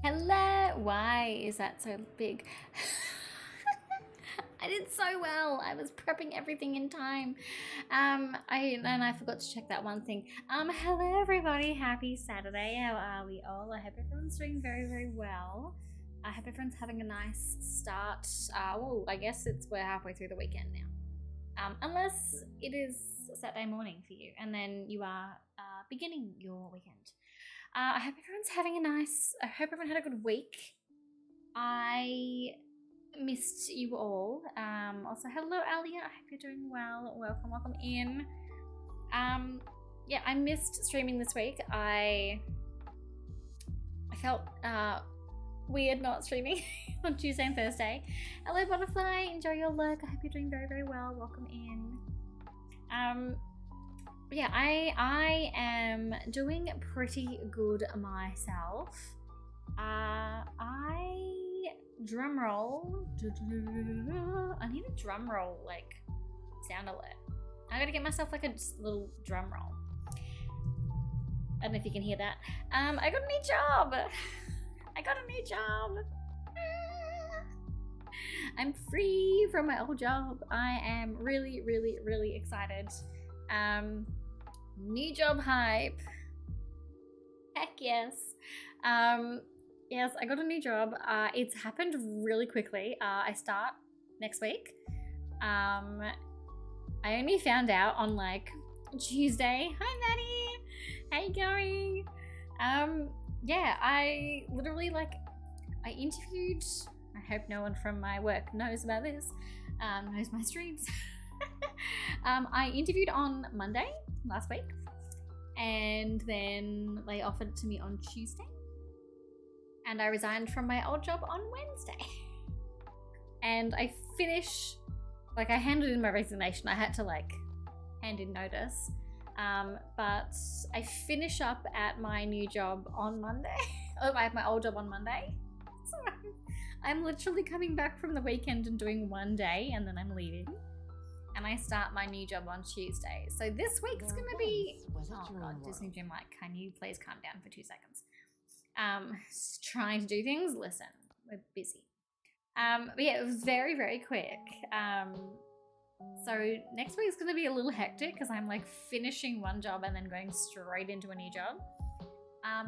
Hello! Why is that so big? I did so well. I was prepping everything in time. I forgot to check that one thing. Hello everybody. Happy Saturday. How are we all? I hope everyone's doing very, very well. I hope everyone's having a nice start. Well, I guess we're halfway through the weekend now. Unless it is Saturday morning for you, and then you are beginning your weekend. I hope everyone's having I hope everyone had a good week. I missed you all. Also, hello, Alia. I hope you're doing well. Welcome in. Yeah, I missed streaming this week. I felt weird not streaming on Tuesday and Thursday. Hello, Butterfly. Enjoy your look. I hope you're doing very, very well. Welcome in. Yeah, I am doing pretty good myself. Drum roll. I need a drum roll like sound alert. I gotta get myself like a little drum roll. I don't know if you can hear that. I got a new job. I got a new job. I'm free from my old job. I am really, really, really excited. New job hype. Heck yes. Yes, I got a new job. It's happened really quickly. I start next week. I only found out on like Tuesday. Hi Maddie, how you going? Yeah, I literally I interviewed. I hope no one from my work knows about this. Knows my streams. I interviewed on Monday last week, and then they offered it to me on Tuesday, and I resigned from my old job on Wednesday. And I handed in my resignation. I had to hand in notice, but I finish up at my new job on Monday. I have my old job on Monday, so I'm literally coming back from the weekend and doing one day, and then I'm leaving. And I start my new job on Tuesday. So this week's gonna be... Oh God, Disney Dreamlight, can you please calm down for 2 seconds? Trying to do things. Listen, we're busy. But yeah, it was very, very quick. So next week's gonna be a little hectic because I'm finishing one job and then going straight into a new job.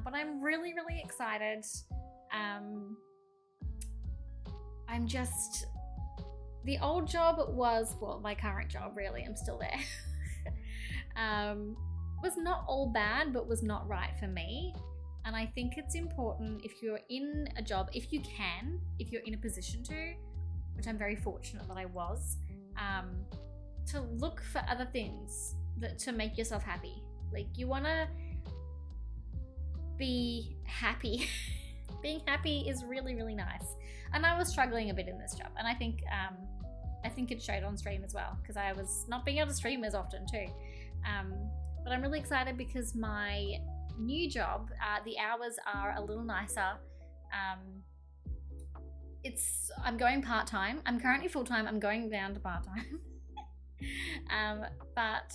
But I'm really, really excited. I'm just... The old job was, well, my current job, really, I'm still there, was not all bad, but was not right for me. And I think it's important if you're in a job, if you're in a position to, which I'm very fortunate that I was, to look for other things to make yourself happy. You want to be happy. Being happy is really, really nice. And I was struggling a bit in this job, and I think it showed on stream as well, because I was not being able to stream as often too. But I'm really excited because my new job, the hours are a little nicer. I'm going part-time. I'm currently full-time. I'm going down to part-time. But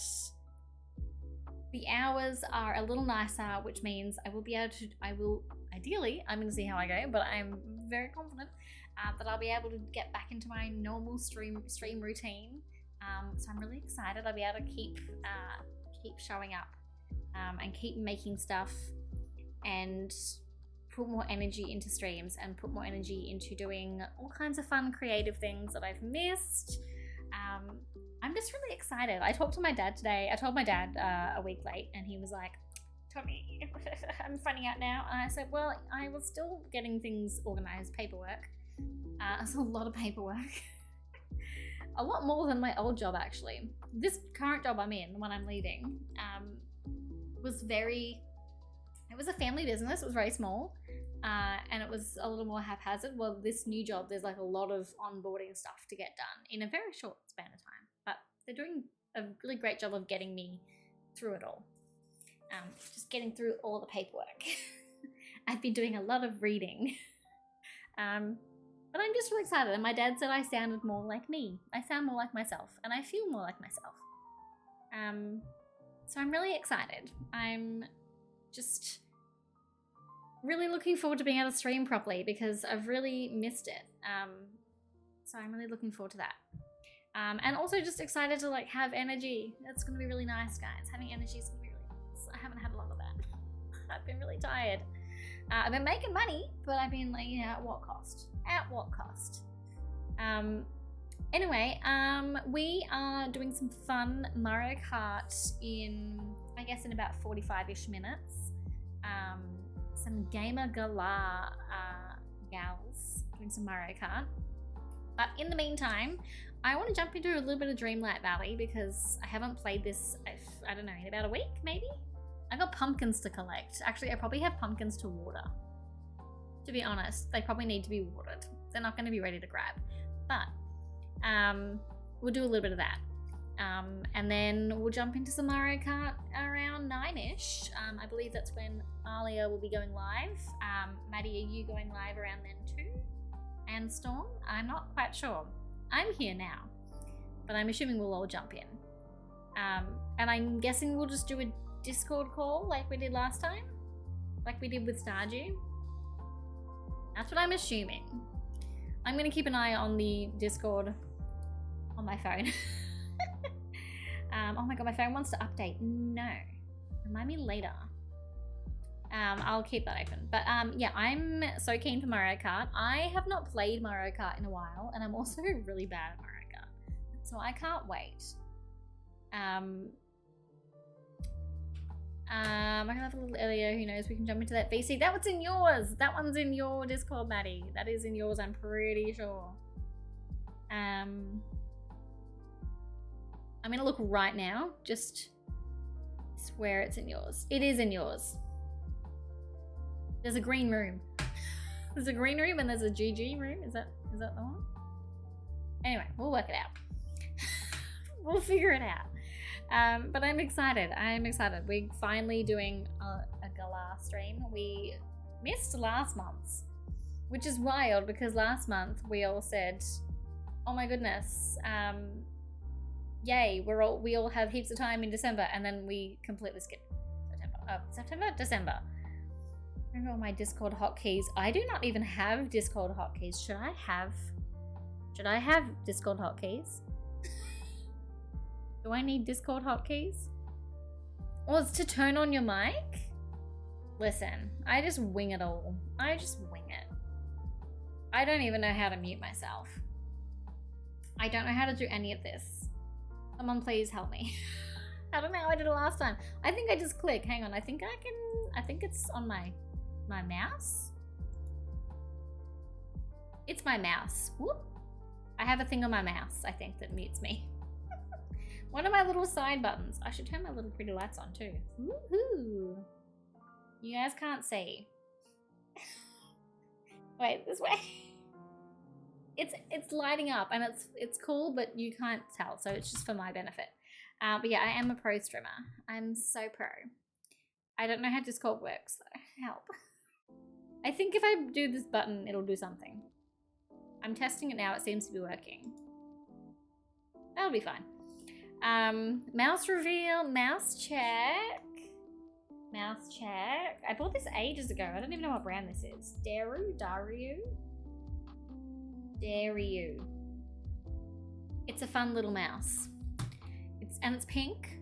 the hours are a little nicer, which means ideally, I'm going to see how I go, but I'm very confident that I'll be able to get back into my normal stream routine. So I'm really excited. I'll be able to keep showing up and keep making stuff and put more energy into streams and put more energy into doing all kinds of fun, creative things that I've missed. I'm just really excited. I talked to my dad today. I told my dad a week late, and he was like, Tommy, I'm finding out now. And I said, well, I was still getting things organized, paperwork. It's a lot of paperwork. A lot more than my old job, actually. This current job I'm in, the one I'm leaving, it was a family business. It was very small, and it was a little more haphazard. Well, this new job, there's a lot of onboarding stuff to get done in a very short span of time. But they're doing a really great job of getting me through it all. Just getting through all the paperwork. I've been doing a lot of reading. But I'm just really excited. And my dad said I sounded more like me. I sound more like myself, and I feel more like myself. So I'm really excited. I'm just really looking forward to being able to stream properly because I've really missed it. So I'm really looking forward to that. And also just excited to like have energy. That's gonna be really nice, guys. Having energy is gonna be really nice. I haven't had a lot of that. I've been really tired. I've been making money, but I've been like, you know, at what cost? At what cost? Anyway, we are doing some fun Mario Kart in, I guess, in about 45-ish minutes. Some gamer gala gals doing some Mario Kart. But in the meantime, I want to jump into a little bit of Dreamlight Valley because I haven't played this, I don't know, in about a week, maybe? I got pumpkins to collect. Actually, I probably have pumpkins to water. To be honest, they probably need to be watered. They're not going to be ready to grab. But we'll do a little bit of that. And then we'll jump into some Mario Kart around 9-ish. I believe that's when Alia will be going live. Maddie, are you going live around then too? And Storm? I'm not quite sure. I'm here now, but I'm assuming we'll all jump in. And I'm guessing we'll just do a Discord call like we did last time? Like we did with Stardew? That's what I'm assuming. I'm gonna keep an eye on the Discord on my phone. Oh my god, my phone wants to update. No. Remind me later. I'll keep that open. But yeah, I'm so keen for Mario Kart. I have not played Mario Kart in a while, and I'm also really bad at Mario Kart. So I can't wait. I got a little earlier, who knows, we can jump into that VC. That one's in yours. That one's in your Discord, Maddie. That is in yours, I'm pretty sure. I'm gonna look right now, just swear it's in yours. It is in yours. There's a green room. There's a green room and there's a GG room. Is that the one? Anyway, we'll work it out. We'll figure it out. But I'm excited. I'm excited. We're finally doing a gala stream. We missed last month's, which is wild because last month we all said, "Oh my goodness, yay! We all have heaps of time in December," and then we completely skipped December. Remember all my Discord hotkeys. I do not even have Discord hotkeys. Should I have Discord hotkeys? Do I need Discord hotkeys? Well, it's to turn on your mic? Listen, I just wing it all. I just wing it. I don't even know how to mute myself. I don't know how to do any of this. Someone please help me. I don't know how I did it last time. I think I just click. Hang on, I think it's on my mouse. It's my mouse. Whoop. I have a thing on my mouse, I think, that mutes me. One of my little side buttons. I should turn my little pretty lights on too. Woohoo! You guys can't see. Wait, this way. It's lighting up and it's cool, but you can't tell, so it's just for my benefit. But yeah, I am a pro streamer. I'm so pro. I don't know how Discord works though. Help. I think if I do this button, it'll do something. I'm testing it now. It seems to be working. That'll be fine. Mouse reveal, mouse check. Mouse check. I bought this ages ago. I don't even know what brand this is. Daru. It's a fun little mouse. It's pink,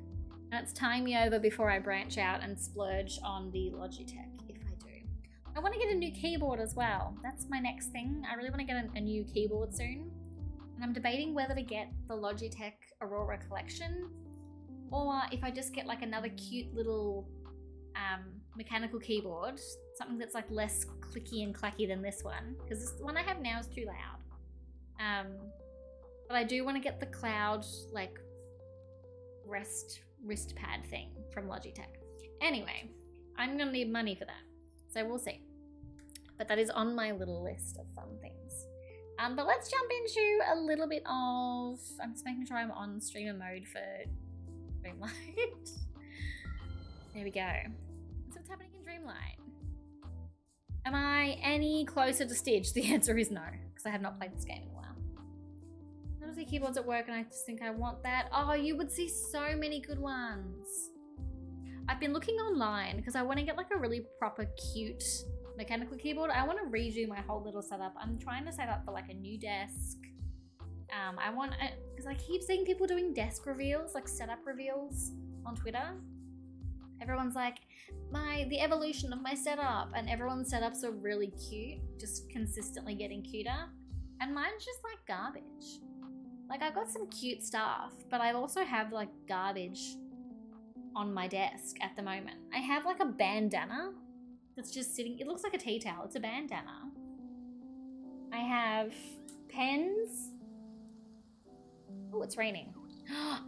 and it's tying me over before I branch out and splurge on the Logitech, if I do. I want to get a new keyboard as well. That's my next thing. I really want to get a new keyboard soon. And I'm debating whether to get the Logitech Aurora collection, or if I just get like another cute little mechanical keyboard, something that's like less clicky and clacky than this one, because this one I have now is too loud. But I do want to get the cloud like wrist pad thing from Logitech. Anyway, I'm gonna need money for that, so we'll see. But that is on my little list of fun things. But let's jump into a little bit of, I'm just making sure I'm on streamer mode for Dreamlight. There we go. So what's happening in Dreamlight? Am I any closer to Stitch? The answer is no, because I have not played this game in a while. I don't see keyboards at work and I just think I want that. Oh, you would see so many good ones. I've been looking online because I want to get like a really proper cute mechanical keyboard. I want to redo my whole little setup. I'm trying to set up for like a new desk. I want, because I keep seeing people doing desk reveals, like setup reveals on Twitter. Everyone's like, the evolution of my setup, and everyone's setups are really cute, just consistently getting cuter. And mine's just like garbage. Like, I've got some cute stuff, but I also have like garbage on my desk at the moment. I have like a bandana that's just sitting, it looks like a tea towel, it's a bandana. I have pens. Oh, it's raining.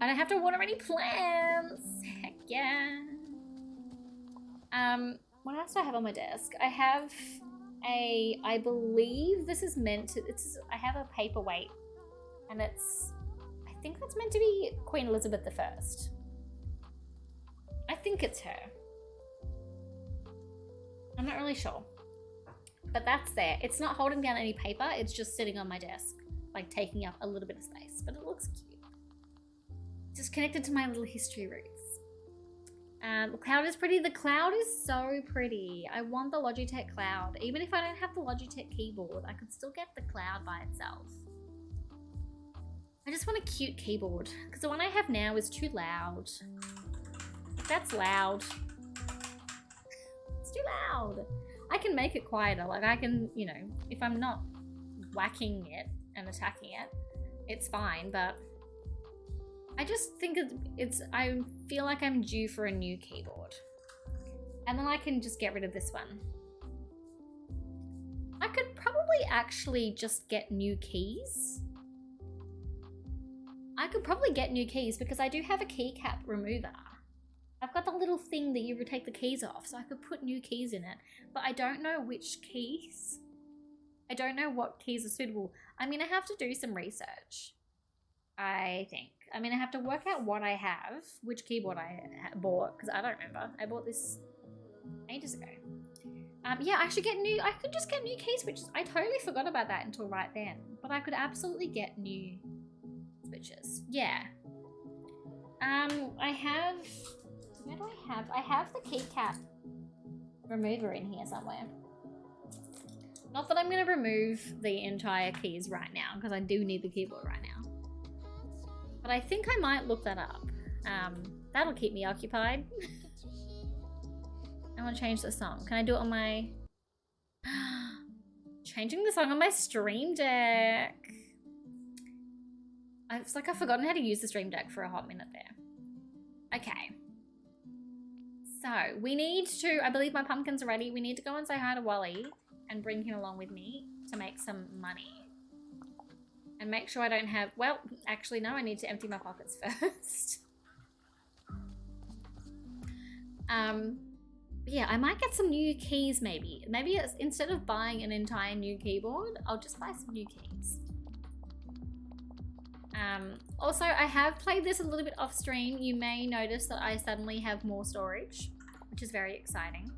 I don't have to water any plants. Heck yeah. What else do I have on my desk? I have I believe this is meant to, I have a paperweight, and I think that's meant to be Queen Elizabeth I. I think it's her. I'm not really sure. But that's there. It's not holding down any paper, it's just sitting on my desk, like taking up a little bit of space, but it looks cute. Just connected to my little history roots. The cloud is pretty. The cloud is so pretty. I want the Logitech cloud. Even if I don't have the Logitech keyboard, I could still get the cloud by itself. I just want a cute keyboard, because the one I have now is too loud. That's loud. It's too loud. I can make it quieter. Like, I can, you know, if I'm not whacking it and attacking it, it's fine, but I just think I feel like I'm due for a new keyboard. And then I can just get rid of this one. I could probably actually just get new keys. I could probably get new keys because I do have a keycap remover. I've got the little thing that you would take the keys off, so I could put new keys in it, but I don't know which keys. I don't know what keys are suitable. I mean, I have to do some research, I think. I mean, I have to work out what I have, which keyboard I bought, because I don't remember. I bought this ages ago. Yeah, I could just get new key switches. I totally forgot about that until right then, but I could absolutely get new switches. Yeah. Where do I have? I have the keycap remover in here somewhere. Not that I'm going to remove the entire keys right now, because I do need the keyboard right now. But I think I might look that up. That'll keep me occupied. I want to change the song. Can I do it on my... Changing the song on my Stream Deck. It's like I've forgotten how to use the Stream Deck for a hot minute there. Okay. So, we need to... I believe my pumpkins are ready. We need to go and say hi to Wally and bring him along with me to make some money. And make sure I don't have... Well, actually, no. I need to empty my pockets first. Yeah, I might get some new keys, maybe. Maybe it's, instead of buying an entire new keyboard, I'll just buy some new keys. Also, I have played this a little bit off stream. You may notice that I suddenly have more storage, which is very exciting.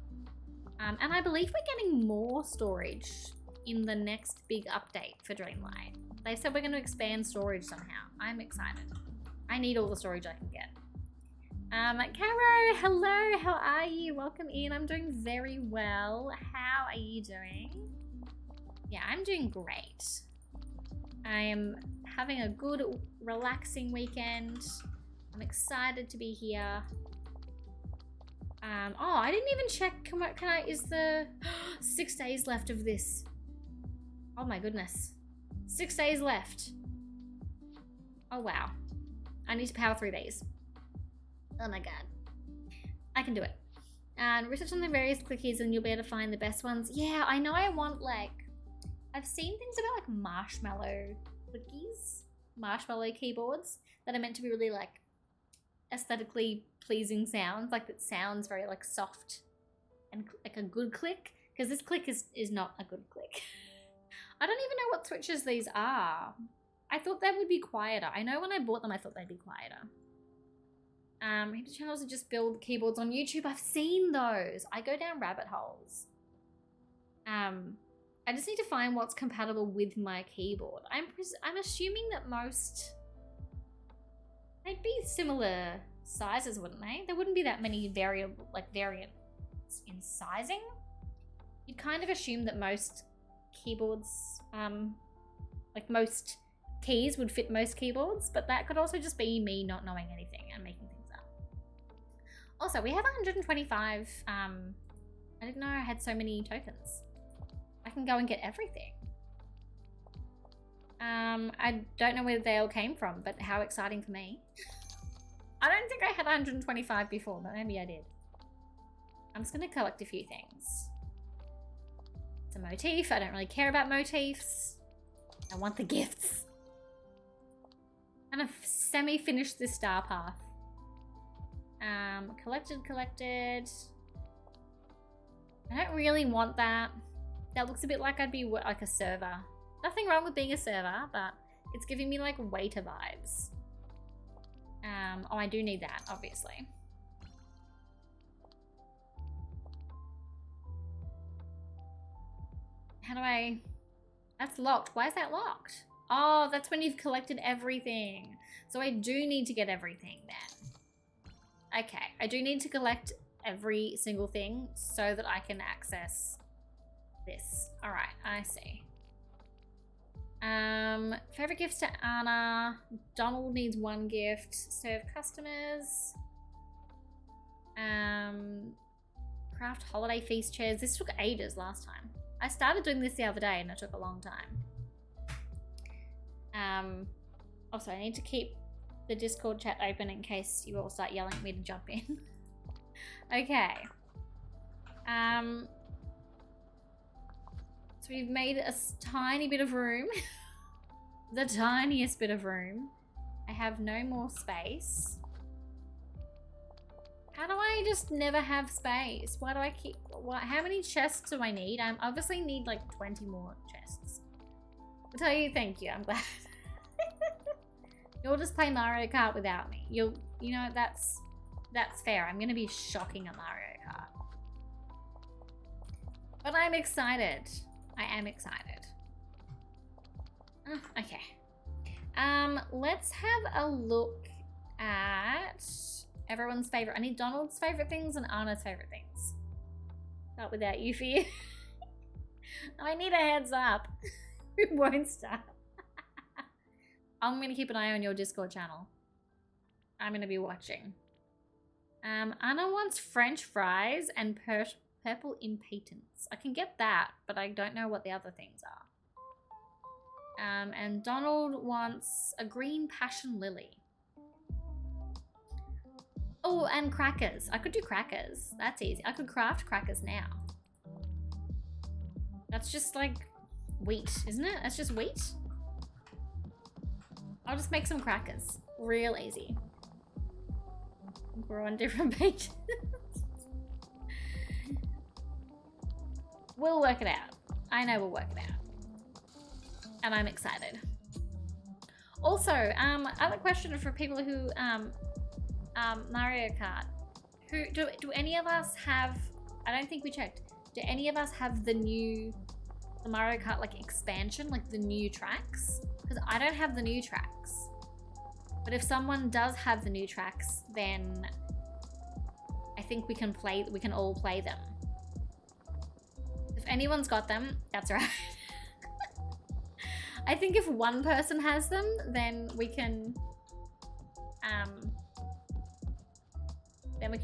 And I believe we're getting more storage in the next big update for Dreamlight. They said we're going to expand storage somehow. I'm excited. I need all the storage I can get. Caro, hello, how are you? Welcome in. I'm doing very well. How are you doing? Yeah, I'm doing great. I am having a good, relaxing weekend. I'm excited to be here. Oh, I didn't even check. Is the 6 days left of this? Oh my goodness. 6 days left. Oh wow. I need to power through these. Oh my god. I can do it. And research on the various clickies and you'll be able to find the best ones. Yeah, I know I want like... I've seen things about like marshmallow clickies. Marshmallow keyboards that are meant to be really like aesthetically pleasing sounds. Like it sounds very like soft and like a good click. Because this click is not a good click. I don't even know what switches these are. I thought they would be quieter. I know when I bought them I thought they'd be quieter. Heaps of channels that just build keyboards on YouTube. I've seen those. I go down rabbit holes. I just need to find what's compatible with my keyboard. I'm assuming that most... They'd be similar sizes, wouldn't they? There wouldn't be that many variants in sizing. You'd kind of assume that most keyboards, like most keys would fit most keyboards, but that could also just be me not knowing anything and making things up. Also, we have 125, I didn't know I had so many tokens. I can go and get everything. I don't know where they all came from, but how exciting for me. I don't think I had 125 before, but maybe I did. I'm just gonna collect a few things. It's a motif. I don't really care about motifs. I want the gifts. And I've semi-finished this star path. Collected. I don't really want that. That looks a bit like I'd be like a server. Nothing wrong with being a server, but it's giving me like waiter vibes. Oh, I do need that, obviously. How do I... That's locked. Why is that locked? Oh, that's when you've collected everything. So I do need to get everything then. Okay, I do need to collect every single thing so that I can access this. All right, I see. Favorite gifts to Anna. Donald needs 1 gift. Serve customers. Craft holiday feast chairs. This took ages last time. I started doing this the other day and it took a long time. Also, I need to keep the Discord chat open in case you all start yelling at me to jump in. Okay. So we've made a tiny bit of room. The tiniest bit of room. I have no more space. How do I just never have space? Why do I keep... how many chests do I need? I obviously need like 20 more chests. I'll tell you thank you. I'm glad. You'll just play Mario Kart without me. You know, that's fair. I'm going to be shocking at Mario Kart. But I'm excited. I am excited. Okay. Let's have a look at everyone's favorite. I need Donald's favorite things and Anna's favorite things. Not without you, Fear. I need a heads up. We won't stop. I'm going to keep an eye on your Discord channel. I'm going to be watching. Anna wants French fries and purple impotence. I can get that, but I don't know what the other things are. And Donald wants a green passion lily. Oh, and crackers. I could do crackers. That's easy. I could craft crackers now. That's just like wheat, isn't it? That's just wheat. I'll just make some crackers. Real easy. We're on different pages. We'll work it out. I know we'll work it out. And I'm excited. Also, other question for people who Mario Kart. Who do any of us have? I don't think we checked. Do any of us have the Mario Kart like expansion, like the new tracks? Because I don't have the new tracks. But if someone does have the new tracks, then I think we can all play them. If anyone's got them, that's right. I think if one person has them, then we can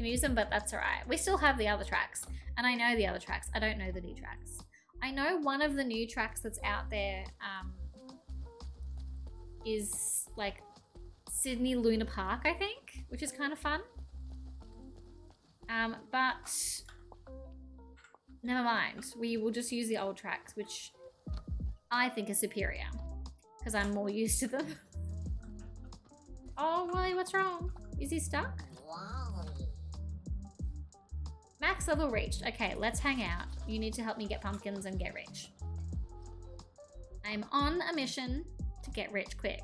use them, but that's all right. We still have the other tracks, and I know the other tracks. I don't know the new tracks. I know one of the new tracks that's out there is like Sydney Luna Park, I think, which is kind of fun. But never mind. We will just use the old tracks, which I think are superior because I'm more used to them. Oh, Wally, what's wrong? Is he stuck? Max level reached. Okay, let's hang out. You need to help me get pumpkins and get rich. I'm on a mission to get rich quick.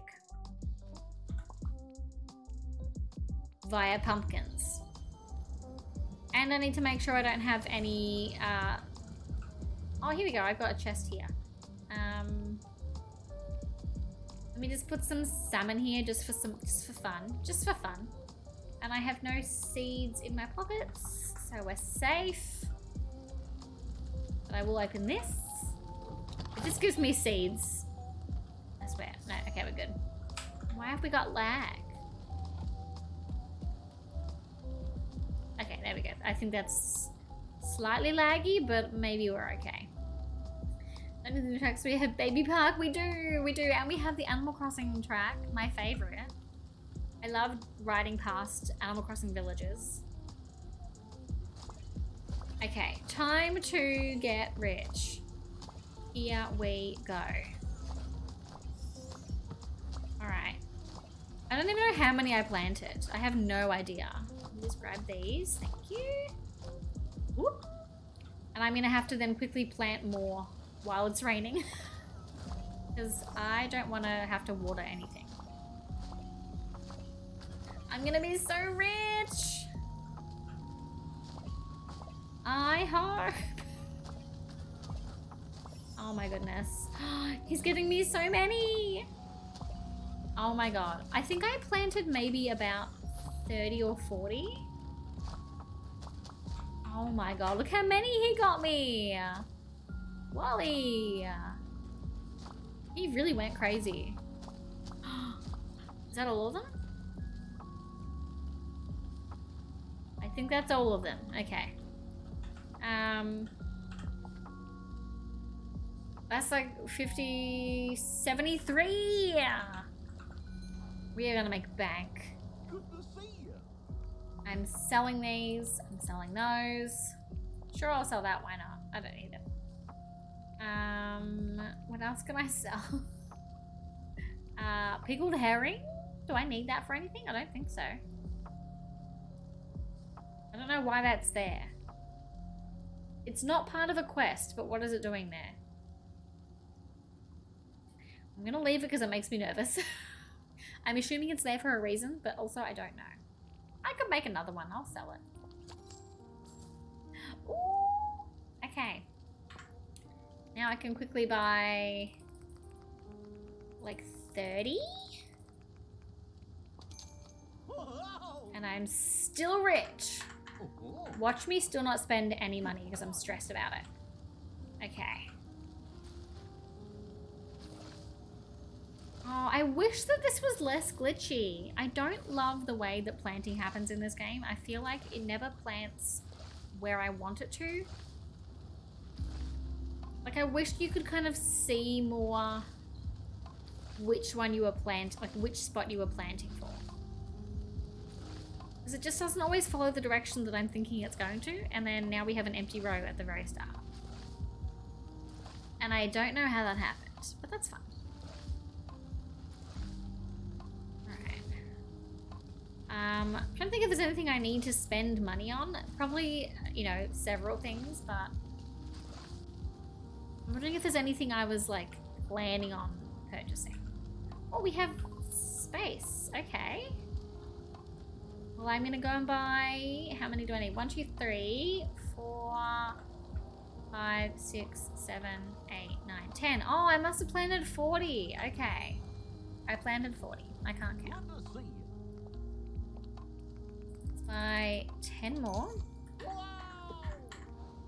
Via pumpkins. And I need to make sure I don't have any... Oh, here we go. I've got a chest here. Let me just put some salmon here just for fun. Just for fun. And I have no seeds in my pockets, so we're safe. But I will open this. This gives me seeds. I swear. No, okay, we're good. Why have we got lag? Okay, there we go. I think that's slightly laggy, but maybe we're okay. Under the tracks, we have Baby Park. We do. And we have the Animal Crossing track, my favorite. I love riding past Animal Crossing villages. Okay, time to get rich. Here we go. Alright. I don't even know how many I planted. I have no idea. Just grab these. Thank you. Whoop. And I'm gonna have to then quickly plant more while it's raining. Because I don't want to have to water anything. I'm gonna be so rich! I hope. Oh my goodness. He's giving me so many! Oh my god. I think I planted maybe about 30 or 40. Oh my god, look how many he got me! Wally! He really went crazy. Is that all of them? I think that's all of them. Okay. That's like 50, 73! We are gonna make bank. Good to see you. I'm selling these. I'm selling those. Sure, I'll sell that. Why not? I don't need it. What else can I sell? Pickled herring? Do I need that for anything? I don't think so. I don't know why that's there. It's not part of a quest, but what is it doing there? I'm gonna leave it because it makes me nervous. I'm assuming it's there for a reason, but also I don't know. I could make another one. I'll sell it. Ooh. Okay. Now I can quickly buy like 30. And I'm still rich. Watch me still not spend any money because I'm stressed about it. Okay. Oh, I wish that this was less glitchy. I don't love the way that planting happens in this game. I feel like it never plants where I want it to. Like, I wish you could kind of see more which one you were like which spot you were planting for. Because it just doesn't always follow the direction that I'm thinking it's going to, and then now we have an empty row at the very start. And I don't know how that happened, but that's fine. Alright. I'm trying to think if there's anything I need to spend money on. Probably, you know, several things, but I'm wondering if there's anything I was, like, planning on purchasing. Oh, we have space. Okay. Well, I'm gonna go and buy... How many do I need? 1, 2, 3, 4, 5, 6, 7, 8, 9, 10. Oh, I must have planted 40. Okay. I planted 40. I can't count. Let's buy 10 more.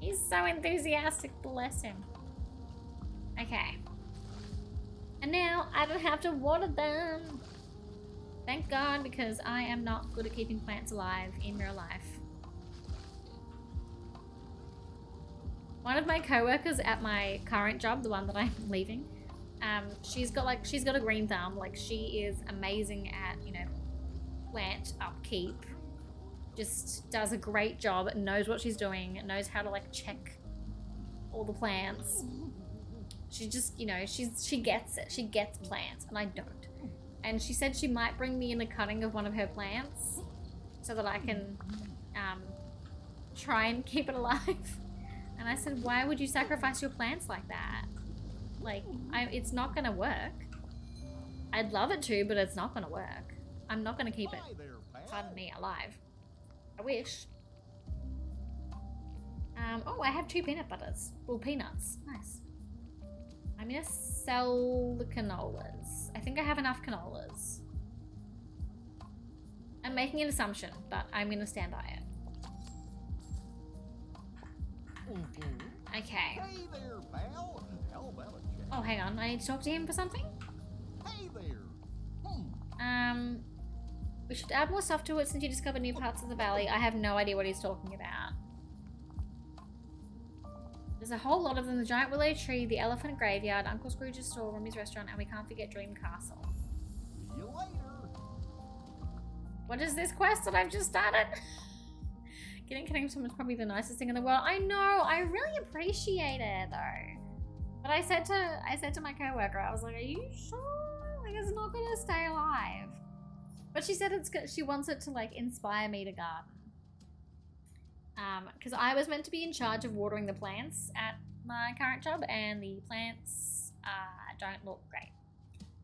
He's so enthusiastic. Bless him. Okay. And now I don't have to water them. Thank God, because I am not good at keeping plants alive in real life. One of my co-workers at my current job, the one that I'm leaving, she's got a green thumb. Like, she is amazing at, you know, plant upkeep. Just does a great job, knows what she's doing, knows how to, like, check all the plants. She just, you know, she gets it. She gets plants, and I don't. And she said she might bring me in a cutting of one of her plants so that I can try and keep it alive. And I said, why would you sacrifice your plants like that? Like, it's not going to work. I'd love it to, but it's not going to work. I'm not going to keep it, pardon me, alive. I wish. Oh, I have 2 peanut butters. Well, peanuts. Nice. I'm gonna sell the canolas. I think I have enough canolas. I'm making an assumption, but I'm gonna stand by it. Okay. Hey there, pal. How about a chat? Oh, hang on. I need to talk to him for something? Hey there. We should add more stuff to it since you discovered new parts of the valley. I have no idea what he's talking about. There's a whole lot of them. The giant willow tree, the elephant graveyard, Uncle Scrooge's store, Rummy's restaurant, and we can't forget Dream Castle. See you later. What is this quest that I've just started? Getting connected with someone's probably the nicest thing in the world. I know, I really appreciate it though. But I said to my coworker, I was like, are you sure? Like, it's not gonna stay alive. But she said she wants it to like inspire me to garden. Because I was meant to be in charge of watering the plants at my current job, and the plants don't look great.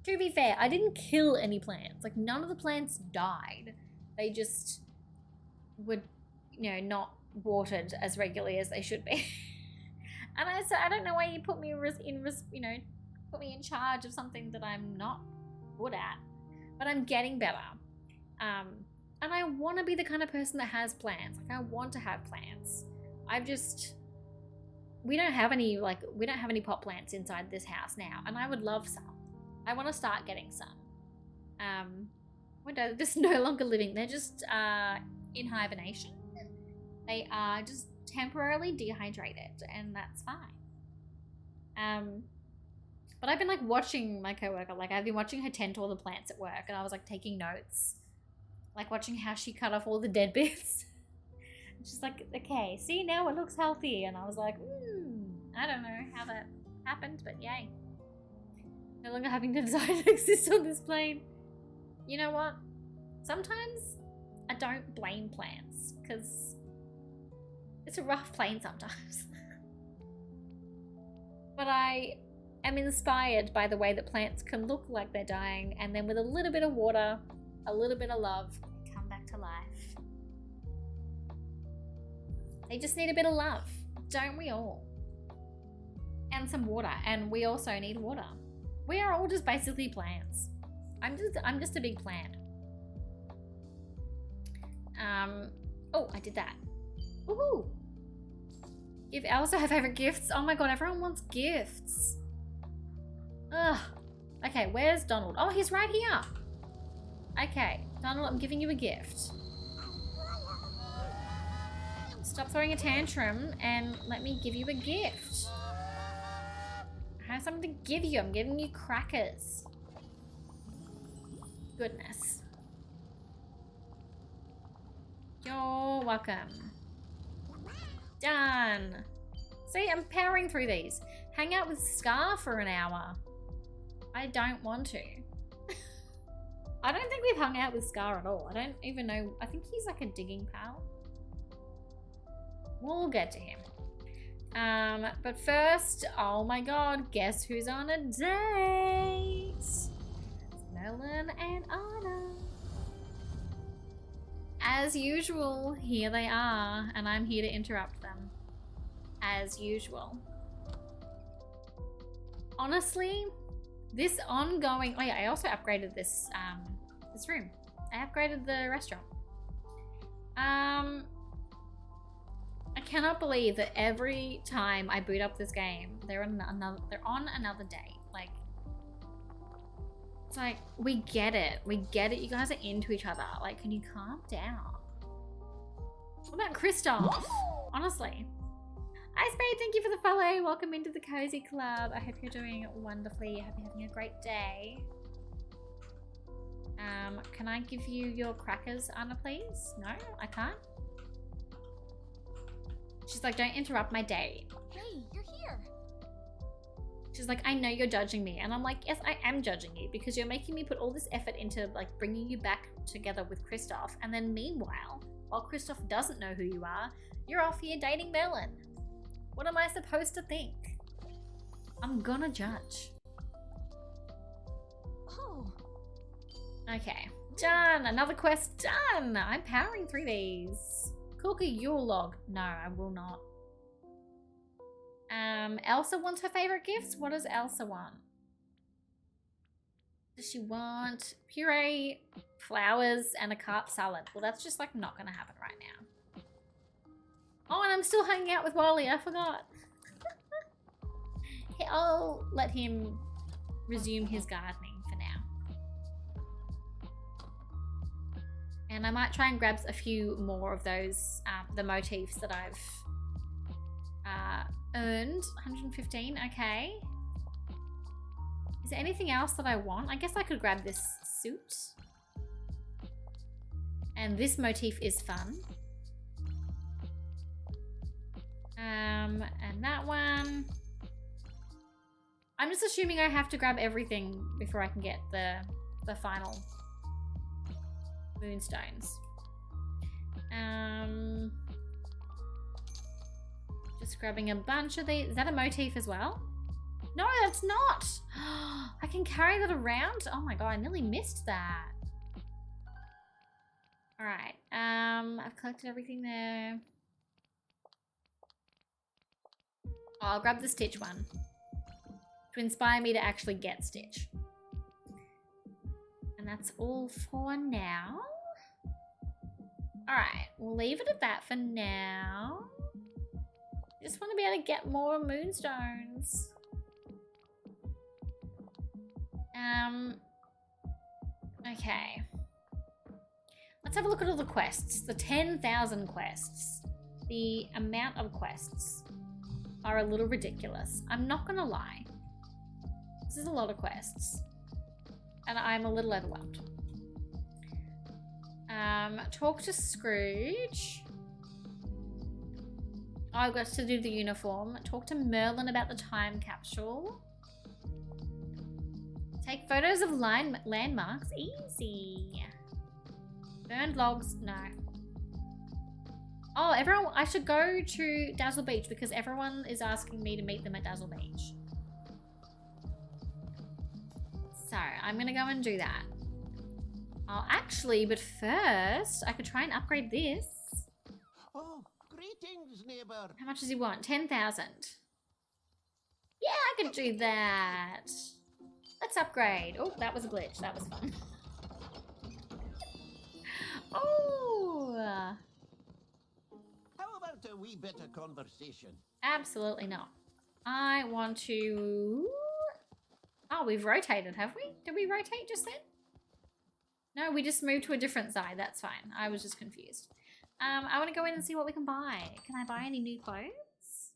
To be fair, I didn't kill any plants. Like, none of the plants died. They just were, you know, not watered as regularly as they should be. And I said, I don't know why you put me put me in charge of something that I'm not good at, but I'm getting better. And I want to be the kind of person that has plants. Like, I want to have plants. We don't have any pot plants inside this house now, and I would love some. I want to start getting some. They're just no longer living. They're just in hibernation. They are just temporarily dehydrated, and that's fine. But I've been like watching my coworker. Like, I've been watching her tend to all the plants at work, and I was like taking notes, like watching how she cut off all the dead bits. She's like, okay, see, now it looks healthy, and I was like, I don't know how that happened, but yay. No longer having to decide to exist on this plane. You know what? Sometimes I don't blame plants, because it's a rough plane sometimes. But I am inspired by the way that plants can look like they're dying, and then with a little bit of water, a little bit of love, come back to life. They just need a bit of love, don't we all? And some water, and we also need water. We are all just basically plants. I'm just a big plant. Oh, I did that. Woohoo! Give Elsa her favorite gifts. Oh my god, everyone wants gifts. Ugh. Okay, where's Donald? Oh, he's right here. Okay, Donald, I'm giving you a gift. Stop throwing a tantrum and let me give you a gift. I have something to give you. I'm giving you crackers. Goodness. You're welcome. Done. See, I'm powering through these. Hang out with Scar for an hour. I don't want to. I don't think we've hung out with Scar at all. I don't even know. I think he's like a digging pal. We'll get to him. But first, oh my god, guess who's on a date? It's Merlin and Anna. As usual, here they are, and I'm here to interrupt them. As usual. Honestly, this ongoing... Oh yeah, I also upgraded this room. I upgraded the restaurant. I cannot believe that every time I boot up this game, they're on another date. Like, it's like, we get it. We get it. You guys are into each other. Like, can you calm down? What about Kristoff? Honestly. Hi, Spade. Thank you for the follow. Welcome into the Cozy Club. I hope you're doing wonderfully. I hope you're having a great day. Can I give you your crackers, Anna, please? No, I can't. She's like, don't interrupt my date. Hey, you're here. She's like, I know you're judging me. And I'm like, yes, I am judging you because you're making me put all this effort into like bringing you back together with Kristoff. And then meanwhile, while Kristoff doesn't know who you are, you're off here dating Merlin. What am I supposed to think? I'm gonna judge. Oh. Okay, done. Another quest done. I'm powering through these. Cook a Yule log. No, I will not. Elsa wants her favorite gifts. What does Elsa want? Does she want puree, flowers, and a carp salad? Well, that's just like not gonna happen right now. Oh, and I'm still hanging out with Wally. I forgot. I'll let him resume his gardening for now. And I might try and grab a few more of those, the motifs that I've earned. 115, okay. Is there anything else that I want? I guess I could grab this suit. And this motif is fun. And that one. I'm just assuming I have to grab everything before I can get the final moonstones. Just grabbing a bunch of these. Is that a motif as well? No, that's not. I can carry that around. Oh my god, I nearly missed that. All right. I've collected everything there. Oh, I'll grab the Stitch one to inspire me to actually get Stitch. And that's all for now. All right, we'll leave it at that for now. I just want to be able to get more moonstones. Okay. Let's have a look at all the quests. The 10,000 quests. The amount of quests are a little ridiculous. I'm not gonna lie. This is a lot of quests. And I'm a little overwhelmed. Talk to Scrooge. Oh, I've got to do the uniform. Talk to Merlin about the time capsule. Take photos of landmarks. Easy. Burned logs. No. Oh, everyone. I should go to Dazzle Beach because everyone is asking me to meet them at Dazzle Beach. So I'm going to go and do that. Oh, actually, but first, I could try and upgrade this. Oh, greetings, neighbor. How much does he want? 10,000. Yeah, I could do that. Let's upgrade. Oh, that was a glitch. That was fun. Oh. How about a wee bit of conversation? Absolutely not. I want to... Oh, we've rotated, have we? Did we rotate just then? No, we just moved to a different side. That's fine. I was just confused. I want to go in and see what we can buy. Can I buy any new clothes?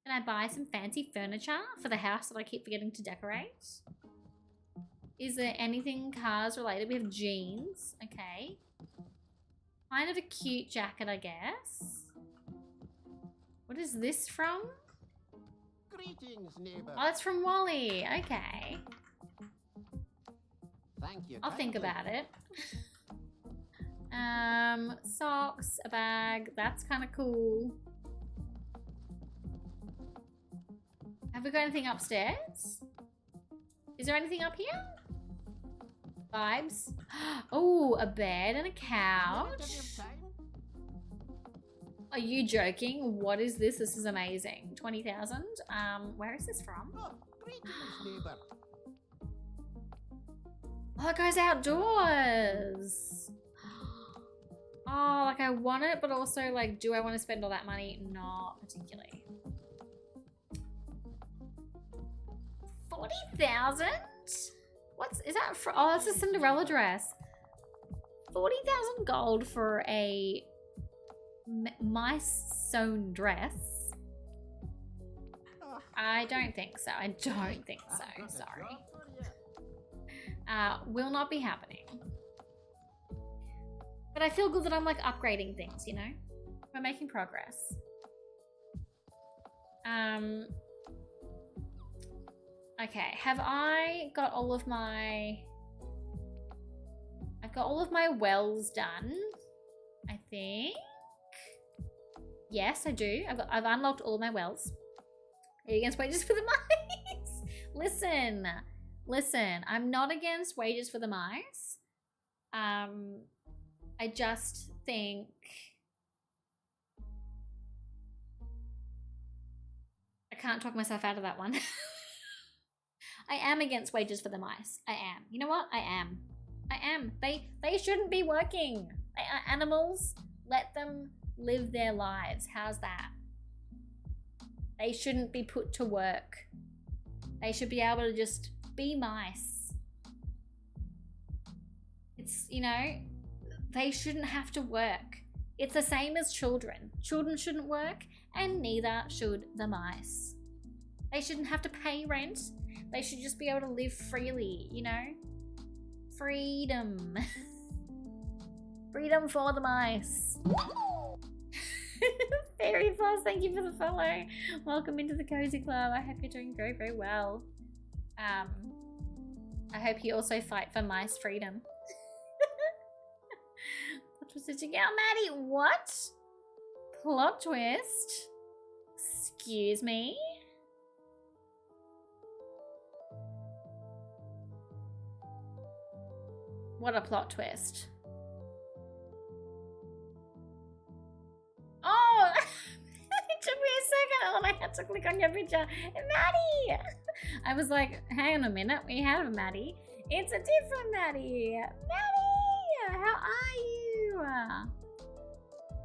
Can I buy some fancy furniture for the house that I keep forgetting to decorate? Is there anything cars related? We have jeans. Okay. Kind of a cute jacket, I guess. What is this from? Greetings, neighbor. Oh, it's from Wally. Okay. Thank you. I'll think kindly. about it. Socks, a bag. That's kind of cool. Have we got anything upstairs? Is there anything up here? Vibes. Oh, a bed and a A minute couch. of your time? Are you joking? What is this? This is amazing. 20,000. Where is this from? Oh, greetings, neighbor. Oh, it goes outdoors. Oh, like I want it, but also like, do I want to spend all that money? Not particularly. 40,000? Is that for? Oh, that's a Cinderella dress. 40,000 gold for a mice sewn dress. Oh, I don't think so. I don't think I've so. got a Sorry. job for you. Will not be happening. But I feel good that I'm like upgrading things, you know? We're making progress. Okay, have I got all of my... I've got all of my wells done, I think. Yes, I do. I've unlocked all of my wells. Are you against wages for the mice? Listen, I'm not against wages for the mice. I just think I can't talk myself out of that one. I am against wages for the mice. I am. You know what? I am. They shouldn't be working. They are animals. Let them live their lives. How's that? They shouldn't be put to work. They should be able to just be mice. It's, you know, they shouldn't have to work. It's the same as children. Children shouldn't work, and neither should the mice. They shouldn't have to pay rent. They should just be able to live freely, you know? Freedom. Freedom for the mice. Fairy Plus, thank you for the follow. Welcome into the Cozy Club. I hope you're doing very, very well. I hope you also fight for mice freedom. Plot twist again. Oh, Maddie, what? Plot twist? Excuse me? What a plot twist. Oh, it took me a second and I had to click on your picture. Maddie! I was like, hang on a minute, we have a Maddie. It's a different Maddie. Maddie, how are you?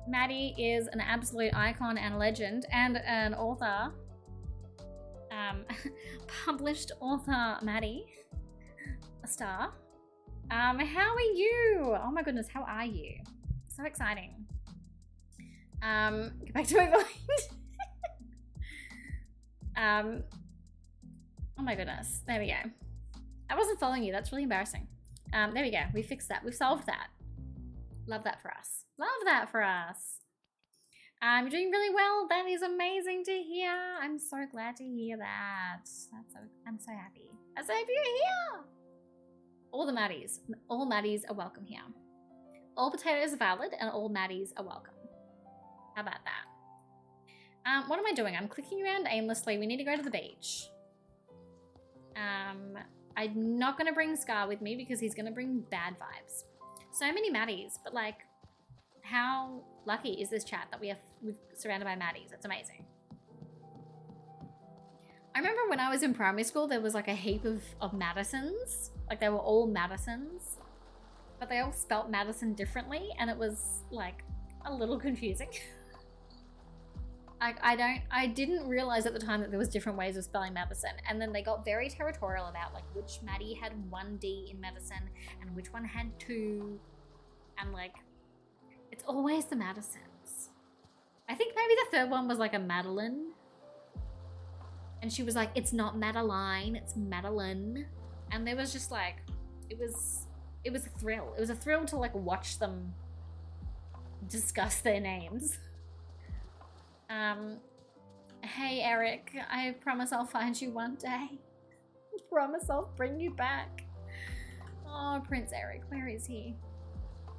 Maddie is an absolute icon and a legend and an author. Published author Maddie, a star. How are you? Oh my goodness, how are you? So exciting. Get back to my point. Oh my goodness, there we go. I wasn't following you, that's really embarrassing. There we go, we fixed that, we've solved that. Love that for us. Love that for us. You're doing really well, that is amazing to hear. I'm so glad to hear that. I'm so happy. I'm so happy you're here. All the Maddies are welcome here. All potatoes are valid and all Maddies are welcome. How about that? What am I doing? I'm clicking around aimlessly. We need to go to the beach. I'm not going to bring Scar with me because he's going to bring bad vibes. So many Maddies, but like, how lucky is this chat that we're surrounded by Maddies? It's amazing. I remember when I was in primary school, there was like a heap of Madisons. Like they were all Madisons, but they all spelt Madison differently, and it was like a little confusing. I didn't realize at the time that there was different ways of spelling Madison, and then they got very territorial about like which Maddie had 1 D in Madison and which one had 2, and like it's always the Madisons. I think maybe the third one was like a Madeline, and she was like, it's not Madeline, it's Madeline. And there was just like, it was a thrill. It was a thrill to like watch them discuss their names. Hey Eric, I promise I'll find you one day. I promise I'll bring you back. Oh, Prince Eric, where is he?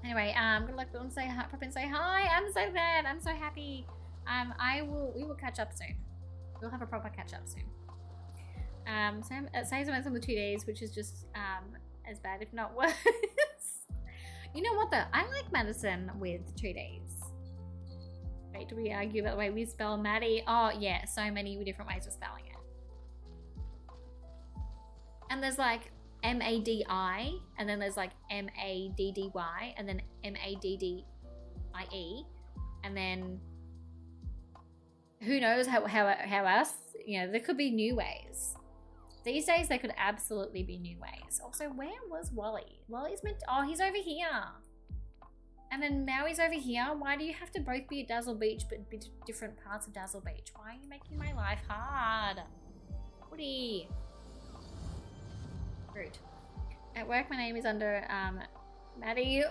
Anyway, good luck. Don't say hi. Pop in, say hi. I'm so glad. I'm so happy. We will catch up soon. We'll have a proper catch up soon. Sam says I went on the 2 days, which is just as bad, if not worse. You know what though? I like Madison with 2 days. Wait, do we argue about the way we spell Maddie? Oh yeah, so many different ways of spelling it. And there's like M-A-D-I, and then there's like M-A-D-D-Y, and then M-A-D-D-I-E, and then who knows how else? You know, there could be new ways. These days, there could absolutely be new ways. Also, where was Wally? Wally's meant to, oh, he's over here. And then Maui's over here. Why do you have to both be at Dazzle Beach but be different parts of Dazzle Beach? Why are you making my life hard? Woody. Rude. At work, my name is under Maddie,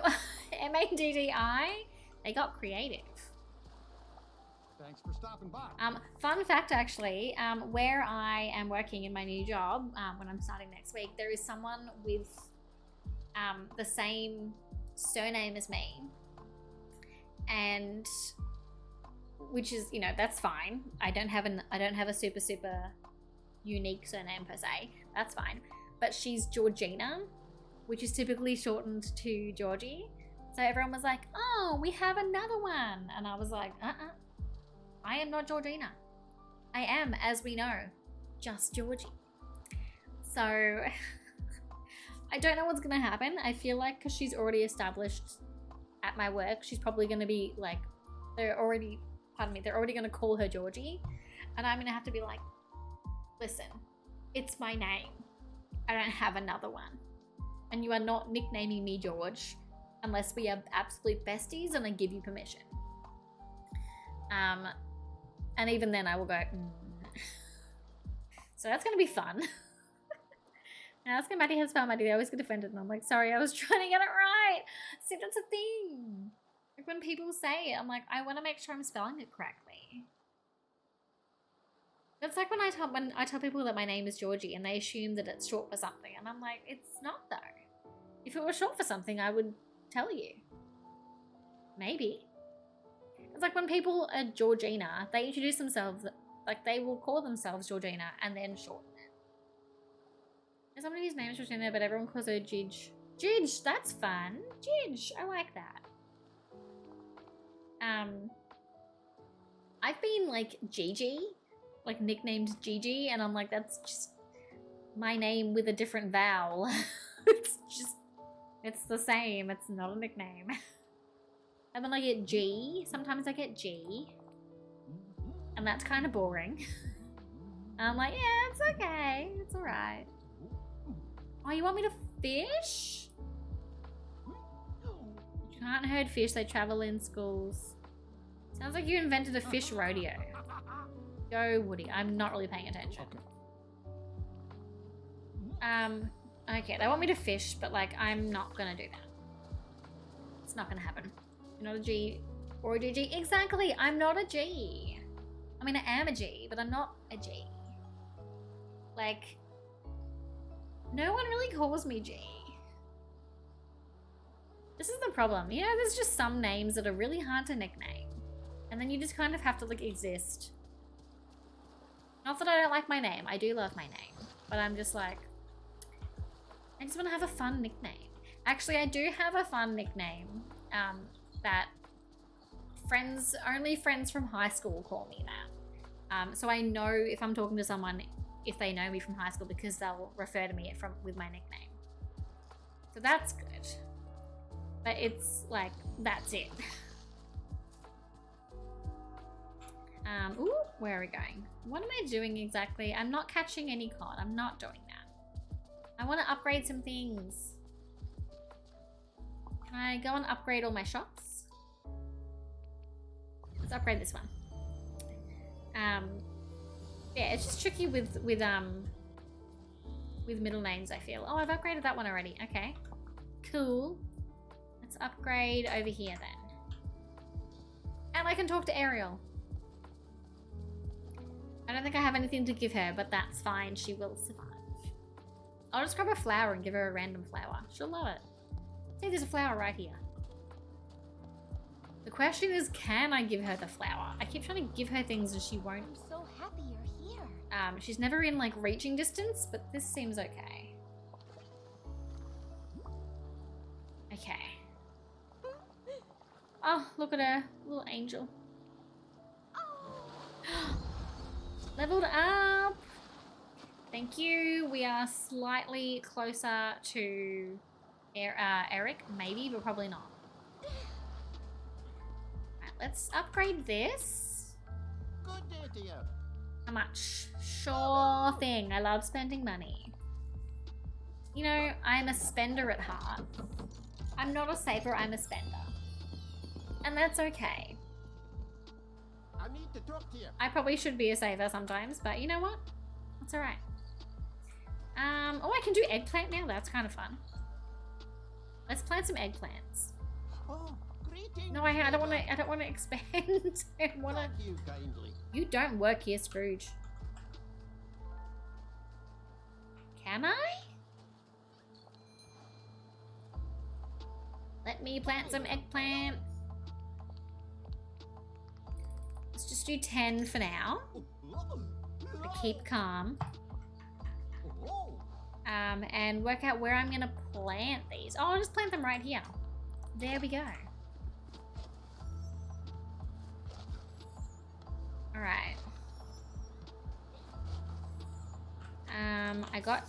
M-A-D-D-I. They got creative. Thanks for stopping by. Fun fact, actually, where I am working in my new job, when I'm starting next week, there is someone with the same surname as me, and which is, you know, that's fine. I don't have a super unique surname per se. That's fine. But she's Georgina, which is typically shortened to Georgie. So everyone was like, "Oh, we have another one," and I was like, I am not Georgina. I am, as we know, just Georgie. So I don't know what's gonna happen. I feel like because she's already established at my work, she's probably gonna be like, they're already gonna call her Georgie. And I'm gonna have to be like, listen, it's my name. I don't have another one. And you are not nicknaming me George unless we are absolute besties and I give you permission. And even then I will go, So that's gonna be fun. Now asking Maddie has found Maddie, they always get offended and I'm like, sorry, I was trying to get it right. See, that's a thing. Like when people say it, I'm like, I want to make sure I'm spelling it correctly. It's like when I tell people that my name is Georgie and they assume that it's short for something. And I'm like, it's not though. If it was short for something, I would tell you. Maybe. It's like when people are Georgina, they introduce themselves, like they will call themselves Georgina and then shorten it. There's somebody whose name is Georgina, but everyone calls her Gij. Gij, that's fun. Gij, I like that. I've been like Gigi, like nicknamed Gigi, and I'm like, that's just my name with a different vowel. It's the same. It's not a nickname. And then I get G. Sometimes I get G. And that's kind of boring. And I'm like, yeah, it's okay. It's all right. Oh, you want me to fish? You can't herd fish. They travel in schools. Sounds like you invented a fish rodeo. Go, Woody. I'm not really paying attention. Okay, they want me to fish, but like, I'm not gonna do that. It's not gonna happen. You're not a G or a GG. Exactly, I'm not a G. I mean, I am a G, but I'm not a G. Like, no one really calls me G. This is the problem. You know, there's just some names that are really hard to nickname. And then you just kind of have to, like, exist. Not that I don't like my name. I do love my name. But I'm just like, I just want to have a fun nickname. Actually, I do have a fun nickname that only friends from high school call me that. So I know if I'm talking to someone, if they know me from high school, because they'll refer to me with my nickname. So that's good. But it's like, that's it. Ooh, where are we going? What am I doing exactly? I'm not catching any cod. I'm not doing that. I want to upgrade some things. Can I go and upgrade all my shops? Let's upgrade this one. Yeah, it's just tricky with middle names, I feel. Oh, I've upgraded that one already. Okay, cool. Let's upgrade over here then. And I can talk to Ariel. I don't think I have anything to give her, but that's fine. She will survive. I'll just grab a flower and give her a random flower. She'll love it. See, there's a flower right here. The question is, can I give her the flower? I keep trying to give her things and she won't. I'm so happy you're here. She's never in like reaching distance, but this seems okay. Okay. Oh, look at her, little angel. Leveled up. Thank you. We are slightly closer to Eric, maybe, but probably not. Right, let's upgrade this. Good day to you. How much? Sure thing. I love spending money. You know, I'm a spender at heart. I'm not a saver, I'm a spender. And that's okay. I need to talk to you. I probably should be a saver sometimes, but you know what? That's alright. Oh, I can do eggplant now. That's kind of fun. Let's plant some eggplants. Oh, greetings. No, I don't want to. I don't want to expand. I want to. Thank you kindly. You don't work here, Scrooge. Can I? Let me plant some eggplant. Let's just do 10 for now. To keep calm. And work out where I'm going to plant these. Oh, I'll just plant them right here. There we go. Alright. I got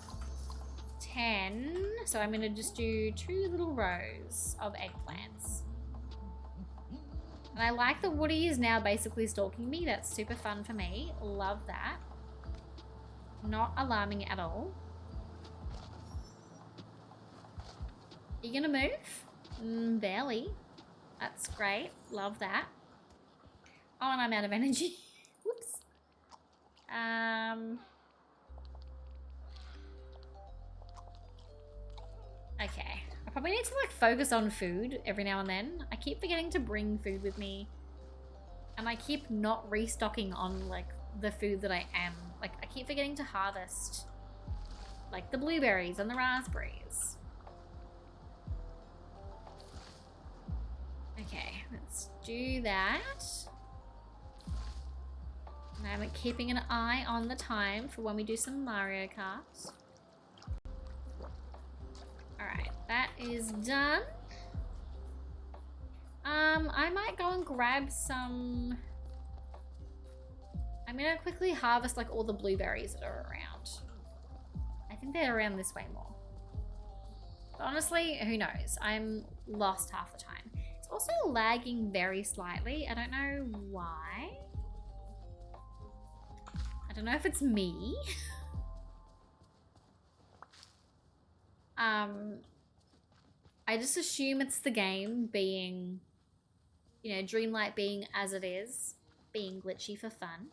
10, so I'm going to just do 2 little rows of eggplants. And I like that Woody is now basically stalking me. That's super fun for me. Love that. Not alarming at all. Are you gonna move? Barely. That's great. Love that. Oh, and I'm out of energy. Whoops. Okay. I probably need to like focus on food every now and then. I keep forgetting to bring food with me. And I keep not restocking on like the food that I am. Like I keep forgetting to harvest like the blueberries and the raspberries. Okay, let's do that. And I'm keeping an eye on the time for when we do some Mario Kart. Alright, that is done. I might go and grab some... I'm gonna quickly harvest like all the blueberries that are around. I think they're around this way more. But honestly, who knows? I'm lost half the time. It's also lagging very slightly. I don't know why. I don't know if it's me. I just assume it's the game being, you know, Dreamlight being as it is, being glitchy for fun.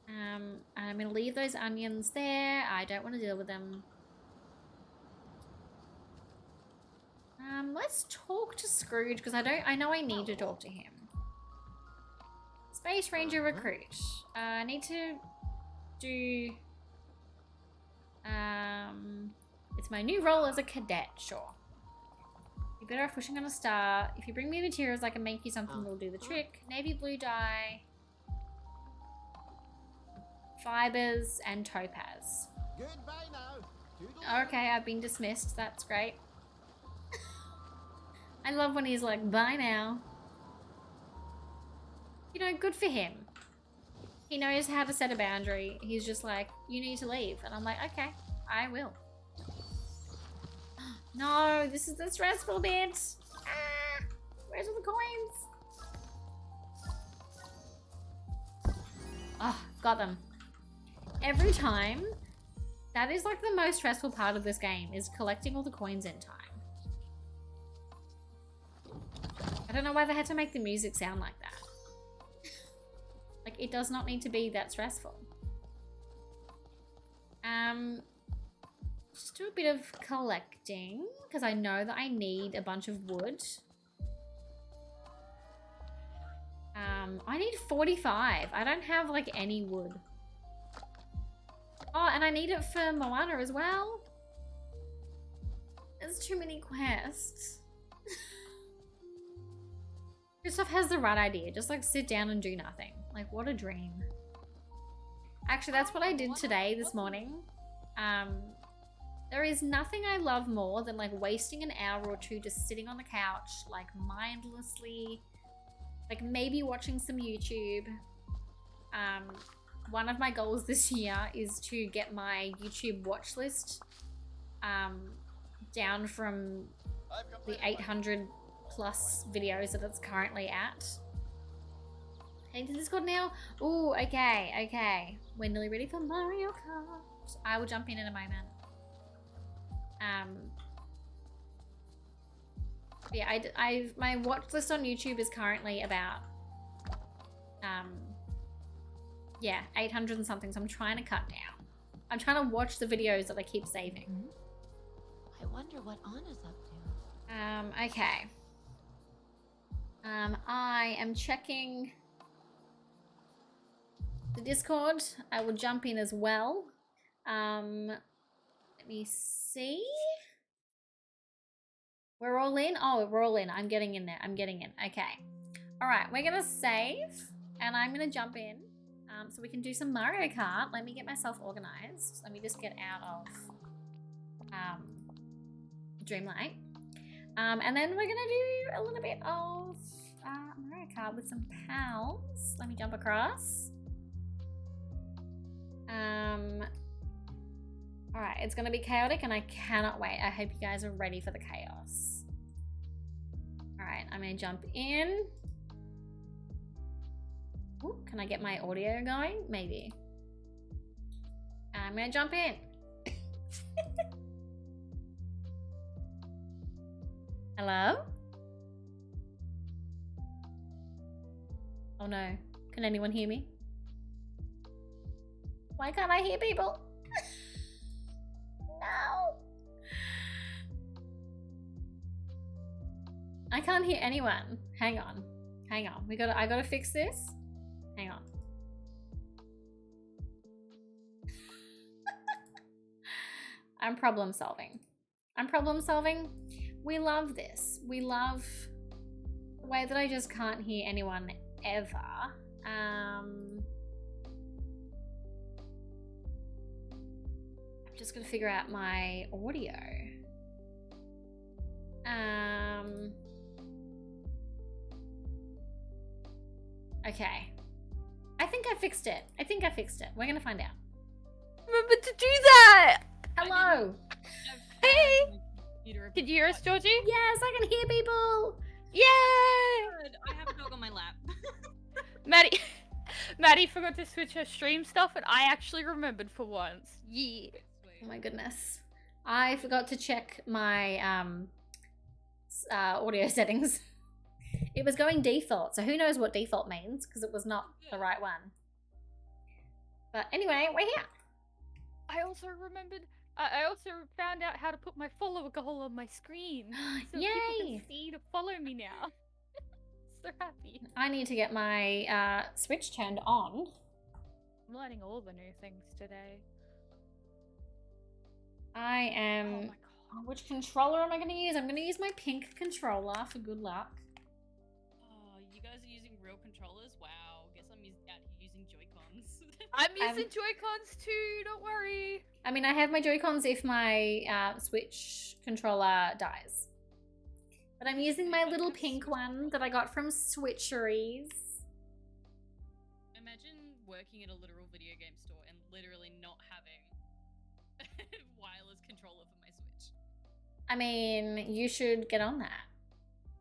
And I'm gonna leave those onions there. I don't want to deal with them. Let's talk to Scrooge because I know I need to talk to him. Space Ranger recruit. I need to do. It's my new role as a cadet. Sure. You're better off pushing on a star. If you bring me materials, I can make you something that'll do the trick. Navy blue dye, fibers, and topaz. Goodbye now. Okay, I've been dismissed. That's great. I love when he's like, bye now. You know, good for him. He knows how to set a boundary. He's just like, you need to leave. And I'm like, okay, I will. No, this is the stressful bit. Ah, where's all the coins? Oh, got them. Every time, that is like the most stressful part of this game, is collecting all the coins in time. I don't know why they had to make the music sound like that. Like, it does not need to be that stressful. Just do a bit of collecting, because I know that I need a bunch of wood. I need 45. I don't have, like, any wood. Oh, and I need it for Moana as well. There's too many quests. Christoph has the right idea. Just, like, sit down and do nothing. Like, what a dream. Actually, that's what I did today, this morning. There is nothing I love more than, like, wasting an hour or two just sitting on the couch, like, mindlessly, like, maybe watching some YouTube. One of my goals this year is to get my YouTube watch list down from the 800 plus videos that it's currently at. Heading to Discord now? Ooh, okay, okay. We're nearly ready for Mario Kart. I will jump in a moment. Yeah, my watch list on YouTube is currently about, yeah, 800 and something, so I'm trying to cut down. I'm trying to watch the videos that I keep saving. I wonder what Anna's up to. Okay. I am checking the Discord. I will jump in as well. Let me see. We're all in? Oh, we're all in. I'm getting in there. I'm getting in. Okay. All right, we're gonna save and I'm gonna jump in so we can do some Mario Kart. Let me get myself organized. Let me just get out of Dreamlight. And then we're gonna do a little bit of Mario Kart with some pals. Let me jump across. All right, it's gonna be chaotic and I cannot wait. I hope you guys are ready for the chaos. Alright, I'm gonna jump in. Ooh, can I get my audio going? Maybe. I'm gonna jump in. Hello? Oh no. Can anyone hear me? Why can't I hear people? No. I can't hear anyone. Hang on. Hang on. I gotta fix this. Hang on. I'm problem solving. We love this. We love the way that I just can't hear anyone ever. I'm just gonna figure out my audio. Okay. I think I fixed it. We're gonna find out. Remember to do that! Hello! Hey! Did you hear us, Georgie? Yes, I can hear people! Yay! Good. I have a dog on my lap. Maddie forgot to switch her stream stuff, and I actually remembered for once. Yeah. Oh my goodness. I forgot to check my audio settings. It was going default, so who knows what default means, because it was not the right one. But anyway, we're here. I also remembered. I also found out how to put my follower goal on my screen, so people Yay! can see to follow me now. So happy. I need to get my Switch turned on. I'm learning all the new things today. I am... Oh my god. Which controller am I going to use? I'm going to use my pink controller for good luck. Oh, you guys are using real controllers? Wow. Guess I'm out here using Joy-Cons. I'm using Joy-Cons too, don't worry. I mean, I have my Joy-Cons if my Switch controller dies. But I'm using my little pink one that I got from Switcheries. Imagine working at a literal video game store and literally not having a wireless controller for my Switch. I mean, you should get on that.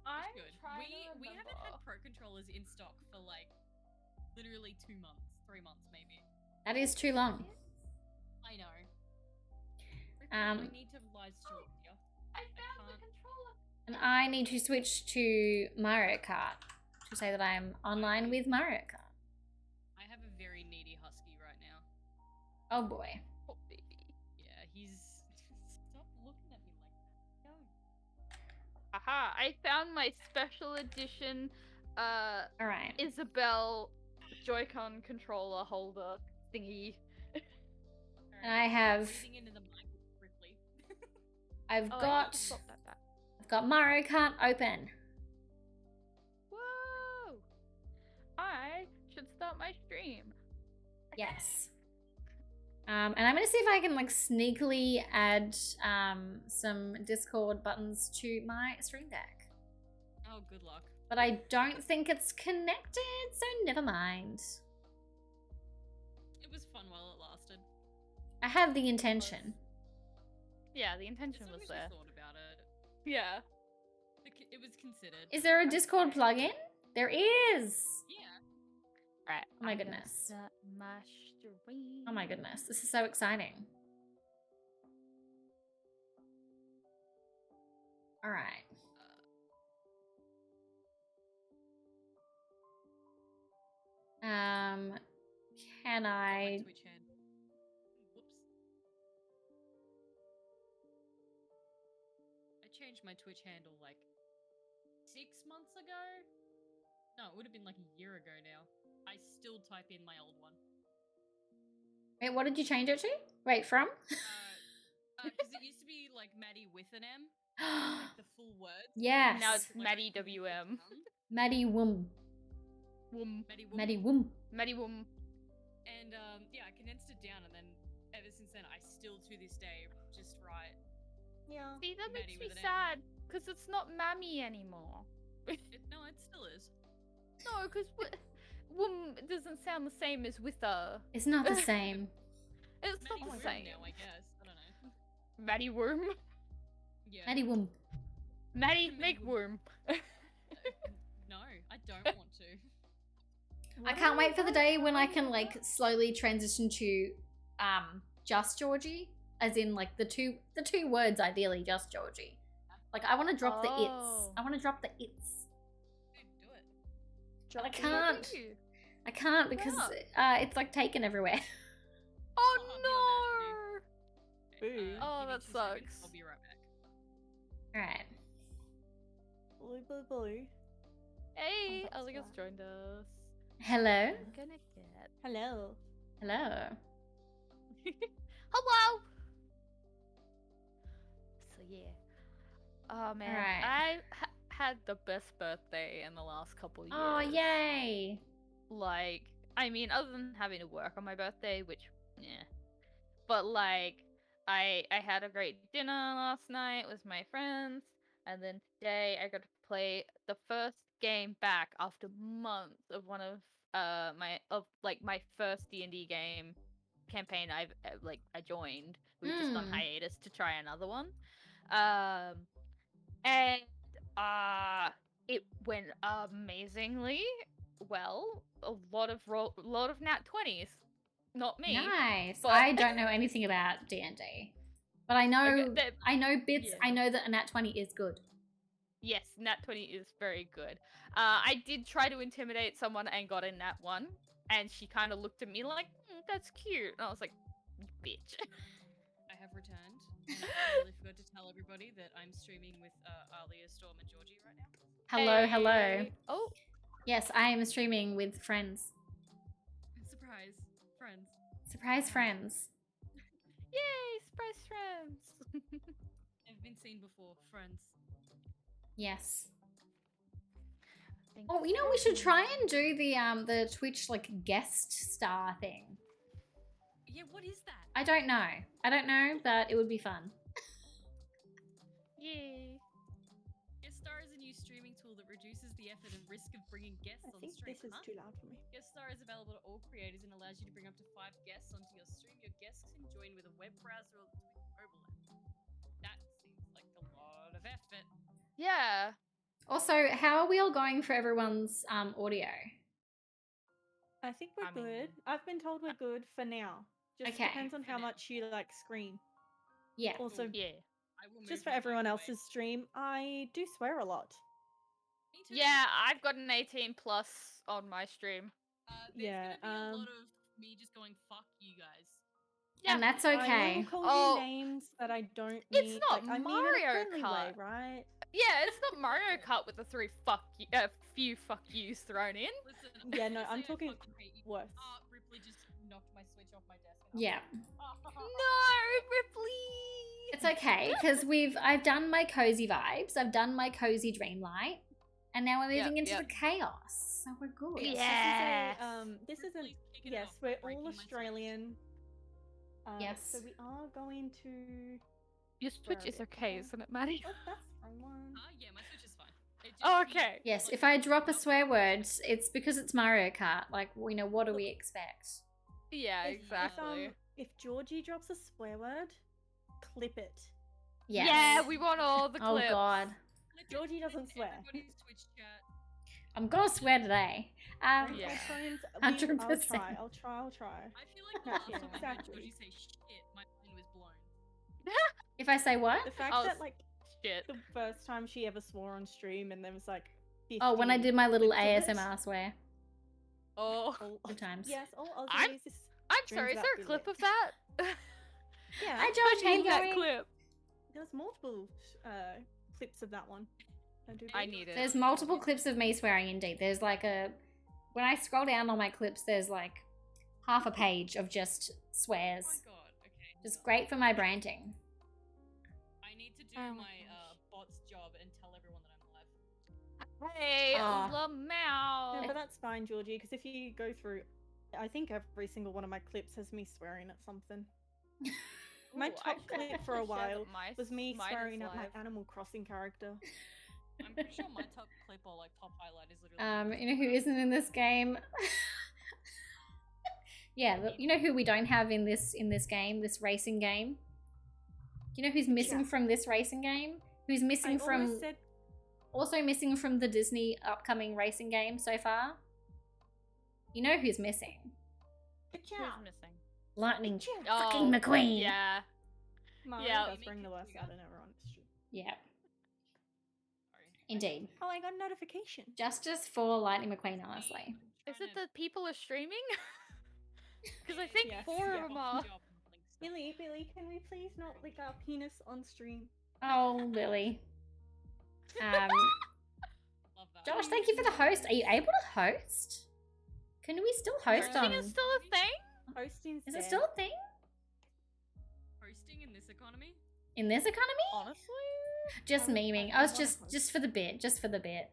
I'm Good. trying We to haven't had remember. pro controllers in stock for like literally 2 months, 3 months maybe. That is too long. I know. Um, I need to live stream here. I found the can't- controller. And I need to switch to Mario Kart to say that I am online with Mario Kart. I have a very needy husky right now. Oh boy. Oh baby. Yeah, he's stop looking at me like that. Go. Aha! I found my special edition Alright. Isabel Joy-Con controller holder thingy. And I have... Breathing into the mic quickly. I've Oh, I got... need to swap that back. I've got Mario Kart open. Whoa! I should start my stream. Yes. And I'm gonna see if I can like sneakily add some Discord buttons to my stream deck. Oh, good luck. But I don't think it's connected, so never mind. It was fun while it lasted. I have the intention. Yeah, the intention As long was as you there. thought about it. Yeah. It was considered. Is there a Discord plugin? There is! Yeah. Right. Oh my I'm gonna goodness. start my stream. Oh my goodness, this is so exciting. Alright. Can My I... Twitch hand. Whoops. I changed my Twitch handle like 6 months ago. No, it would have been like a year ago now. I still type in my old one. Wait, what did you change it to? Wait, from? Because it used to be like Maddie with an M, like the full word. Yes. Now it's Like, Maddie WM. Maddie Woom. Woom. Maddie Woman. Maddie Woom. Maddie Woom. And yeah, I condensed it down, and then ever since then, I still to this day just write. Yeah. See, that makes Maddie me with an M. sad, because it's not Mammy anymore. No, it still is. No, because Woom doesn't sound the same as with a. It's not the same. It's Maddie not the Woman same. now, I guess. I don't know. Maddie Worm. Yeah. Maddie Woom. Maddie Maddie make Worm. worm. No, I don't want to. I can't wait for the day when I can like slowly transition to just Georgie, as in like the two words ideally, just Georgie. Like I want to drop the its. Oh. I want to drop the its. Dude, do it. But I What can't. do you? I can't because it's like taken everywhere. Oh I'll be on no! that, Boo. Oh, give me that 2 seconds, sucks. I'll be right back. Alright. Blue. Hey, that's Aliga's right. joined us. Hello. I'm gonna get. Hello. Hello. Hello. So yeah. Oh man, Alright. I had the best birthday in the last couple years. Oh yay! Like, I mean, other than having to work on my birthday, which, yeah. But like, I had a great dinner last night with my friends, and then today I got to play the first game back after months of one of my first D&D game campaign I joined. We were just on hiatus to try another one. And it went amazingly well. A lot of nat 20s. Not me. Nice. but- I don't know anything about D&D, but I know Okay, that- I know bits. yeah. I know that a nat 20 is good. Yes, nat 20 is very good. I did try to intimidate someone and got a nat 1, and she kind of looked at me like, that's cute. And I was like, bitch. I have returned. And I really forgot to tell everybody that I'm streaming with Alia, Storm, and Georgie right now. Hello, hello. Hey. Oh, Yes, I am streaming with friends. Surprise, friends. Surprise friends. yay, surprise friends. I've been seen before, friends. Yes. Thank Oh, you know we should try and do the Twitch like guest star thing. Yeah, what is that? I don't know, but it would be fun. Yay. Guest Star is a new streaming tool that reduces the effort and risk of bringing guests I on think stream. this is too loud for me. Guest Star is available to all creators and allows you to bring up to 5 guests onto your stream. Your guests can join with a web browser or mobile app. That seems like a lot of effort. Yeah. Also, how are we all going for everyone's audio? I think we're I mean- good. I've been told we're good for now. Just Okay. depends on For how now. much you like scream. Yeah. Also, Yeah. I will move just for you back everyone away. else's stream, I do swear a lot. Me too. Yeah, I've got an 18 plus on my stream. There's Yeah, gonna be a lot of me just going, fuck you guys. Yeah. And that's I okay. will call Oh, you names that I don't it's need. not like, I mean in Mario a friendly way, Kart. right? Yeah, it's not Mario Kart with the few fuck yous thrown in. Listen, Yeah, no, say I'm I talking fucking hate you. worse. Ripley just knocked my switch off my desk. And Yeah. No, Ripley. It's okay because I've done my cozy vibes. I've done my cozy dreamlight, and now we're moving into the chaos. So we're good. Yes. This isn't. Ripley's kicking Yes, off by we're breaking all my Switch. Australian. Yes. So we are going to. Your Switch is okay, isn't it, Maddie? Oh, that's the wrong one. Yeah, my switch is fine. It just Oh, keeps, okay. Yes, like, if I drop a swear word, it's because it's Mario Kart. Like, what do we expect? Yeah, If- exactly. If Georgie drops a swear word, clip it. Yes. Yeah, we want all the Oh clips. god. let Georgie it doesn't into swear. everybody's Twitch chat. I'm gonna swear today. Right? Yeah. My friends, 100%. I'll try. I feel like the Yeah, last time I heard exactly. Georgie say shit, my mind was blown. If I say what? The fact Oh, that like Shit. the first time she ever swore on stream and there was like 50 Oh, when I did my little clips of it. ASMR swear. Oh, All- Good times. Yes, all I'm- Aussies. I'm Dreams sorry. Is about there a clip Billy. of that? Yeah, Hi, I Josh. How you need that going? clip. there's multiple clips of that one. I need it. There's multiple clips of me swearing indeed. There's like when I scroll down on my clips, there's like half a page of just Oh swears. my god, okay. Just great for my branding. I need to do Oh my my bot's job and tell everyone that I'm live. Hey, Aw. Lamau. No, but that's fine, Georgie, because if you go through, I think every single one of my clips has me swearing at something. My Ooh, I top should clip for a share that while my- was me mine is swearing at my live. Animal Crossing character. I'm pretty sure my top clip or like top highlight is literally. You know who isn't in this game? Yeah, you know who we don't have in this game, this racing game? Do you know who's missing Yeah. from this racing game? Who's missing I from almost said also missing from the Disney upcoming racing game so far? You know who's missing? Good Who's job. missing? Lightning Oh, fucking McQueen. Yeah. Mario Yeah. does bring the worst out in everyone. It's true. Yeah, Sorry. indeed. Oh, I got a notification. Justice for Lightning McQueen, honestly. Is it the people are streaming? Because I think Yes, 4 yeah. of them are. Billy, can we please not lick our penis on stream? Oh, Lily. Love that. Josh, thank you for the host. Are you able to host? Can we still host Hosting on? is still a thing? Hosting's Is dead. it still a thing Hosting in this economy? in this economy? Honestly? Just I would- memeing. I I was wanna just host. for the bit, just for the bit.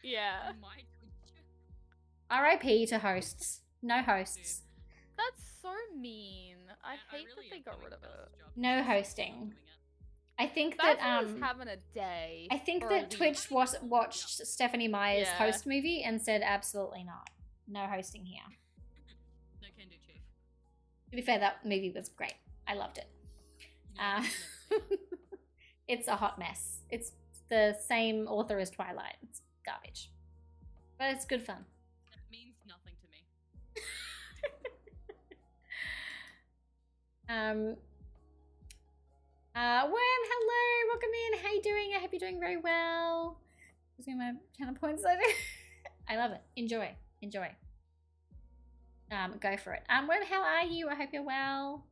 Yeah. On my Twitch? R.I.P. to hosts. No hosts. That's so mean. I Man, hate really that they am got doing rid of the best it. job No of hosting. doing it. I think That's that having a day. I think or a that week. Twitch watched Stephanie Meyer's Yeah. host movie and said absolutely not. No hosting here. No can do, chief. To be fair, that movie was great. I loved it. You know, Uh, it's a hot mess. It's the same author as Twilight. It's garbage. But it's good fun. that means nothing to me. Worm, hello, welcome in. How you doing? I hope you're doing very well. Losing my channel points later. I love it. Enjoy. Go for it. Worm, how are you? I hope you're well.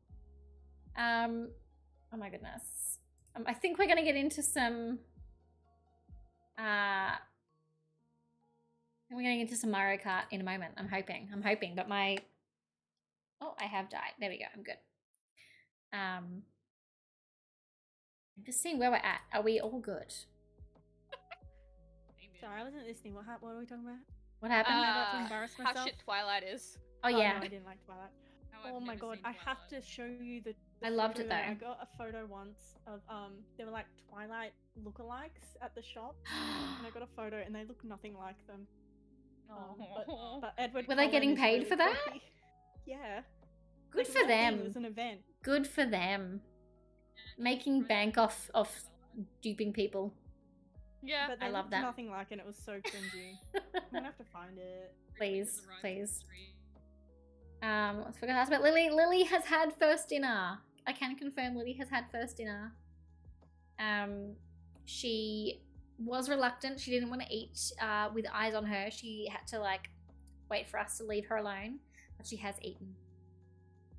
Oh my goodness. I think we're gonna get into some we're getting into some Mario Kart in a moment. I'm hoping, but my I have died. There we go. I'm good. I'm just seeing where we're at. Are we all good? Same here. Sorry, I wasn't listening. What are we talking about? What happened? Am I about to embarrass How myself? shit Twilight is. Oh yeah, No, I didn't like Twilight. How I've Oh my never god, seen I have Twilight. to show you the I loved photo it, that I though. got a photo once of they were like Twilight lookalikes at the shop, and I got a photo and they look nothing like them. But Edward Were they Cullen getting is paid really for that? creepy. Yeah. Good Like, for the whole thing them. was an event. Good for them. Making bank off duping people. Yeah. But they I love looked that. nothing like it. It was so cringy. I'm gonna have to find it. Please, please. I forgot to ask about Lily. Lily has had first dinner. I can confirm Lily has had first dinner. She was reluctant. She didn't want to eat with eyes on her. She had to like wait for us to leave her alone, but she has eaten.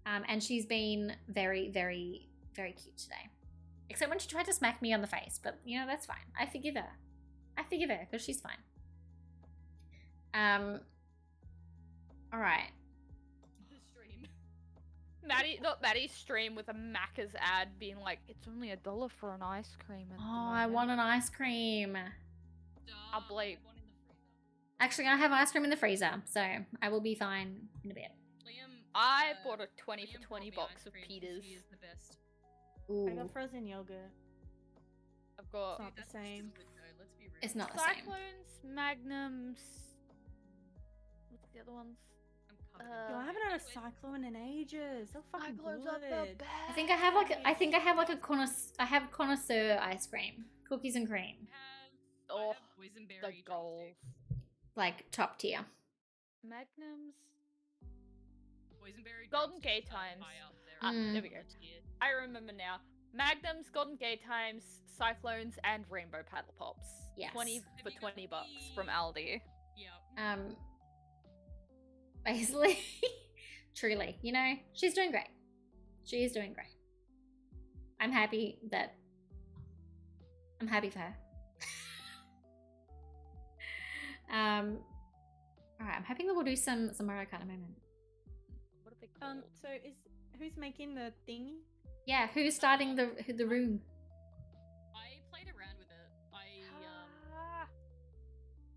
And she's been very, very, very cute today. Except when she tried to smack me on the face, but you know, that's fine. I forgive her. Because she's fine. All right. The stream. Maddie's stream with a Macca's ad being like, it's only $1 for an ice cream. at the Oh, I moment." want an ice cream. I'll bleep. One in the freezer. Actually, I have ice cream in the freezer, so I will be fine in a bit. Liam, I bought a 20 Liam for 20 brought me box ice of cream 'cause Peters. He is the best. Ooh, I got frozen yogurt. I've got It's not the That's same. just good though, let's be real. it's not the same. Cyclones, Magnums. What's the other ones? I'm covered in Yo, I chocolate. haven't had a Wait, cyclone in ages. They're fucking Cyclones are the good. best. I think I have like a connoisseur ice cream, cookies and cream, I Oh, have boysenberry the goals. drumsticks. like top tier. Magnums. Boysenberry Golden drumsticks Gate are Times. high up there. Mm. There we go. I remember now. Magnums, Golden Gate Times, Cyclones, and Rainbow Paddle Pops. Yes. 20 Have for you got 20 bucks the- from Aldi. Yeah. Basically, truly, you know, she's doing great. She is doing great. I'm happy for her. All right, I'm hoping that we'll do some Mario Kart in a moment. What are they called? So who's making the thingy? Yeah, who's starting the room? I played around with it. Ah,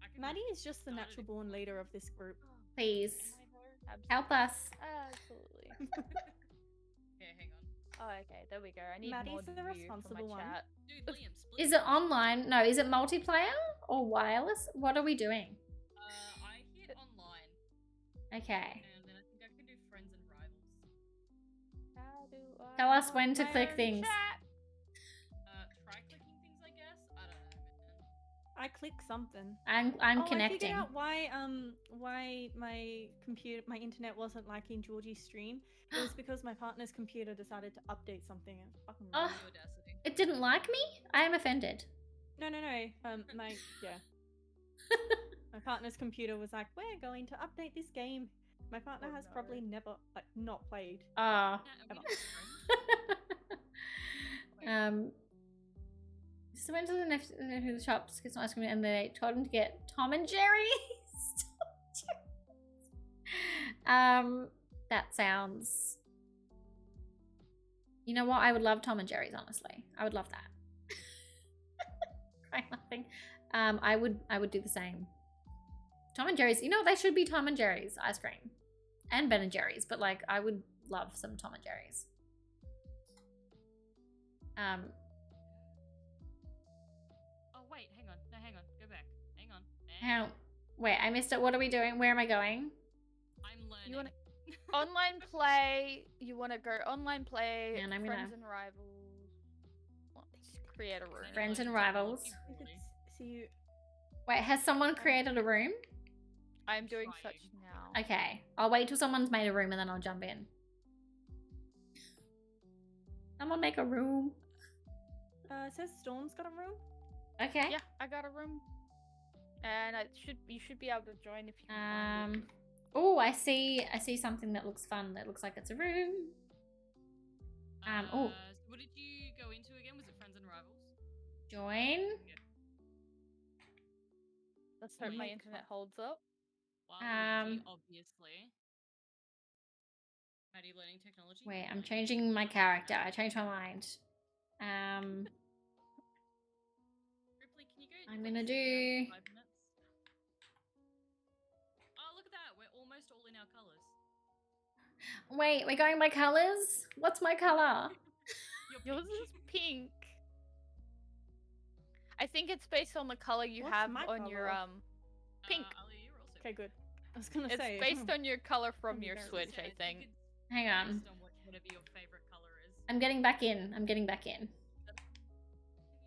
I can Maddie is just the started natural it. born leader of this group. Please absolutely. help us. Absolutely. Okay, hang on. Oh, okay, there we go. I need Maddie's more the view for my responsible one. chat. Dude, Liam, split Is the it online? No, is it multiplayer or wireless? What are we doing? I hit online, Okay. and then I think I can do friends and rivals. How do I Tell us when to not click learn things. chat? Try clicking things, I guess. I don't know, man. I I clicked something. I'm Oh, I connecting. figured out why my internet wasn't liking Georgie's stream. It was because my partner's computer decided to update something and fucking Oh. ruined The audacity. It didn't like me? I am offended. No. My partner's computer was like, we're going to update this game. My partner Oh, has no. probably never not played. Ah. Nah, we didn't friend. So went to the shops, get some ice cream, and they told him to get Tom and Jerry's. That sounds. You know what? I would love Tom and Jerry's. Honestly, I would love that. Crying laughing. I would do the same. Tom and Jerry's. You know what? They should be Tom and Jerry's ice cream, and Ben and Jerry's. But like, I would love some Tom and Jerry's. Oh wait, hang on. No, hang on. Go back. Hang on. Wait, I missed it. What are we doing? Where am I going? I'm learning. You wanna online play? You wanna go online play? And I'm friends gonna- and rivals. Let's create a room. Friends and rivals. If it's, so you, Wait, has someone created a room? I'm doing Trying. such now. Okay, I'll wait till someone's made a room and then I'll jump in. Someone make a room. it says Storm's got a room. Okay. Yeah, I got a room, and you should be able to join if you can find it. Oh, I see something that looks fun. That looks like it's a room. Oh, So what did you go into again? Was it friends and rivals? join. Let's hope my Link. internet holds up. Wow, Luigi, obviously. Maddie learning technology. Wait, I'm changing my character. I changed my mind. Ripley, can you go? I'm like, gonna sit down do- for 5 minutes? Oh, look at that. We're almost all in our colors. Wait, we're going by colors. What's my color? Yours is pink. I think it's based on the color you What's have my on your colour? pink. Ali, you're also Okay, good. I was gonna It's say based on your color from your Very Switch, Yeah, I think. it's Hang on. based on whatever your favorite color is. I'm getting back in. I'm getting back in.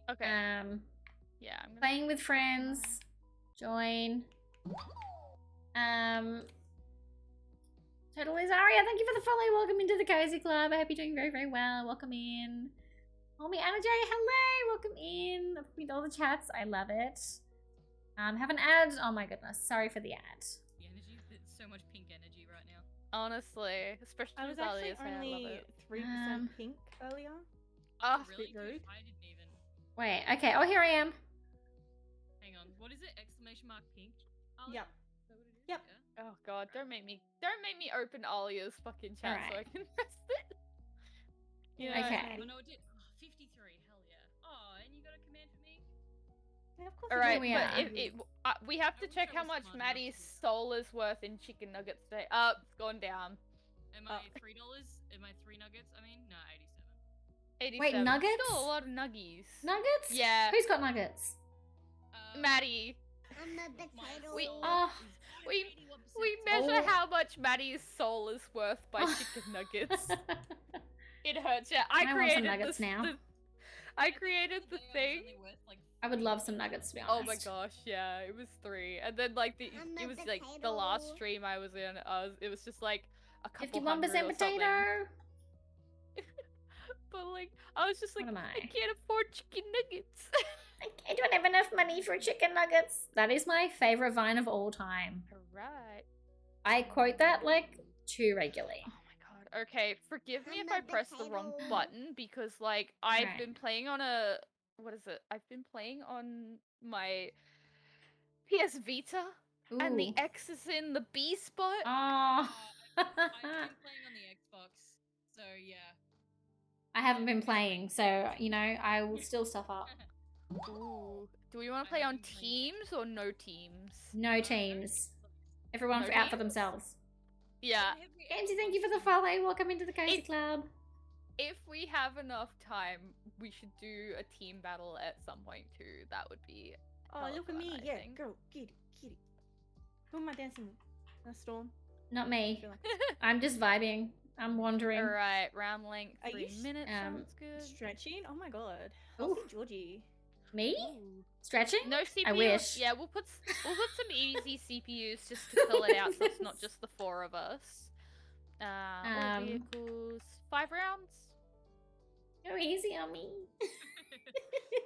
Okay. Yeah, I'm gonna. Playing with friends. Join. Totally Zaria, thank you for the follow. Welcome into the Cozy Club. I hope you're doing very, very well. Welcome in. Homie Anna J, hello. Welcome in. I've read all the chats. I love it. Have an ad. Oh my goodness. Sorry for the ad. The energy, there's so much pink energy right now. Honestly, especially I was with actually Alia's hair, I love only it. 3% pink earlier. Oh, Really? rude. I didn't even. Wait, okay. Oh, here I am. Hang on. What is it? Exclamation mark pink? Ali? Yep. Is that what it is? Yep. Yeah? oh god, don't make me open Alia's fucking chat so I Alright. can press it. You know, Okay. Oh no, it did. Oh, 53. Hell yeah. Oh, and you got a command for me? Yeah, of course. All I right, do. we but are. we have I to wish check I how was much smart enough Maddie's to do that. soul is worth in chicken nuggets today. Up, it's gone down. Am I $3? Am I 3 nuggets? I mean, no, 87. 87. nuggets? Still a lot of nuggies. Nuggets? Yeah. Who's got nuggets? Maddie, I'm a My potato. soul Oh. is we 81% we measure Oh. how much Maddie's soul is worth by chicken nuggets. It hurts. Yeah, I want some created nuggets this, now. I created the thing. I would love some nuggets, to be Oh honest. my gosh, yeah, it was 3, and then like I'm it a was like the last potato. stream I was in. It was just like a couple 51% hundred or something. potato. But like I was just like, What am I I? can't afford chicken nuggets. I don't have enough money for chicken nuggets. That is my favorite Vine of all time. Alright. I quote that like too regularly. Oh my god. Okay, forgive me I'm if a I press the wrong potato. button because like I've Alright. been playing on a what is it? I've been playing on my PS Vita and the Ooh. X is in the B spot. Oh. I've been playing on the Xbox, so yeah. I haven't been playing, so you know I will still stuff up. Ooh. Do we want I to play on haven't played teams or no teams? No teams. Everyone No out for teams? themselves. Yeah. Kenzie, thank you for the follow. Welcome into the Cozy It- Club. If we have enough time, we should do a team battle at some point too. That would be Oh, hella look at fun, me. I Yeah, think. go. Get it. Get it. Who am I dancing with? Storm. Not I me. feel like I'm just vibing. I'm wandering. Alright, round length, Are 3 you minutes um, sounds good. stretching. Oh my god. Ooh. Healthy Georgie. Me? Ooh. Stretching? No CPU. I wish. Yeah, we'll put some easy CPUs just to fill it out, so it's not just the 4 of us. All vehicles, 5 rounds. Go easy on me.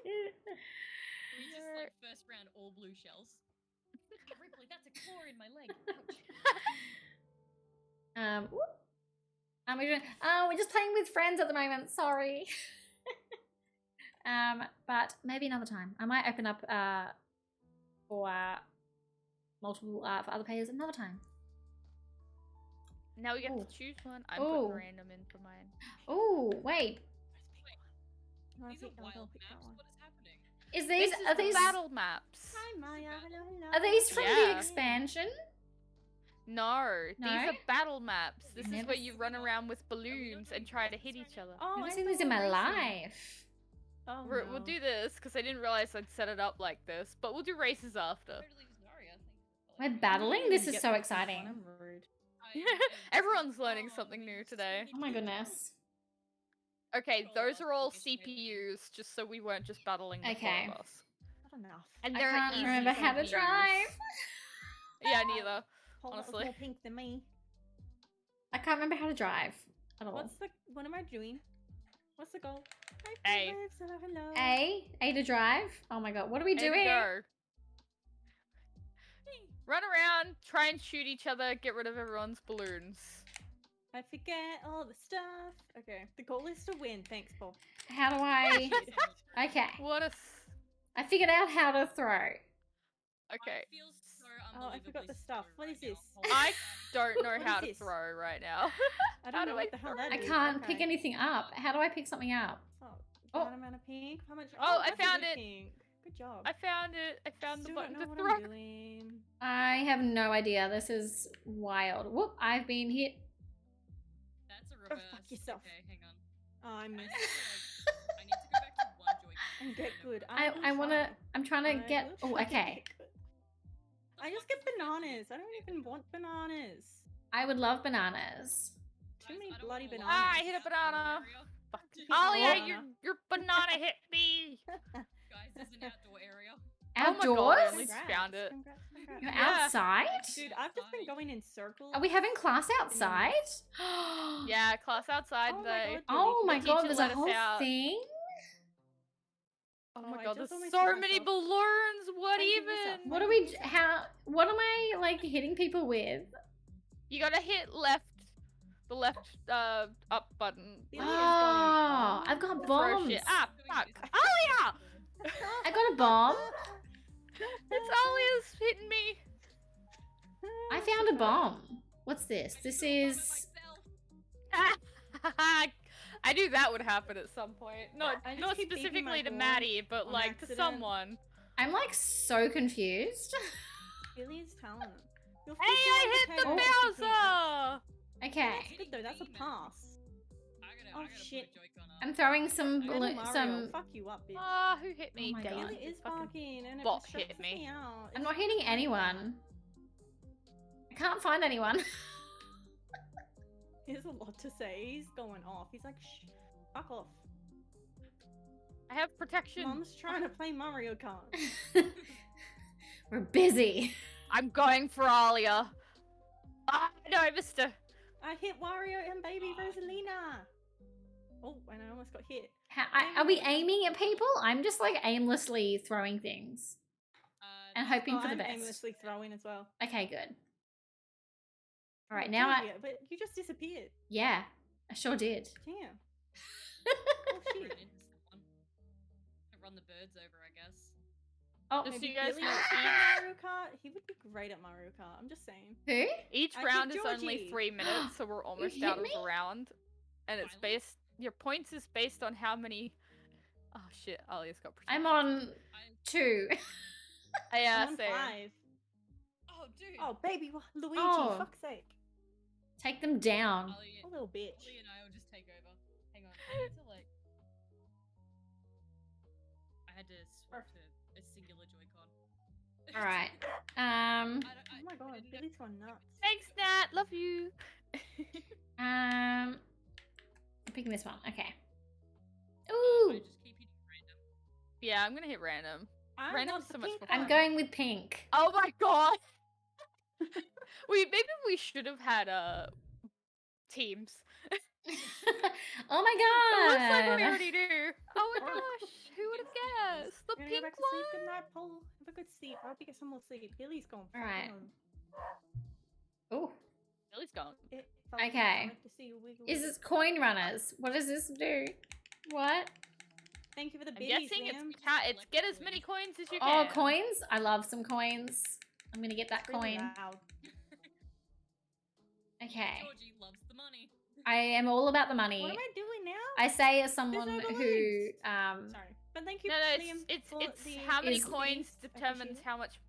We just like first round all blue shells. Oh, Ripley, that's a claw in my leg. Ouch. Whoop. We're just playing with friends at the moment. Sorry. But maybe another time. I might open up for multiple for other players another time. Now we get Ooh. to choose one. I'm Ooh. putting random in for mine. Oh wait, These are wild maps. What is happening? is This these is are the these battle maps. Hi Maya, hello, hello. are these from the Yeah. expansion? No, No? these are battle maps. This is Never where you run around with balloons and try to hit each other. Oh, I've I never seen these in thought my racing. life. Oh, We'll no. do this because I didn't realize I'd set it up like this, but we'll do races after. Totally Zarya. We're I didn't battling. even This is get so the first exciting. one, I'm rude. Everyone's learning something new today. Oh my goodness. Okay, those are all CPUs, just so we weren't just battling the Okay. 4 of us. Not enough. And I there are can't easy remember how to CPUs. drive. Yeah, neither. Paul, that was honestly. more pink than me. I can't remember how to drive at all. What am I doing? What's the goal? A. Hello, hello. A to drive. Oh my god, what are we There we doing? go. Run around, try and shoot each other, get rid of everyone's balloons. I forget all the stuff. Okay, the goal is to win. Thanks, Paul. How do I? Okay, What a... I figured out how to throw. Okay. Oh, I forgot the stuff. What is this? I don't know What how is to this? throw right now. I How don't do know I what the hell that I is. can't Okay. pick anything up. How do I pick something up? Oh, Oh. one amount of pink. How much? Oh, I that's a found good it. Pink. Good job. I found it. I found the Still button don't to know what throw. I'm doing. I have no idea. This is wild. Whoop! I've been hit. That's a fuck reverse. yourself. Okay, hang on. Oh, I I missed. need to go back to one Joy-Con. And get good. I wanna. I'm trying to get. Oh, okay. I just get bananas. I don't even want bananas. I would love bananas. Too many I don't bloody wanna bananas. Ah, I hit a banana. Fuck. Dude, Oh yeah, banana. your banana hit me. Guys, there's an outdoor area. Oh my god, I Outdoors? only Congrats, found it. congrats, congrats. You're Yeah. outside? Dude, I've just been going in circles. Are we having class outside? Yeah, class outside Oh my though. god, Oh Billy, my The god, teacher there's a let us whole out. thing? Oh Oh, my I god, just there's almost so hit many myself. balloons. What I hit myself. even? What are we? What am I like hitting people with? You gotta hit left, the left up button. Billy is Oh, going I've got to throw bombs. shit. Ah, fuck. Alia! I got a bomb. It's Alia's hitting me. I found a bomb. What's this? This is. I knew that would happen at some point. Not I just not keep beeping my specifically to horn Maddie, but on like to accident. someone. I'm like so confused. Billy's talent. You're Hey, I 51 hit the pounds. Bowser! Okay, That's good though. That's a pass. I Oh, gotta shit. put a Joy-Con up. I'm throwing some Little balloon. Mario, Some. fuck you up, bitch. Ah, who hit me? Oh my Damn God. Billy it. is Fucking barking and it bot stresses hit me. out. I'm not hitting anyone. I can't find anyone. He has a lot to say. He's going off. He's like, shh, fuck off. I have protection. Mom's trying to play Mario Kart. We're busy. I'm going for Alia. Ah, no, I missed her. I hit Wario and baby Rosalina. Oh, and I almost got hit. Are we aiming at people? I'm just like aimlessly throwing things and hoping Oh, for the I'm best. aimlessly throwing as well. Okay, good. All Oh, right, now Julia, but you just disappeared. yeah, I sure did. Damn. Oh, shit. Run the birds over, I guess. Oh, Just so Maybe you guys Billy know, wants to play each, Mario Kart. He would be great at Mario Kart. I'm just saying. who? each I hit round is only Georgie. 3 minutes, so we're almost hit out of me? the round. And it's Finally? based, your points is based on how many, oh shit, Alia's got protection. I'm on 2. Yeah, I'm on same. 5. Oh, dude. Oh, baby Luigi, Oh. fuck's sake. Take them down. Ali, A little bitch. Ali and I will just take over. Hang on. I need to like. I had to swap to a singular Joy-Con. All right. Oh my god, Billy's gone nuts. Thanks, Nat, love you. I'm picking this one. Okay. I Ooh. just keep hitting random. Yeah, I'm gonna hit random. I Random's want the so much pink more I'm one. going with pink. Oh my god! Maybe we should have had teams. Oh my It looks like we god. already do. Oh my Or- gosh, who would have Yes, it does. guessed? The I'm gonna pink go back to sleep. Good one. night, Paul. Have a good sleep. I hope you get some more sleep. Billy's gone. Alright. fucking Oh, Billy's gone. It fucking Okay. like to see you wiggle. is this coin runners? What does this do? What? Thank you for the I'm biddies, guessing ma'am. it's get as many coins as you Oh, can. coins? I love some coins. I'm gonna get that It's really coin. loud. Okay. Georgie loves the money. I am all about the What money. am I doing now? I say as someone no who balloons. um Sorry, but thank you, No, Liam. it's for the how many is- coins biddies. I determines appreciate it. how much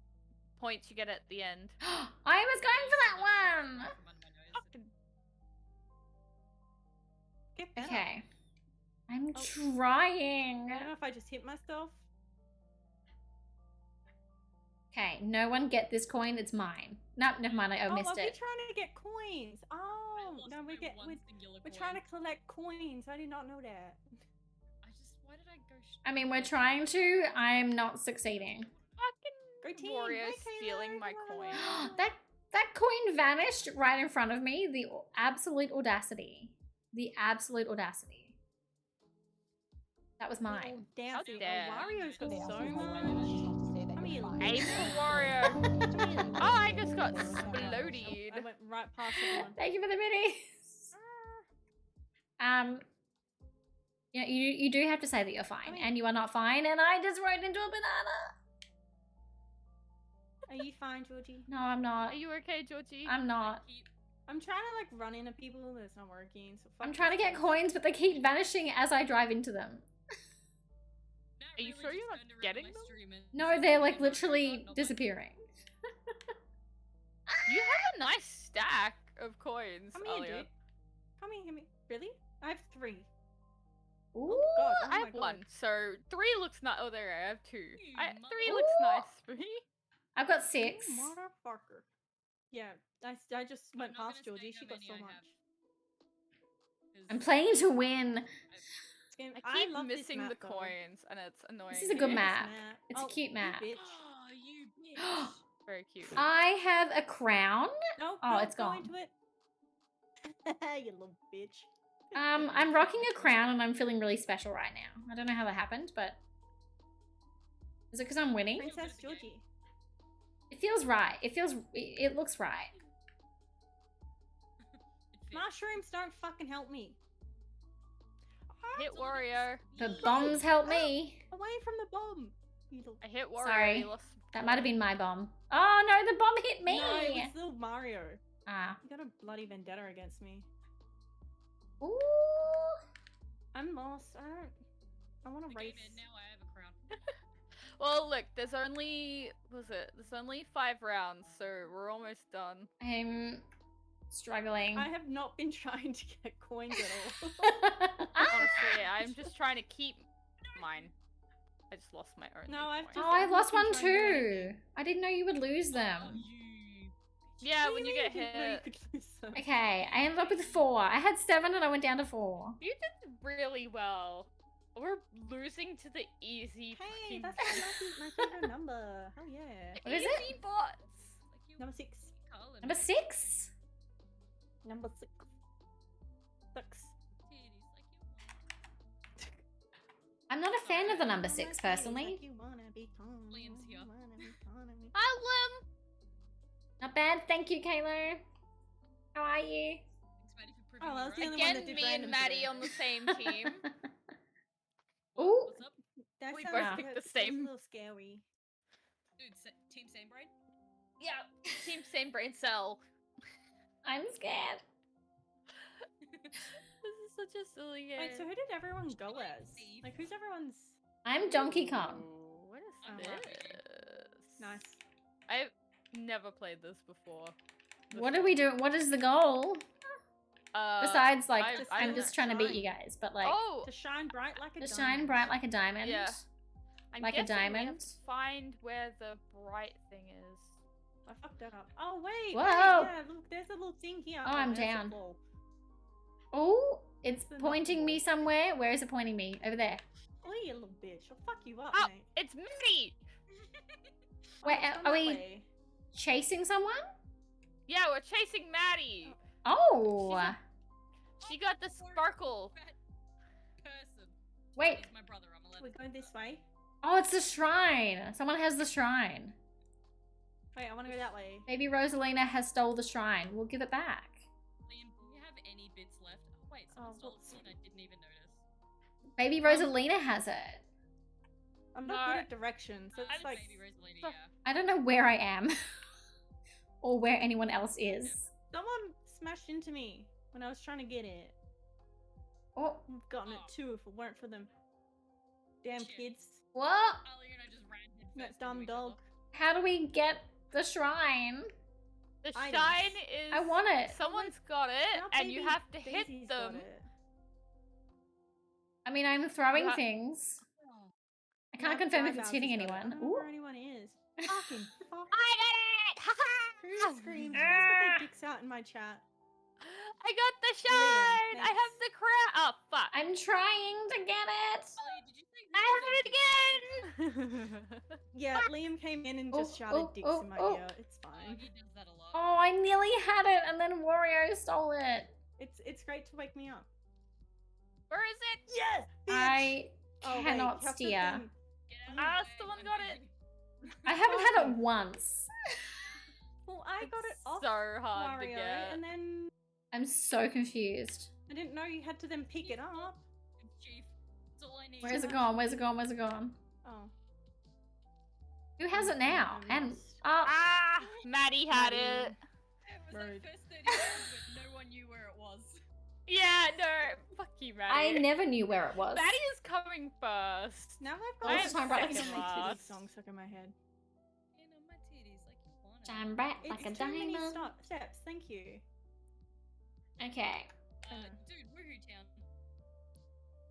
points you get at the end. I was going for that one. From under my nose. Fucking- Get better. Okay. I'm Oh. trying. I don't know if I just hit myself. Okay, no one get this coin. It's mine. No, never mind. I Oh, missed are we it. trying to get coins? I Oh, lost no, my one singular we're coin. trying to collect coins. I did not know that. Why did I go? I mean, we're trying to. I'm not succeeding. Go team. Warriors Hi, stealing Kayla. my Hello, coin. hello. that coin vanished right in front of me. The absolute audacity. The absolute audacity. That was mine. Oh, dancing. dare. Oh, Wario's got They so also much. Come here, Aim for warrior. Oh, I just got exploded. I went right past everyone. Thank you for the minis. Yeah, you do have to say that you're fine, mean- and you are not fine. And I just rode into a banana. Are you fine, Georgie? No, I'm not. Are you okay, Georgie? I'm not. I'm trying to like run into people, but it's not working. So fuck I'm trying to this get place. coins, but they keep vanishing as I drive into them. Are you sure you're not getting them? No, they're like literally disappearing. You have a nice stack of coins, Come here, Alia. dude. Come here, come here. Really? I have 3. Ooh, God, oh I my have God. one, so 3 looks not. Oh, there I have 2. You 3 looks Ooh. nice for me. I've got 6. You motherfucker. Yeah, I just went past Georgie. She got so much. I'm playing to win. Game- I keep love this missing map, the though. coins, and it's annoying. This is a to good me. map. This It's a Oh, cute you map. bitch. Oh, you bitch. Very cute. I have a crown. No, Oh, don't it's go gone. into it. You little bitch. I'm rocking a crown and I'm feeling really special right now. I don't know how that happened, but is it because I'm winning? Princess Georgie. It feels right. It looks right. Mushrooms don't fucking help me. Hit warrior. The bombs help me. Away from the bomb. You little... I hit warrior. Sorry. He lost That might have been my bomb. Oh no, the bomb hit me. No, it was little Mario. Ah. You got a bloody vendetta against me. Ooh. I'm lost. I want to Okay, race. man, now I have a crown. Well, look, there's only There's only 5 rounds, so we're almost done. I'm struggling. I have not been trying to get coins at all. Honestly, I'm just trying to keep mine. I just lost my own. No, I've coin. just- Oh, I've lost one I've been trying to get too. I didn't know you would lose them. Oh, you. Yeah, What when do you mean get didn't know you hit. could lose them? Okay, I ended up with 4. I had 7 and I went down to 4. You did really well. We're losing to the easy Hey, fucking that's my favorite number. Hell yeah. What is it? easy bots. Like you, Number 6. Carl and Number 6. Number 6. 6. titties, like you. I'm not a fan of the number 6 personally. Liam's here. Hi, Lim. Not bad. Thank you, Kayla. How are you? Thanks, Maddie, for proving Oh, me I was the right. only one that Again, did me and random Maddie today. on the same team. Ooh. What's up? That We sounds both like picked a- the that's same. A little scary. Dude, team same brain? Yeah, team same brain cell. I'm scared. This is such a silly game. Wait, so who did everyone go Like as? thief. Like, who's everyone's? I'm Donkey Kong. Ooh, what is I'm this? Mario. Nice. I've never played this before. What are we doing? What is the goal? Besides, like, I I'm just trying to beat you guys, but like, Oh, To shine bright like a to diamond. shine bright like a diamond. Yeah. I'm like a guessing we have diamond. to find where the bright thing is. I fucked that up. Oh wait. Whoa. Wait, yeah, look, there's a little thing here. Oh, I'm there's a down. ball. Oh, It's The pointing me knuckleball. somewhere. Where is it pointing me? Over there. Oh, you little bitch. I'll fuck you up, Oh, mate. it's me! Wait, it's gone are that we way. chasing someone? Yeah, we're chasing Maddie. Oh. She got the sparkle. Fat person. Wait. He's my brother. I'm allowed We're to going this way. Oh, it's the shrine. Someone has the shrine. Wait, I want to go that way. Maybe Rosalina has stole the shrine. We'll give it back. Liam, do you have any bits left? Oh, wait, someone stole it and I didn't even notice. Maybe Rosalina has it. I'm not good at directions, so it's like... Maybe Rosalina, yeah. I don't know where I am. Or where anyone else is. Someone smashed into me when I was trying to get it. Oh, I've gotten it too if it weren't for them. Damn Shit. kids. what? Ali and I just ran head That first dumb into each other. dog. How do we get the shrine? The Items. shine is. I want it. Someone's got it, Now and you baby have to hit Daisy's got them. it. I mean, I'm throwing Yeah. things. Oh, I can't Now confirm if Dry it's House hitting has got it. anyone. I don't know Ooh. where anyone is. Fucking fuck. I did it! Who screams? Who's got their dicks out in my chat? I got the Liam, shine! I thanks. have the crown. Oh, fuck. I'm trying to get it. Ali, did you say I have it again! Yeah, Liam came in and Oh, just shouted oh, dicks oh, in my oh. ear. It's Oh, fine. he does that a lot. Oh, I nearly had it and then Wario stole it. It's great to wake me up. Where is it? Yes! I Oh, wait, cannot you have to steer. think. Get out of Ah, the way, someone I'm got it. busy. I haven't had it once. Well, I got it off So hard to Wario, get. and then I'm so confused. I didn't know you had to then pick it up. Chief, that's all I need. Where's it gone? Where's it gone? Where's it gone? Oh. Who has it now? I And missed. Ah! Maddie had Maddie. it. It was Rude. like first 30 seconds, but no one knew where it was. Yeah, no. Fuck you, I Maddie. never knew where it was. Maddie is coming first. Now I've Oh, got it's time right second next to my titty last. song stuck in my head. You know, my titties like you want it. Shine bright It's like a too many diamond. steps. Thank you. Okay. Dude, Woohoo Town.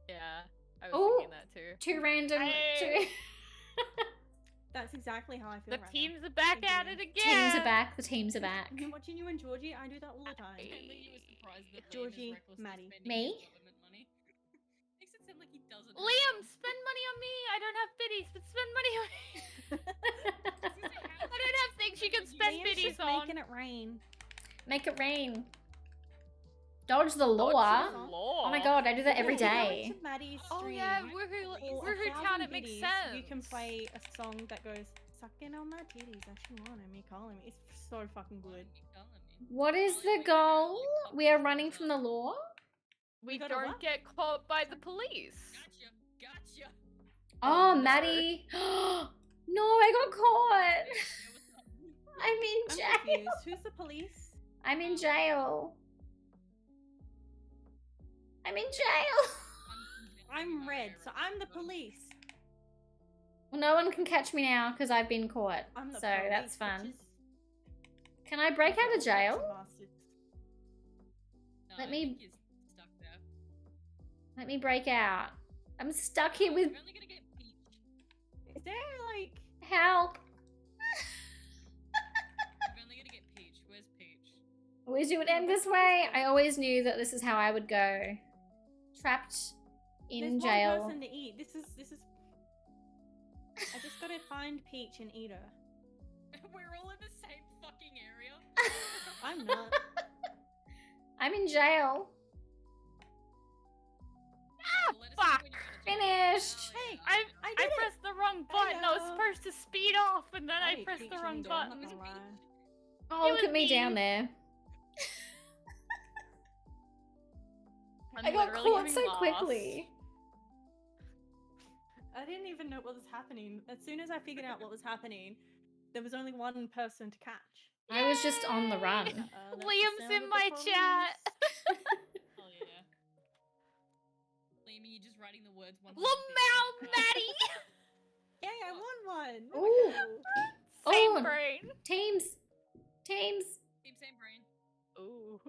Yeah, I was Ooh. thinking that too. Too random. Hey. That's exactly how I feel The right teams are back Thank at you. it again. Teams are back. The teams are back. now. Watching you and Georgie, I do that all the time. Apparently you were surprised that Georgie, Liam is recklessly Maddie. spending Me? his government money. Makes it sound like he doesn't. Liam, spend money on me. I don't have biddies, but spend money on me. I don't have things you can spend Liam's biddies just on. making it rain. Make it rain. Dodge the law. Dodge the law. Oh my god, I do that every Ooh, going day. to Maddie's Oh stream yeah, for Woohoo 1,000 Town. It makes biddies, sense. You can play a song that goes, "Sucking on my titties, actually wanting me, calling me." It's so fucking good. What is the goal? We are running from the law? We gotta don't what? get caught by the police. Gotcha. Oh, no. Maddie. No, I got caught. I'm in I'm jail. confused. Who's the police? I'm in jail. I'm in jail. I'm red, so I'm the police. Well, no one can catch me now because I've been caught. I'm the So police, that's fun. bitches. Can I break out of Those are jail? bastards. No, Let I me- think he's stuck there. Let me break out. I'm stuck here with You're only gonna get Peach. Is there like? help. You're only gonna get Peach. Where's Peach? Always do it end this way. I always knew that this is how I would go. Trapped in There's jail. one person to eat. This is. I just gotta find Peach and eat her. We're all in the same fucking area. I'm not. I'm in jail. Well, let us know fuck. when you're out of jail. Finished. Hey, I I did it. pressed the wrong button. I was Hello. supposed to speed off, and then I ate pressed Peach the any wrong day, I'm button. not gonna lie. Oh, It look was at me down me. there. I'm I got literally caught getting so lost. quickly. I didn't even know what was happening. As soon as I figured out what was happening, there was only one person to catch. I was just on the run. That's the Liam's sound in of the my police. chat. Hell yeah. Liam, you just writing the words one. Lamau, Maddie. Yay, I won one! Ooh. Same Oh, brain. Teams. Teams. Team same brain. Ooh.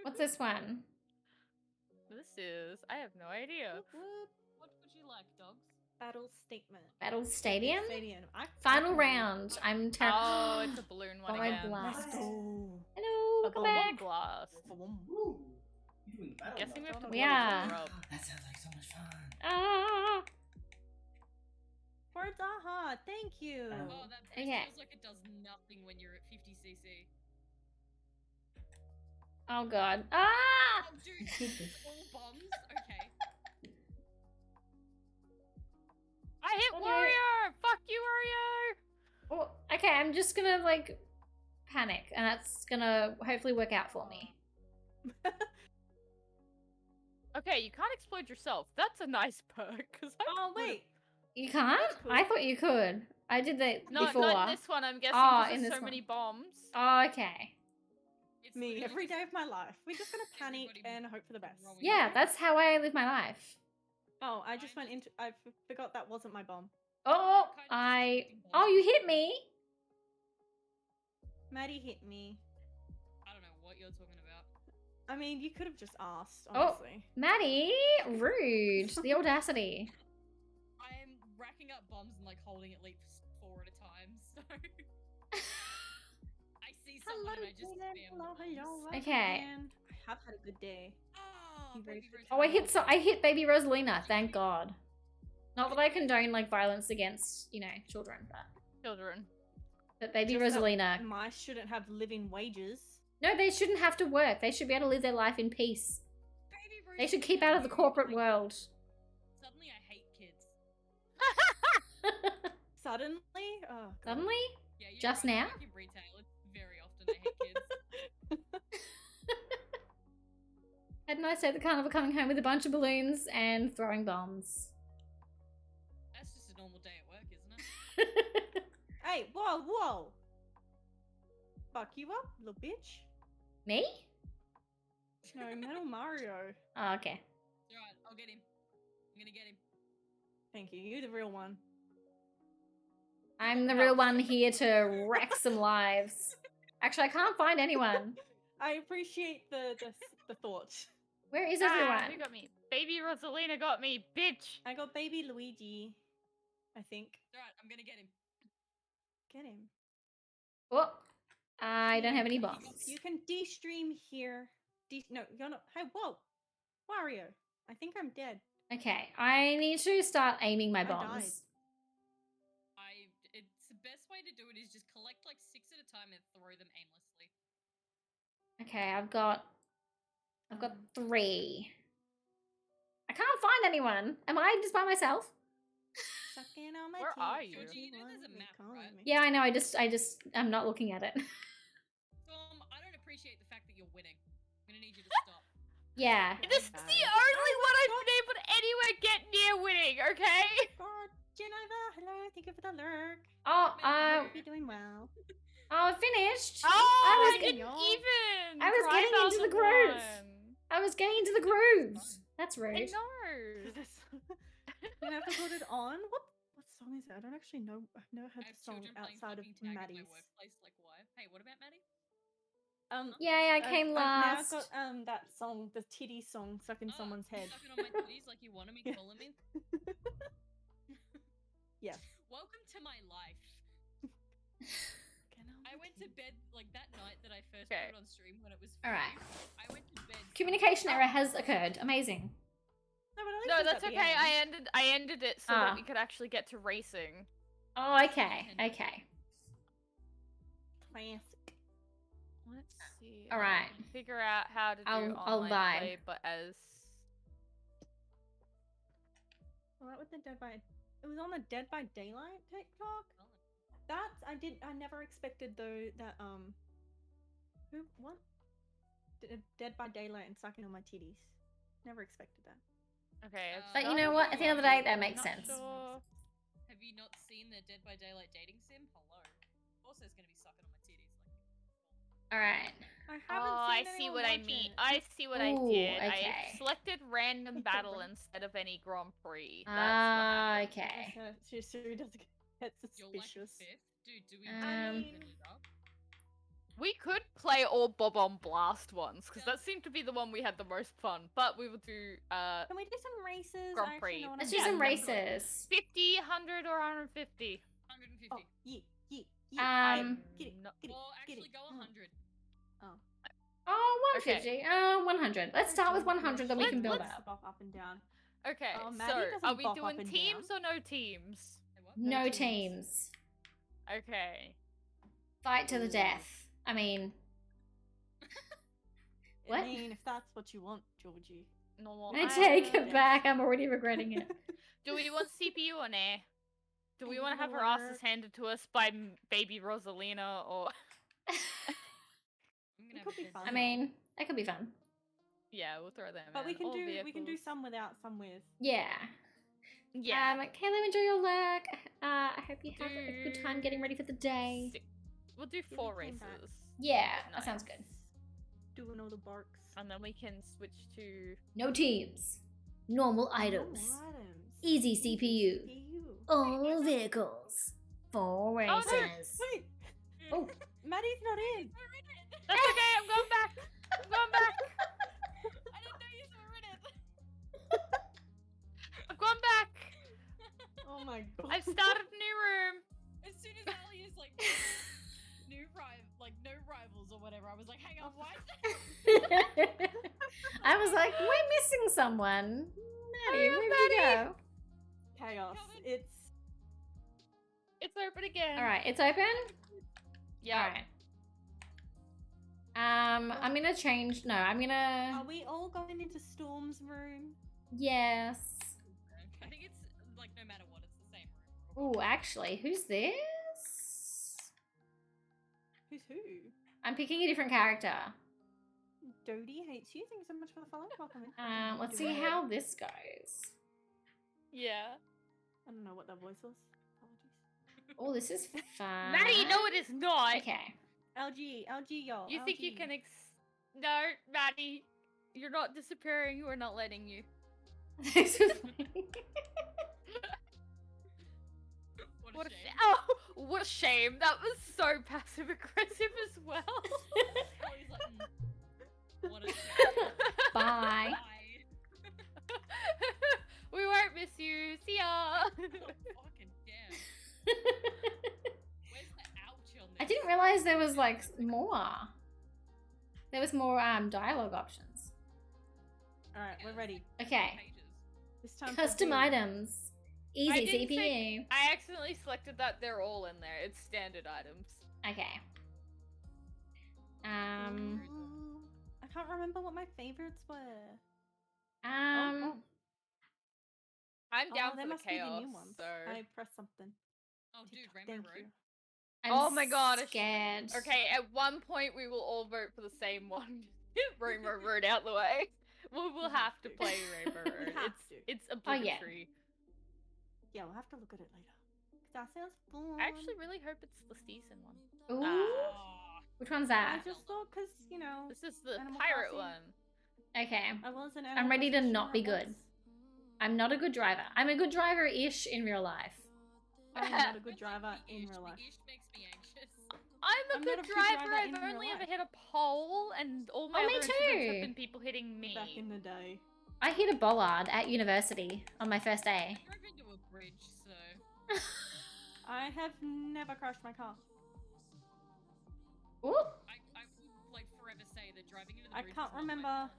What's this one? This is. I have no idea. Whoop, whoop. What would you like, dogs? Battle statement. Battle Stadium? Stadium. Final round. I'm terrible. Oh, it's a balloon one Bomb again. blast. Let's go. Hello, A come bomb back. Blast. Ooh, you doing battle Guessing we have to mode. water Yeah. her up. That sounds like so much fun. Ah. Words are hard. Thank you. Oh, that boost Okay. feels like it does nothing when you're at 50 cc. Oh god. Ah! Oh, dude, all bombs? Okay. I hit Okay. warrior! Fuck you, warrior! Oh, okay, I'm just gonna like panic, and that's gonna hopefully work out for me. Okay, you can't explode yourself. That's a nice perk. Cause I Oh would've- wait. You can't? That's cool. I thought you could. I did that Not, before. not in this one. I'm guessing Oh, because in there's this so one. many bombs. Oh, okay. It's Me literally every just day of my life. We're just gonna panic everybody and hope for the best. throwing Yeah, bombs. that's how I live my life. Oh, I just went into. I forgot that wasn't my bomb. Oh, Kind of just I. collecting bombs. Oh, you hit me. Maddie hit me. I don't know what you're talking about. I mean, you could have just asked, Oh. honestly. Maddie, rude. The audacity. I am racking up bombs and like holding at least 4 at a time, so I see someone and I just spam the bombs. Okay. And I have had a good day. Oh, You baby raised Rose the Oh, child. I hit baby Rosalina. Thank God. Not that I condone like violence against children, Children. but baby Just that Rosalina. Mice shouldn't have living wages. No, they shouldn't have to work. They should be able to live their life in peace. Baby Rose They should is keep so out of the rude, corporate like, world. Suddenly I hate kids. Suddenly? Oh, God. Suddenly? Yeah, you're Just right, I now? work in retail. It's very often I hate kids. Had a nice day at the carnival, coming home with a bunch of balloons and throwing bombs. That's just a normal day at work, isn't it? Hey, whoa, whoa! Fuck you up, little bitch. Me? No, Metal Mario. Oh, okay. Alright, I'll get him. I'm gonna get him. Thank you. You're the real one. I'm the real one here to wreck some lives. Actually, I can't find anyone. I appreciate the thought. Where is Ah, everyone? who got me? Baby Rosalina got me, bitch! I got baby Luigi. I think. Alright, I'm gonna get him. Get him. Oh, I don't have any bombs. You can de-stream here. No, you're not. Hey, whoa! Wario. I think I'm dead. Okay, I need to start aiming my I died. bombs. It's the best way to do it is just collect like 6 at a time and throw them aimlessly. Okay, I've got 3. I can't find anyone. Am I just by myself? Sucking on my Where teeth, are you? Georgie, you know there's a they map, calling right? me. Yeah, I know. I'm not looking at it. I don't appreciate the fact that you're winning. I'm gonna need you to stop. Yeah. This is the only one I've been able to anywhere get near winning, okay? God, Genova, hello, thank you for the lurk. Oh, Hope you're doing well. oh, finished. Oh, was I didn't y'all. even! I was getting into the groove. 3001. I was getting into the grooves. That's I rude. know. You have to put it on. What song is it? I don't actually know. I've never I heard have the song children playing outside of fucking tag at Maddie's. my workplace, like why? Hey, what about Maddie? Yeah, I came I've last. now got that song, the titty song, stuck in Oh, someone's head. Sucking on my titties like you wanted me, Yeah. calling me. Yes. Welcome to my life. I went to bed like that night that I first Okay. put it on stream when it was free. Alright. I went to bed. Communication error has occurred. Amazing. No, but at least No, it's that's at the okay. end. I ended it so Ah. that we could actually get to racing. Oh, okay. Okay. Classic. Let's see. All right. Figure out how to do I'll online buy. play, but as What with the Dead by? It was on the Dead by Daylight TikTok. I never expected though that who what? Dead by Daylight and sucking on my titties. Never expected that. okay. it's But you not know what? At the end of the day, that I'm makes not sense. sure. Have you not seen the Dead by Daylight dating sim? Hello. Also, it's gonna be sucking on my titties. Like, All right. I haven't Oh, I seen see anyone what I watch mean. it. I see what I Ooh, did. okay. I selected random It's battle alright. instead of any Grand Prix. That's Ah, what happened. okay. Sue doesn't get you're like suspicious. 5th, dude. Do we Um, really even it up? We could play all Bob on Blast ones because that seemed to be the one we had the most fun. But we will do Can we do some races? Grand I actually Prix. know what Let's I'm do some doing. races. 50, 100, or 150. 150. Oh, yeah. I Um, get it. No- Get it. Or get actually it. go Mm. 100. Oh, 150. 100. Let's start with 100, then we can build let's- up. Up and down. Okay, Oh, Maddie so doesn't are we bop up doing and teams down. or no teams? Say what? No No teams. teams. Okay. Fight to the Ooh. death. I mean, What? I mean, if that's what you want, Georgie. No, I take don't it know. back. I'm already regretting it. Do we want CPU or nah? Do we want to have Either our asses work. handed to us by baby Rosalina or? I'm It gonna could be have a fun. I mean, that could be fun. Yeah, we'll throw them But in. we can All do we can do vehicles. some without, some with. Yeah. Yeah. Caleb, enjoy your lurk. I hope you have a good time getting ready for the day. We'll do we 4 came back. races. Yeah, that Nice. sounds good. Doing all the barks. And then we can switch to. No teams. Normal items. Easy CPU. All vehicles. 4 no. races. Wait, Oh, Maddie's not in. That's okay. I'm going back. I'm going back. I didn't know you were in it. I've gone back. Oh my god. I've started a new room. As soon as Ali is like no rivals or whatever, I was like, hang on, what? I was like, we're missing someone. Maddie, where did you go? Chaos. Coming. It's open again. All right, it's open. Yeah. All right. I'm gonna change. No, I'm Are gonna. we all going into Storm's room? Yes. I think it's like no matter what, it's the same room. Oh, actually, who's this? Who's who? I'm picking a different character. Dodie hates you. Thanks so much for the follow. Welcome in. Let's see how this goes. Yeah. I don't know what that voice was. Apologies. Oh, this is fun. Maddie, no, it is not. Okay. LG, y'all. You think you LG. can No, Maddie. You're not disappearing. We're not letting you. This is funny. What a What a shame. oh, what a shame. That was so passive aggressive as well. Ali's like, what a shame. Bye. Bye. We won't miss you. See ya. Fucking damn. Where's the ouch on this? I didn't realize there was like more. There was more dialogue options. All right, we're ready. Okay. Pages. This time. Custom items. I Easy didn't CPU. think- I accidentally selected that. They're all in there. It's standard items. Okay. I can't remember what my favorites were. Um. I'm down there for the must be chaos. the new ones. So. I pressed something. Oh, dude, TikTok, Rainbow thank Road. you. I'm Oh my god, I sh- scared. Okay, at one point we will all vote for the same one. Rainbow Road out the way. We'll We have have to to. play Rainbow We Road. have to. It's Oh, yeah. obligatory. Yeah, we'll have to look at it later. That sounds fun. I actually really hope it's the season one. Ooh. Oh, Which one's I that? just thought, cause you know, This is the Animal pirate Crossing. one. Okay. I was an. I'm ready to not be good. I'm not a good driver. I'm a good driver-ish in real life. I'm not a good don't like driver the in ish. real The life. ish makes me anxious. I'm a I'm good not a good driver. driver in I've real only ever life. hit a pole, and all my Oh, me other incidents have too. been people hitting me. Back in the day. I hit a bollard at university on my first day. I drove into a bridge, so I have never crashed my car. Ooh. I would like forever say that driving into the I bridge. can't is not my remember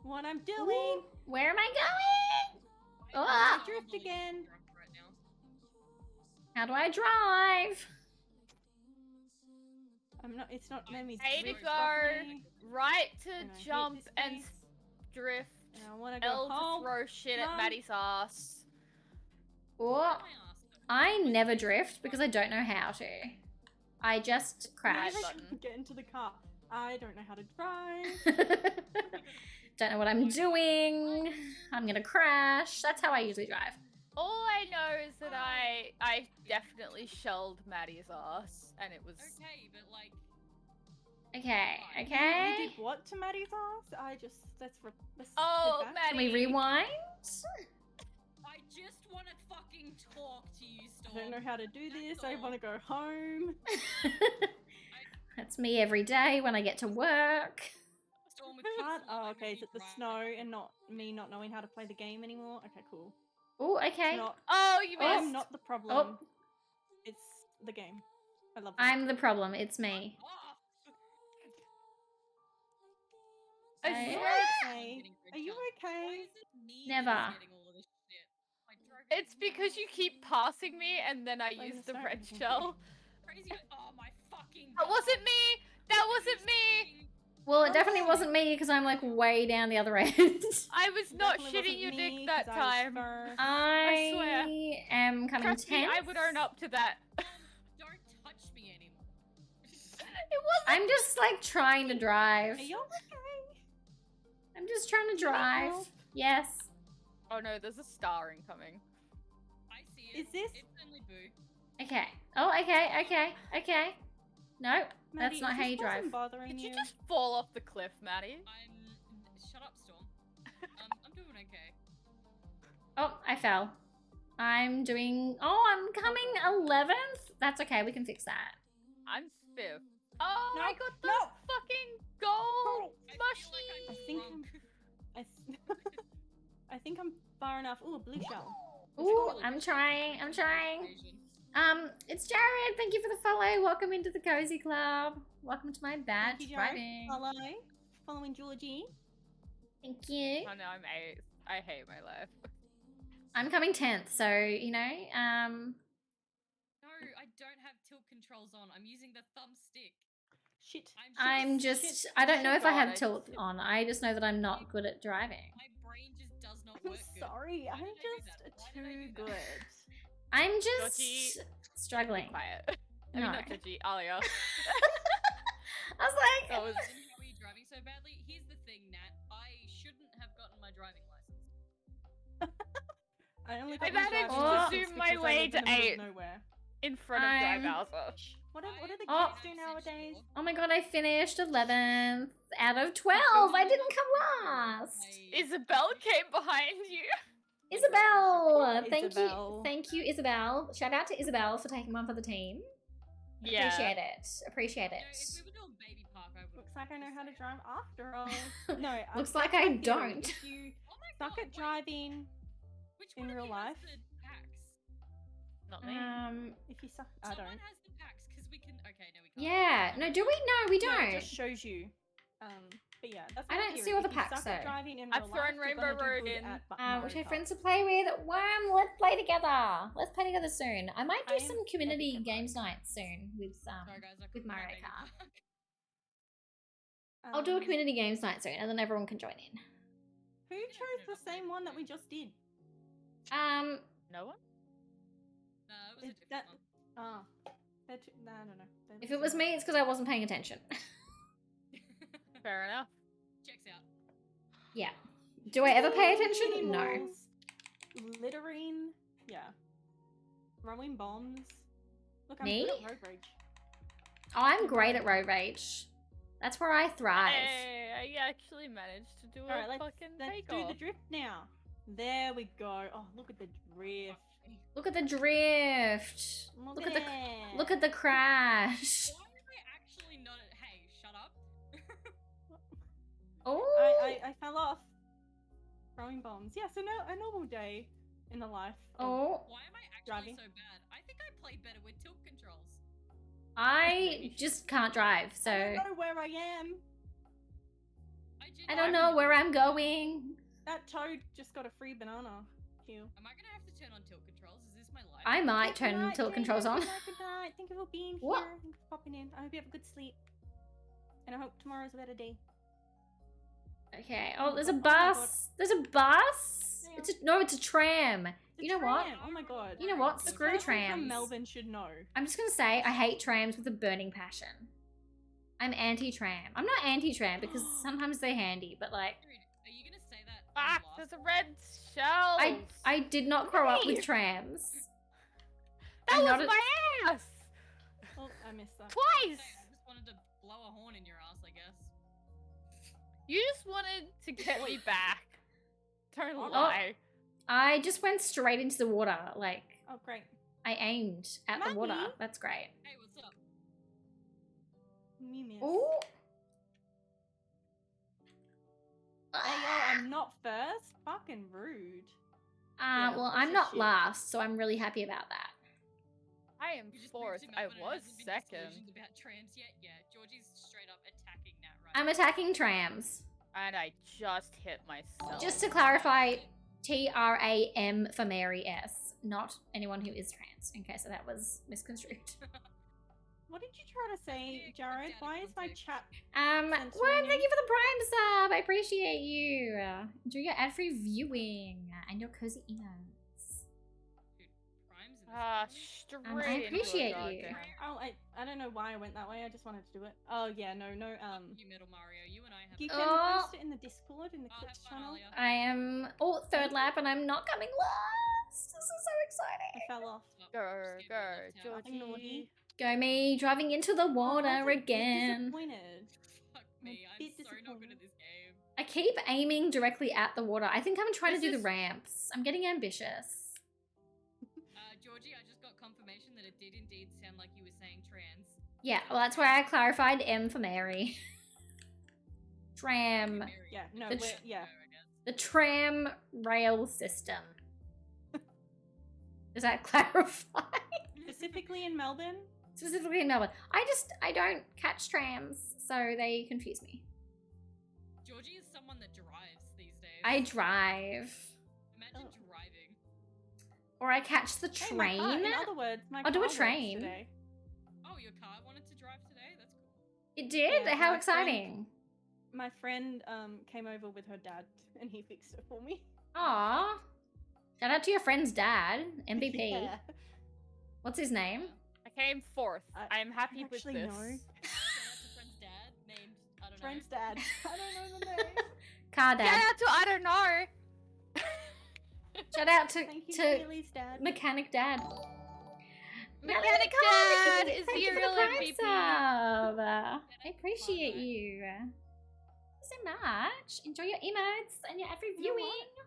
what I'm Ooh. doing. Where am I going? favorite. Ah! I'm Drift unbelievably again. drunk right now. How do I drive? I'm not. It's not letting me A to drift go, properly, right to and I hate jump this and place, drift, and I want to go L to home. throw shit at Mum. Maddie's ass. Ooh. My ass, though. I never drift because I don't know how to. I just Why crash. did I button. get into the car? I don't know how to drive. Don't know what I'm doing. I'm gonna crash. That's how I usually drive. All I know is that I definitely shelled Maddie's ass, and it was Okay, but like, Okay, You okay. did what to Maddie's ass? Let's Oh, head back. Can we Maddie. rewind? I just want to fucking talk to you, I Storm. don't know how to do That's this. I all. want to go home. That's me every day when I get to work. Storm with Can't. kids, Oh, I'm okay. Is it the right snow now. and not me not knowing how to play the game anymore? Okay, cool. Oh, It's okay. not. Oh, you Oh. missed. I'm not the problem. Oh. It's the game. I love that. I'm the problem. It's me. Oh, I I- swear Okay. Are you okay? Never. it's because you keep passing me and then I I'm use gonna the start red everything. shell. Crazy. Oh my fucking. That wasn't God. me! That wasn't me! Well, it Oh, definitely shit. wasn't me because I'm like way down the other end. I was not Definitely shitting wasn't you me, dick that 'cause I was time. first. I swear. am coming Trust me, 10th. I would earn up to that. Don't touch me anymore. It wasn't. I'm just like trying to drive. Are you okay? I'm just trying to Do you need drive. help? Yes. Oh no, there's a star incoming. I see it. Is this- It's only Boo. Okay. Oh, okay. No, Maddie, that's not is how this you drive. person bothering Did you? you just fall off the cliff, Maddie? Shut up, Storm. I'm doing okay. Oh, I fell. I'm doing. Oh, I'm coming 11th. That's okay. We can fix that. I'm 5th. Oh, No, I got the no. fucking gold I feel like mushy. I think drunk. I think I'm far enough. Ooh, a blue shell. Ooh, I'm trying. It's Jared. Thank you for the follow. Welcome into the cozy club. Welcome to my badge Thank you, Jared. driving. Hello. Following Georgie. Thank you. Oh no, I'm 8th. I hate my life. I'm coming 10th, so you know, No, I don't have tilt controls on. I'm using the thumbstick. Shit. I'm Shit. just. I don't know if I God, have I tilt just- on. I just know that I'm not good at driving. My brain just does not I'm work good. sorry. Why I'm did I do just that? Why did I too do that? good. I'm just Georgie, struggling. Quiet. I No. mean, not Gigi, Alia. I was like, That was. How are you driving so badly? Here's the thing, Nat. I shouldn't have gotten my driving license. I only I got my managed driving to license zoom my because I way live in to the middle of 8. nowhere. In front of Dry I'm- Bowser. What are the Oh. kids do nowadays? oh my god, I finished 11th out of 12. I didn't come last. Isabel came behind you. Isabel, Isabel. thank you, Isabel. Shout out to Isabel for taking one for the team. Yeah. Appreciate No, it. if we were doing baby park, I would. Looks like I know how to drive after all. No, Looks that's like I my theory. don't. If you Oh my suck God, at wait, driving, which in one of real you life? has the packs? Not me. if you suck, I Someone don't. has the packs because we can. Okay, no, we can't. Yeah. No, do we? No, we No, don't. it just shows you. But yeah, that's I my don't see theory. all the If you packs, suck at though. driving in I've real thrown life, you're Rainbow gonna do Road good in. at Which I Mario have friends Kart. to play with. Let's play together. Let's play together soon. I might do I some am community epic at games nights soon with Sorry, guys. I with couldn't Mario play baby Kart. park. I'll do a community games night soon, and then everyone can join in. Who chose the same one that we just did? No one? No, it was a Is different that? one. Oh, no, no, no. They're If the it was same me, it's because I wasn't paying attention. Fair enough. Checks out. Yeah. Do I ever pay attention? Hitting No. walls, littering, yeah. Throwing bombs. Look, I'm Me? good at road rage. Oh, I'm great at road rage. That's where I thrive. Hey, I actually managed to do a Alright, fucking let's take do off. the drift now. There we go. Oh, look at the drift. Look at the drift. Look at the that. look at the crash. Why am I actually not? Hey, shut up. Oh. I fell off. Throwing bombs. Yeah, so no, a normal day in the life. of- Oh. Why am I actually Driving. so bad? I think I play better with tilt controls. I just can't drive, so I don't know where I am. I don't know where I'm going. That toad just got a free banana. Cute. Am I gonna have to turn on tilt controls? Is this my life? I might Good turn night, tilt Jane. controls on. Good night, good night. Thank you for being What? here. Thank you for popping in. I hope you have a good sleep. And I hope tomorrow's a better day. Okay. Oh, there's a Oh my God. bus. There's a bus. Yeah. It's a tram. The You know what? tram. Oh my god. You know what? The Screw person trams. from Melbourne should know. I'm just gonna say I hate trams with a burning passion. I'm anti-tram. I'm not anti-tram because sometimes they're handy, but like Dude, are you gonna say that? Ah, last there's a one? red shell. I did not grow up with Hey! trams. That I'm was not a- my ass. Oh, I missed that. Twice. Hey, I just wanted to blow a horn in your ass, I guess. You just wanted to get me back. Don't Oh. lie. I just went straight into the water. Like Oh, great. I aimed at the water. Maggie? That's great. Hey, what's up? Me miss. Oh. Hey, yo, I'm not first. Fucking rude. Well, that's I'm a not shit. last, so I'm really happy about that. I am You just fourth. moved to I Melbourne and was hasn't been second. disillusioned about trams yet? Yeah, Georgie's straight up attacking that right I'm now. attacking trams. And I just hit myself. Just to clarify, Tram for Mary S, not anyone who is trans, in case that was misconstrued. What did you try to say, Jared? Why is my chat? Worm, Censoring thank you? you for the Prime sub. I appreciate you. Enjoy your ad-free viewing and your cozy emotes. Dude, Prime's in this Ah, family? straight I into a appreciate you. goddamn- Oh, I don't know why I went that way. I just wanted to do it. Oh yeah, no. You Metal Mario, you and I have You fun. can Oh. post it in the Discord in the Oh, clips have fun, channel. Alia. I am third lap and I'm not coming last. This is so I exciting. fell off. Oh, Go, skip go, left out. Nothing naughty. Georgie. Go me, driving into the Oh, water that's a bit again. disappointed. Fuck I'm a me, I'm bit so not good disappointed. at this game. I keep aiming directly at the water. I think I'm trying to This do the is- ramps. I'm getting ambitious. Georgie, I just got confirmation that it did indeed sound like you were saying trans. Yeah, well, that's why I clarified M for Mary. Tram. Mary, Yeah, no, The we're, tr- yeah. I guess. The tram rail system. Does that clarify? Specifically in Melbourne. Specifically in Melbourne. I don't catch trams, so they confuse me. Georgie is someone that drives these days. I drive. Imagine Oh. driving. Or I catch the Hey, my car- train. in other words, my I'll do a car works train. today. Oh, your car wanted to drive today? That's cool. It did? Yeah, How my exciting. My friend came over with her dad and he fixed it for me. Aw. Shout out to your friend's dad, MVP. Yeah. What's his name? I came fourth. I'm happy with actually this. know. Shout out to friend's dad named, I don't Friend's know. dad. I don't know the name. Car Shout dad. out to I don't know. Shout out to, Thank you, to Kaylee's dad. Mechanic Dad. Mechanic Dad Dad is Thank the you for real Prime MVP. sub. I appreciate you. Thank you so much. Enjoy your emotes and your every You know viewing. what?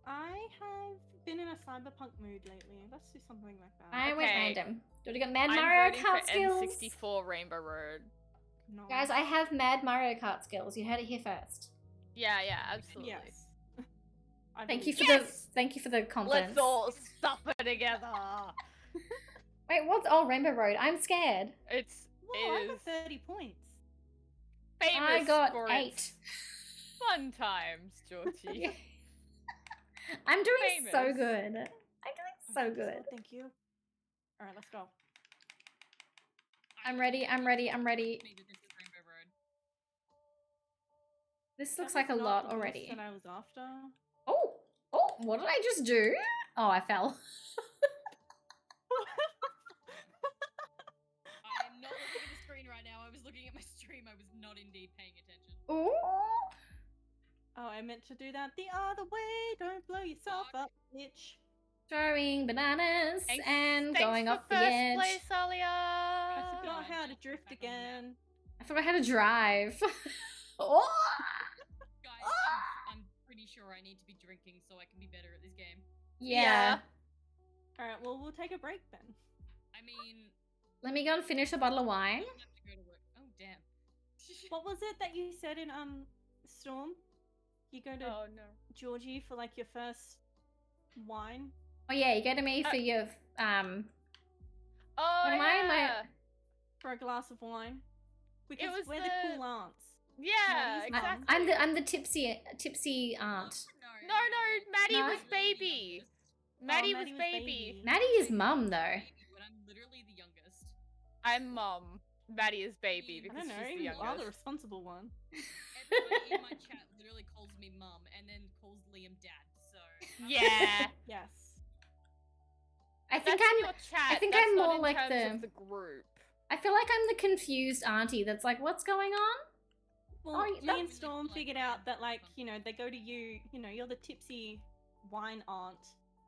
I have been in a cyberpunk mood lately. Let's do something like that. I went Okay. random. Do you want to get Mad I'm Mario voting Kart for skills? N64 Rainbow Road. No. Guys, I have Mad Mario Kart skills. You heard it here first. Yeah, absolutely. Yes. I Thank you believe for it. the thank you for the confidence. Let's all suffer together. Wait, what's Rainbow Road? I'm scared. It's Whoa, I is got 30 points. famous I got for 8. its fun times, Georgie. I'm doing so Famous. good. I'm doing so good. Thank you. All right, let's go. I'm ready. I'm ready. I'm ready. Me that this is Rainbow Road. This looks That like a was not lot the boss already. That I was after. Oh, what did I just do? Oh, I fell. I am not looking at the screen right now. I was looking at my stream. I was not indeed paying attention. Ooh. Oh, I meant to do that the other way. Don't blow yourself Fuck. up, bitch. Throwing bananas Thanks- and thanks going for off the first edge. place, Alia. I forgot God, how to don't drift back on that. again. I forgot how to drive. Oh! Guys, I'm pretty sure I need to be drinking so I can be better at this game. Yeah. All right, well, we'll take a break then. I mean, Let me go and finish a bottle of I wine. don't have to go to work. Oh, damn. What was it that you said in Storm? You go to Oh no. Georgie for like your first wine. Oh yeah, you go to me for your Oh What am I? yeah. For a glass of wine. Because was we're the- the cool aunts. Yeah, Maddie's mum. exactly. I'm the tipsy aunt. No, Maddie No? was baby. Maddie was Maddie was baby. Maddie is mum though. But I'm literally the youngest. I'm mom. Maddie is baby I because don't know, she's the you are the youngest. responsible one. Everybody in my chat literally calls me mum and then calls Liam dad, so... Yeah. Yes. I think That's I'm your chat. think That's I'm not more in like terms of the group. I feel like I'm the confused auntie that's like, what's going on? Well, Oh, me that's- and Storm figured out that, like, you know, they go to you, you know, you're the tipsy wine aunt.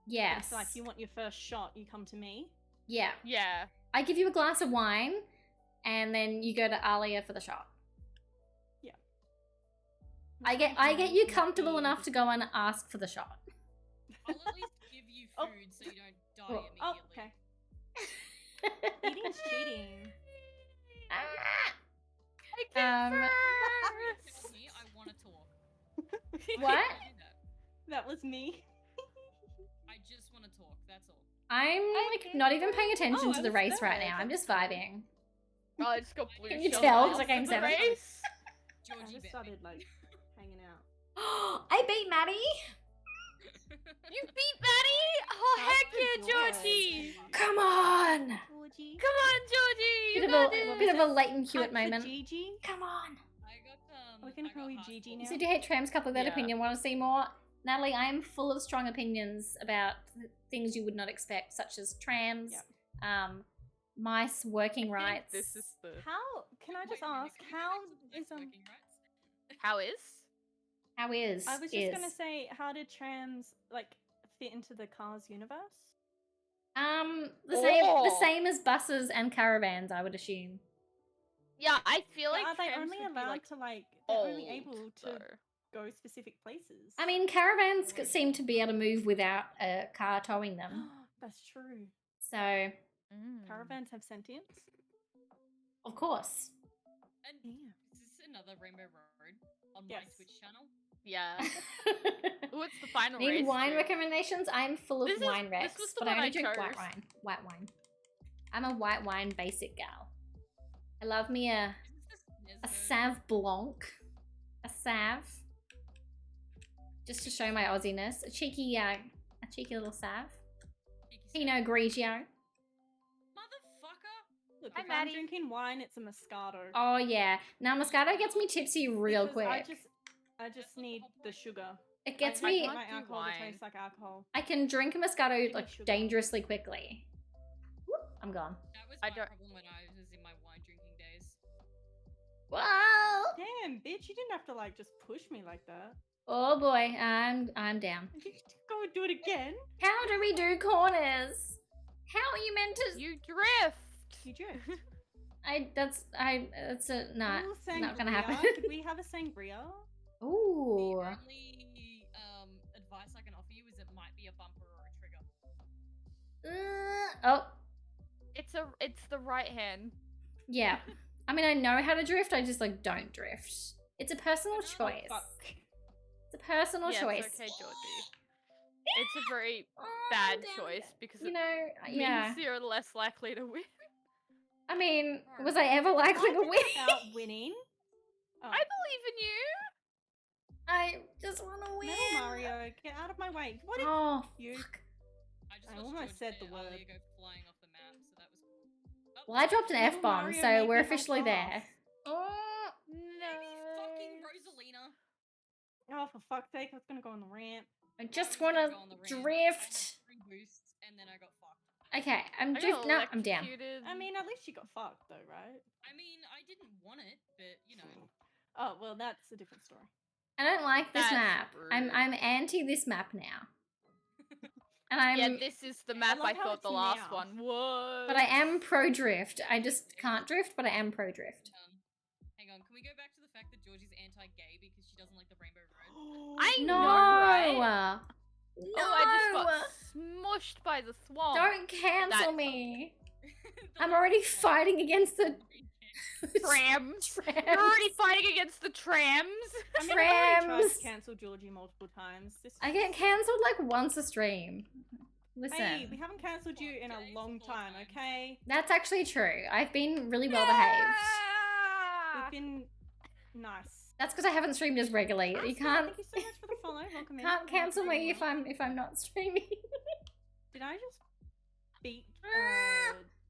Yes. It's like, you want your first shot, you come to me. Yeah. Yeah. I give you a glass of wine and then you go to Alia for the shot. I get you comfortable enough to go and ask for the shot. I'll at least give you Oh. food so you don't die Oh. immediately. Oh, okay. Eating's cheating. Um, Tell me I want to talk. What? I do that. That was me. I just want to talk, that's all. I'm like not even paying attention Oh, to I the was race right third. now. I'm just vibing. Oh, I just got blue Can you shell tell? off 'Cause I came the seventh. race. I Georgie just bet started, me. like, hanging out. I beat Maddie. You beat Maddie? Oh, That's heck yeah, good. Georgie! Come on. Georgie. Come on, Georgie! You Bit got of a this! bit of a Leighton Hewitt Hunt for moment. Gigi. Come on. I got Are we gonna I call got you hard Gigi balls. now? So do you hate trams? Couple of that Yeah. opinion. Want to see more? Natalie, I am full of strong opinions about things you would not expect, such as trams, mice working I think rights. This is the... How can I just Wait a minute, ask? can we go How back to the is place working rights? How is? How is? I was just is. gonna say, how did trams like fit into the Cars universe? The Oh. same as buses and caravans, I would assume. Yeah, I feel But like are they trams only would be, allowed like, to like? They're only old, able to though. go specific places. I mean, caravans seem to be able to move without a car towing them. That's true. So, Mm. Caravans have sentience. of course. And Yeah. is this another Rainbow Road on my Yes. Twitch channel? Yeah. Ooh, it's the final Need race. wine too. recommendations? I'm full of This is- wine this recs, was the but I one only I drink white chose. wine. White wine. I'm a white wine basic gal. I love me a Isn't this Sauv Blanc. A Sauv. Just to show my Aussiness. A cheeky little Sauv. Pinot Grigio. Motherfucker! Look, Hi, if Maddie. I'm drinking wine, it's a Moscato. Oh yeah. Now Moscato gets me tipsy real Because quick. I just need the sugar. It gets I me. want my can't do alcohol to wine. taste like alcohol. I can drink a Moscato Give me like sugar. dangerously quickly. Whoop, I'm gone. That was I my don't- problem when I was in my wine drinking days. Wow. Damn, bitch, you didn't have to like just push me like that. Oh boy, I'm down. Did you go and do it again? How do we do corners? How are you meant to? You drift! You drift. That's a not Ooh, not gonna sangria. happen. Could we have a sangria? Ooh. The only advice I can offer you is it might be a bumper or a trigger. Oh It's the right hand. yeah. I mean, I know how to drift. I just like don't drift. It's a personal Oh, choice. fuck. It's a personal Yes, choice. okay, Georgie. It's a very Oh, bad damn choice it. because You it know, yeah. means you're less likely to win. I mean, was I ever likely to win? About winning. Oh. I believe in you. I just want to win. Metal Mario, get out of my way. What is Oh, you? fuck. I just I watched almost George said the Alia word. go flying off the map, so that was cool. Oh, Well, I dropped an Metal F-bomb, Mario so made we're me hop officially there. off. Oh, Maybe fucking Rosalina. Oh, for fuck's sake, I was gonna go on the ramp. I I just was want gonna to go on the ramp. I had drift. 3 boosts and then I got fucked. Okay, I'm I drift. got No, I'm down. electrocuted. I mean, at least you got fucked though, right? I mean, I didn't want it, but you know. Oh, well, that's a different story. I don't like this That's map. I'm rude. anti this map now. And I'm Yeah, this is the map love I how thought it's the last now. one was. but I am pro drift. I just can't drift, but I am pro drift. Hang on, can we go back to the fact that Georgie's anti-gay because she doesn't like the Rainbow Road? I No. know, right? No. Oh, I just got smushed by the swamp. Don't cancel That's- me. The I'm last already one. fighting against the Trams. trams. You're already fighting against the trams. I mean, I've already tried Trams. to cancel Georgie multiple times. This I get cancelled like once a stream. Listen, Hey, we haven't cancelled you in a Okay, long 4 time, times. okay? that's actually true. I've been really well behaved. We've been nice. That's because I haven't streamed as regularly. You Awesome, can't Thank you so much for the follow. Welcome in. can't cancel Welcome me if everyone. I'm not streaming. Did I just beat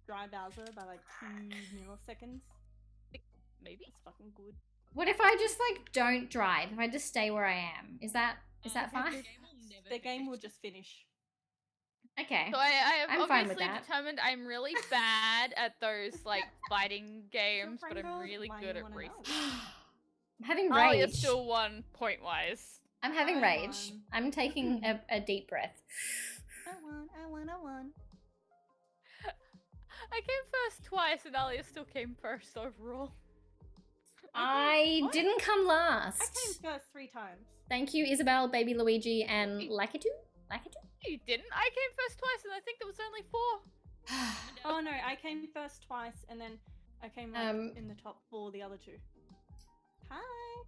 Dry Bowser by like 2 milliseconds? Maybe. That's fucking good. What if I just like don't drive? If I just stay where I am, is that The fine? game will never The game will finish. just finish. Okay. So I have I'm fine with obviously that. determined I'm really bad at those like fighting games, but I'm Rainbow? really Why good you at wanna racing. know? I'm having Alia's rage. still 1 point wise. I'm having I rage. won. I'm taking a deep breath. I won. I came first twice, and Alia still came first overall. I What? didn't come last. I came first 3 times. Thank you, Isabel, Baby Luigi, and Lakitu. Lakitu? You didn't. I came first twice, and I think there was only 4. Oh no, I came first twice, and then I came like in the top 4 the other 2. Hi.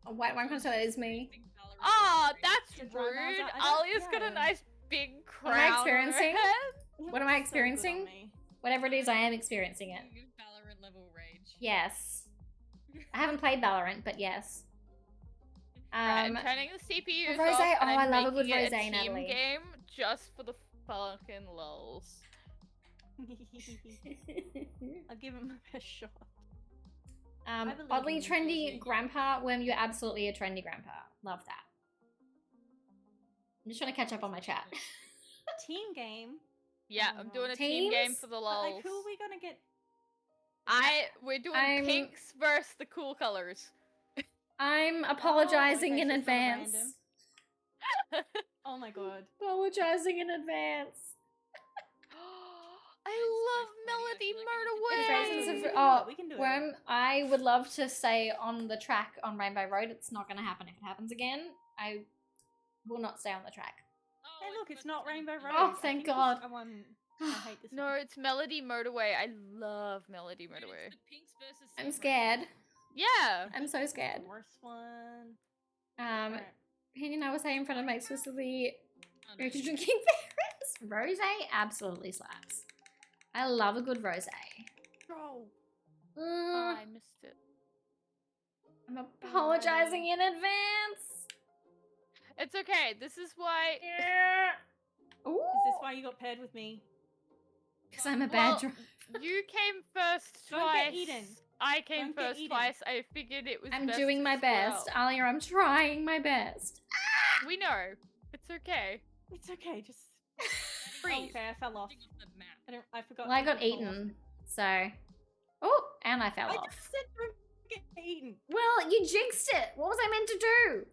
A white one controller is me. Ah, Valorant that's Good try, rude. Bowser. I don't- Alia's got a yeah. nice big crown. What am I on her experiencing? head. What am I experiencing? Whatever it is, I am experiencing it. You Valorant level rage. Yes. I haven't played Valorant, but yes. Right, I'm turning the CPUs rosé- off, and oh, I I'm love a good making it rosé, team Natalie. game just for the fucking lulz. I'll give him my best shot. I believe Oddly in you, trendy Josie. grandpa, Worm, you're absolutely a trendy grandpa. Love that. I'm just trying to catch up on my chat. Team game. Yeah, Oh, I'm no. doing a team game Teams? for the But, lulz. like, who are we gonna get? We're doing I'm- pinks versus the cool colors. I'm apologizing okay, in so it's not a advance. random. Oh my god. Apologizing in advance. I love sweaty, Melody I feel like I need to Murder do Presence We of can do it, we can do it. Worm, I would love to stay on the track on Rainbow Road. It's not going to happen if it happens again. I will not stay on the track. Oh, Hey, I look, it's forgot not to tell you Rainbow the Road. Oh, I thank think this God. one- I hate this No, one. it's Melody Motorway. I love Melody Dude, Motorway. it's the pinks versus I'm Silver scared. Yeah. I'm so scared. The worst one. Um, Penny and I were saying in front of my exclusively Oh, no. energy drinking favorites. Rosé absolutely slaps. I love a good rosé. Bro. I missed it. I'm apologizing in advance. It's okay. This is why. Ooh. Is this why you got paired with me? Because I'm a Well, bad driver. You came first Don't twice. get eaten. I came Don't get first eaten. twice. I figured it was. I'm best doing to my split best. out. Alia, I'm trying my best. We know. It's okay. It's okay, just Freeze. okay, I fell off. Off the map. I forgot. Well, I got to fall off. eaten, so. Oh, and I fell I off. just said don't get eaten. Well, you jinxed it. What was I meant to do?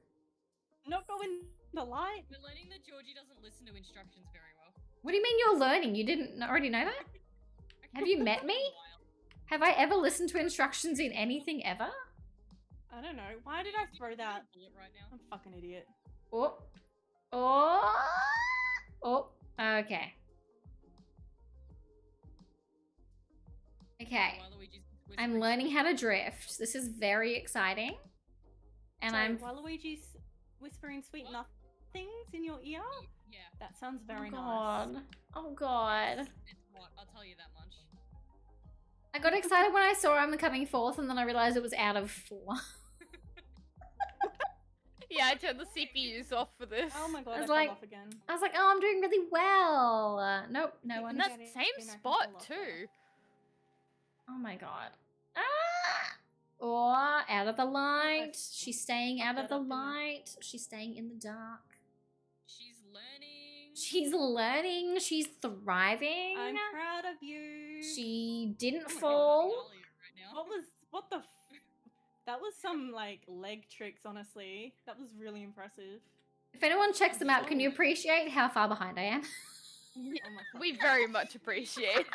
Not go in the light. We're learning that Georgie doesn't listen to instructions very well. What do you mean you're learning? You didn't already know that? Have you met me? Have I ever listened to instructions in anything ever? I don't know. Why did I throw that? Bullet right now. I'm a fucking idiot. Oh. Oh. Oh. Okay. Okay. Waluigi's I'm whispering learning sweet how to drift. This is very exciting. And Sorry, I'm. Waluigi's whispering sweet nothings in your ear. Yeah, That sounds very Oh nice. god. Oh god. it's what I'll tell you that much. I got excited when I saw I'm coming fourth, and then I realized it was out of 4. Yeah, I turned the CPUs off for this. Oh my god, I I was fell like- off again. I was like, oh, I'm doing really well. Nope, no You one. And can that's get the it, same then I can spot fall off too. there. Oh my god. Ah! Oh, out of the light. She's staying out of the that up in there. light. She's staying in the dark. She's learning. She's learning. She's thriving. I'm proud of you. She didn't Oh my God, fall. I'm Alia right now. What the? That was some like leg tricks, honestly. That was really impressive. If anyone checks them out, can you appreciate how far behind I am? Oh my fuck. We very much appreciate it.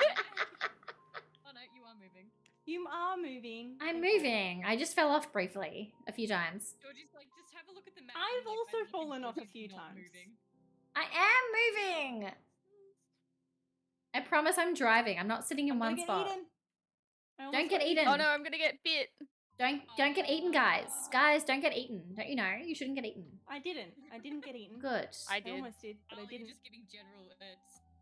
Oh no, you are moving. You are moving. I'm Okay. moving. I just fell off briefly a few times. Georgie's like, just have a look at the map. I've and, like, also when you can fallen off a Georgie's few not times. moving. I am moving. I promise I'm driving. I'm not sitting in I'm gonna one get spot. eaten. I almost Don't get got eaten. Oh no, I'm gonna get bit. Don't get eaten, guys. Guys, don't get eaten. Don't you know? You shouldn't get eaten. I didn't get eaten. Good. I I did. almost did, but I Alia didn't. just giving general.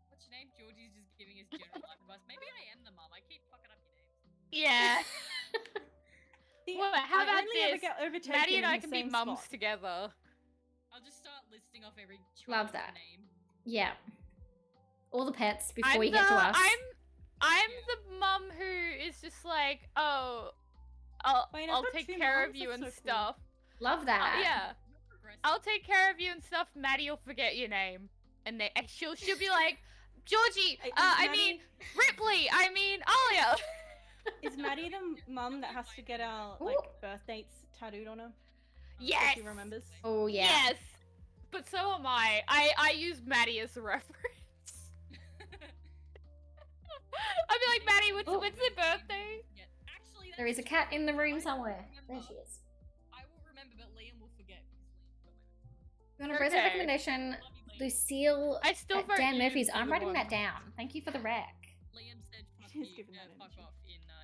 What's your name? Georgie's just giving his general life advice. Maybe I am the mum. I keep fucking up your names. Yeah. See, Well, how I about only ever this? get overtaken Maddie and in I the can be same mums spot. together. I'll just start listing off every Love child's that. name. Yeah. All the pets before I'm you get to us. I'm the mum who is just like, oh, Wait, I've I'll got take 2 care mums? of you That's and so cool. stuff. Love that. Yeah, You're progressive. I'll take care of you and stuff. Maddie will forget your name, and she'll be like, Georgie, Is I Maddie- mean Ripley, I mean Alia. Is Maddie the mum that has to get our Ooh. like birth dates tattooed on her? So Yes. she remembers. Oh yeah. Yes, but so am I. I use Maddie as a reference. I'd be like, Maddie, Oh. when's their birthday? Yeah. Actually, There is a that's cat true. in the room I will somewhere. There remember. she is. I will remember, but Liam will forget. You want a present Okay. recommendation? Love you, Liam. Lucille I still at vote Dan you Murphy's. for I'm the writing that one. down. Thank you for the rec. Liam said fuck She's you, giving that fuck energy. off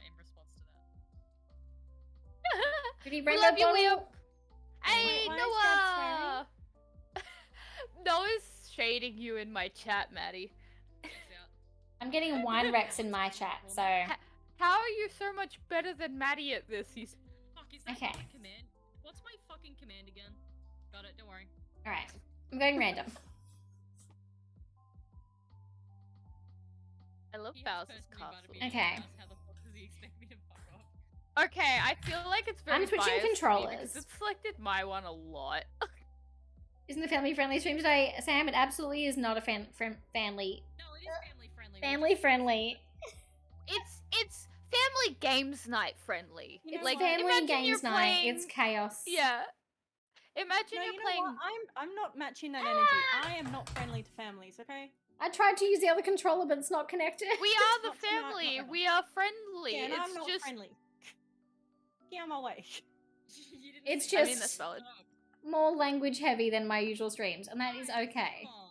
in response to that. Pretty We rainbow love you, bottle. Liam. Wait, Hey, why is Noah! Noah's shading you in my chat, Maddie. Peace out. I'm getting wine recs in my chat, so How are you so much better than Maddie at this? He's Fuck, is that Okay. my command? What's my fucking fucking command again. Got it, don't worry. Alright. I'm going random. I love He has Bowser's personally invited castle. me to Okay. his house. How the fuck does he expect me to fuck off? Okay, I feel like it's very I'm switching biased to me controllers. because it selected my one a lot. Isn't it family friendly stream today? Sam, it absolutely is not a family. No, it is family friendly. Family friendly. It's family games night friendly. You know It's what? family imagine games you're night. playing- It's chaos. Yeah. Imagine No, you're you know playing. what? I'm not matching that energy. I am not friendly to families, okay? I tried to use the other controller, but it's not connected. We are the Not tonight, not family. ever. We are friendly. Yeah, and it's I'm not just friendly. Get out of my way. You didn't It's say I that. mean, that's just- valid. More language heavy than my usual streams, and that is okay. Come on.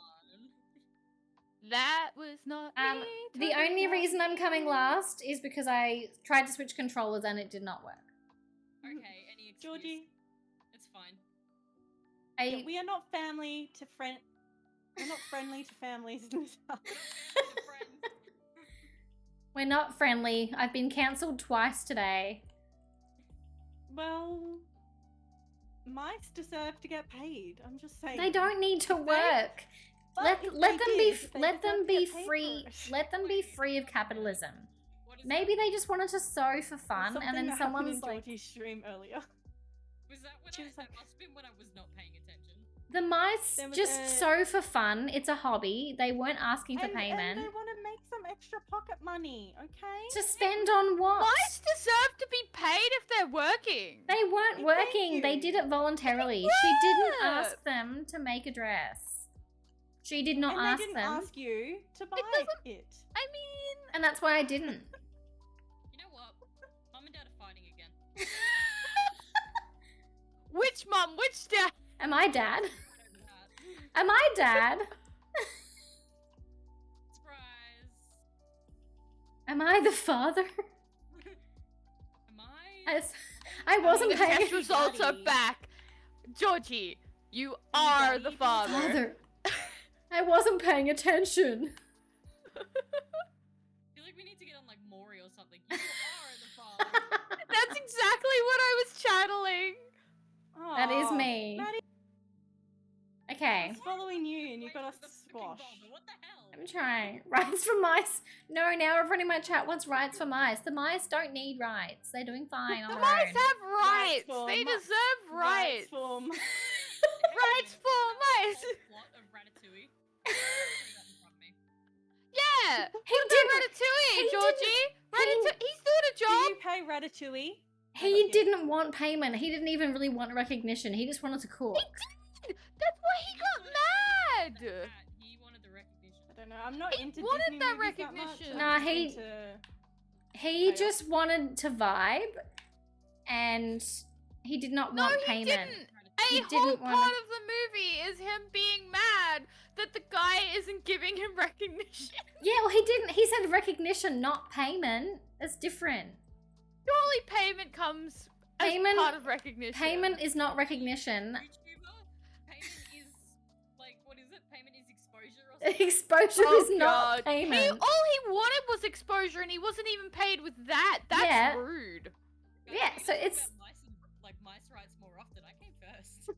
That was not me. The talking only about reason I'm coming you. last is because I tried to switch controllers and it did not work. Okay, any excuse. Georgie, It's fine. yeah, I we are not family to friend. We're not friendly to families in this house. The friends. we're not friendly. I've been cancelled twice today. Well, mice deserve to get paid. I'm just saying. They don't need to If they- work. But Let if let they them did, be they let them deserve to be get paid free. for it. Let them be free of capitalism. What is Maybe they just wanted to sew for fun, Something and then that happened someone's in like, Georgie's stream earlier. Was that when She I, was that like- must have been when I was not paying attention. the mice There was just a- sew for fun. It's a hobby. They weren't asking for And payment. they want to make some extra pocket money, okay? To spend on what? Mice deserve to be paid if they're working. They weren't Thank working. They you. did it voluntarily. She didn't work. ask them to make a dress. She did not and ask they didn't them, ask you to buy doesn't- it. I mean, and that's why I didn't. You know what? Mum and Dad are fighting again. which mum, which dad? Am I dad? Get over that. Am I dad? Surprise. Am I the father? Am I? I wasn't the paying. test results are Daddy. back. Georgie, you are the Daddy. father. Father. I wasn't paying attention. I feel like we need to get on like Maury or something. You are the father. That's exactly what I was channeling. That is Aw, me. Maddie Okay. was following you and you Wait, got the a flipping squash. bulb, What the hell? I'm trying. Rights for mice. No, now everyone in my chat wants rights for mice. The mice don't need rights. They're doing fine on The their mice own. have rights. for They mi- deserve rights. For m- Rights for mice. The whole plot of Ratatouille. Put that in front of me. Yeah. He What about didn't. Ratatouille, he Georgie? didn't- He's doing a Do job. you pay Ratatouille? He didn't want payment. He didn't even really want recognition. He just wanted to cook. That's why he got mad. That he wanted the recognition. I don't know. I'm not He into wanted Disney that movies that much. recognition. Nah, I'm just he- into- He Chaos. just wanted to vibe, and he did not No, want he payment. didn't. He A whole didn't part wanna- of the movie is him being mad that the guy isn't giving him recognition. Yeah, well, he didn't. He said recognition, not payment. That's different. Surely payment comes as Payment- part of recognition. Payment is not recognition. YouTuber, payment is like what is it? Payment is exposure or something. Exposure Oh, is not God. payment. All he wanted was exposure, and he wasn't even paid with that. That's Yeah. rude. Guys, Yeah, we so need to talk it's- about mice and, like mice rights more often. I came first.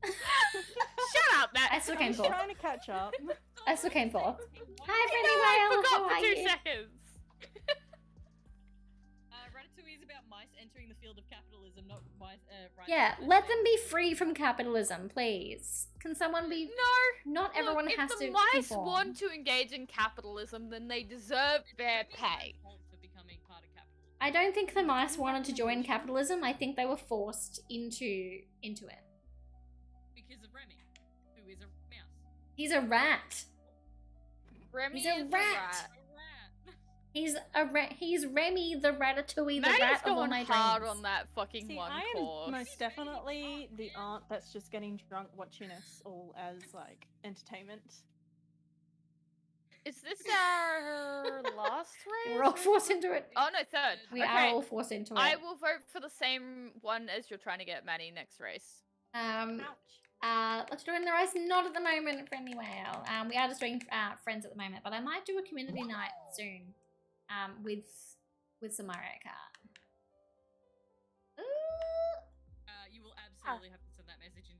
Shut up, Matt. I still came I'm fourth. trying to catch up. I still came fourth. Hi, I Freddie Whale. forgot How for are 2 you? seconds. Ratatouille is about mice entering the field of capitalism, not mice. Rights Yeah, for let mice. them be free from capitalism, please. Can someone be? No. Not everyone Look, has if the to mice conform. want to engage in capitalism, then they deserve fair pay. For becoming part of capitalism. I don't think the mice wanted to join capitalism. I think they were forced into it. Because of Remy, who is a mouse. He's a rat. Remy He's a is rat. A rat. He's a rat. He's Remy the Ratatouille, the Maddie's rat of all going my hard dreams. on that fucking See, one I course. am most definitely the aunt that's just getting drunk watching us all as like entertainment. Is this our last race? We're all or forced something? into it. Oh no, third. We okay. are all forced into it. I will vote for the same one as you're trying to get Maddie next race. Ouch. Let's do it in the race. Not at the moment, Friendly Whale. We are just doing friends at the moment, but I might do a community night soon. With some Mario Kart. Ooh. You will absolutely have to send that message in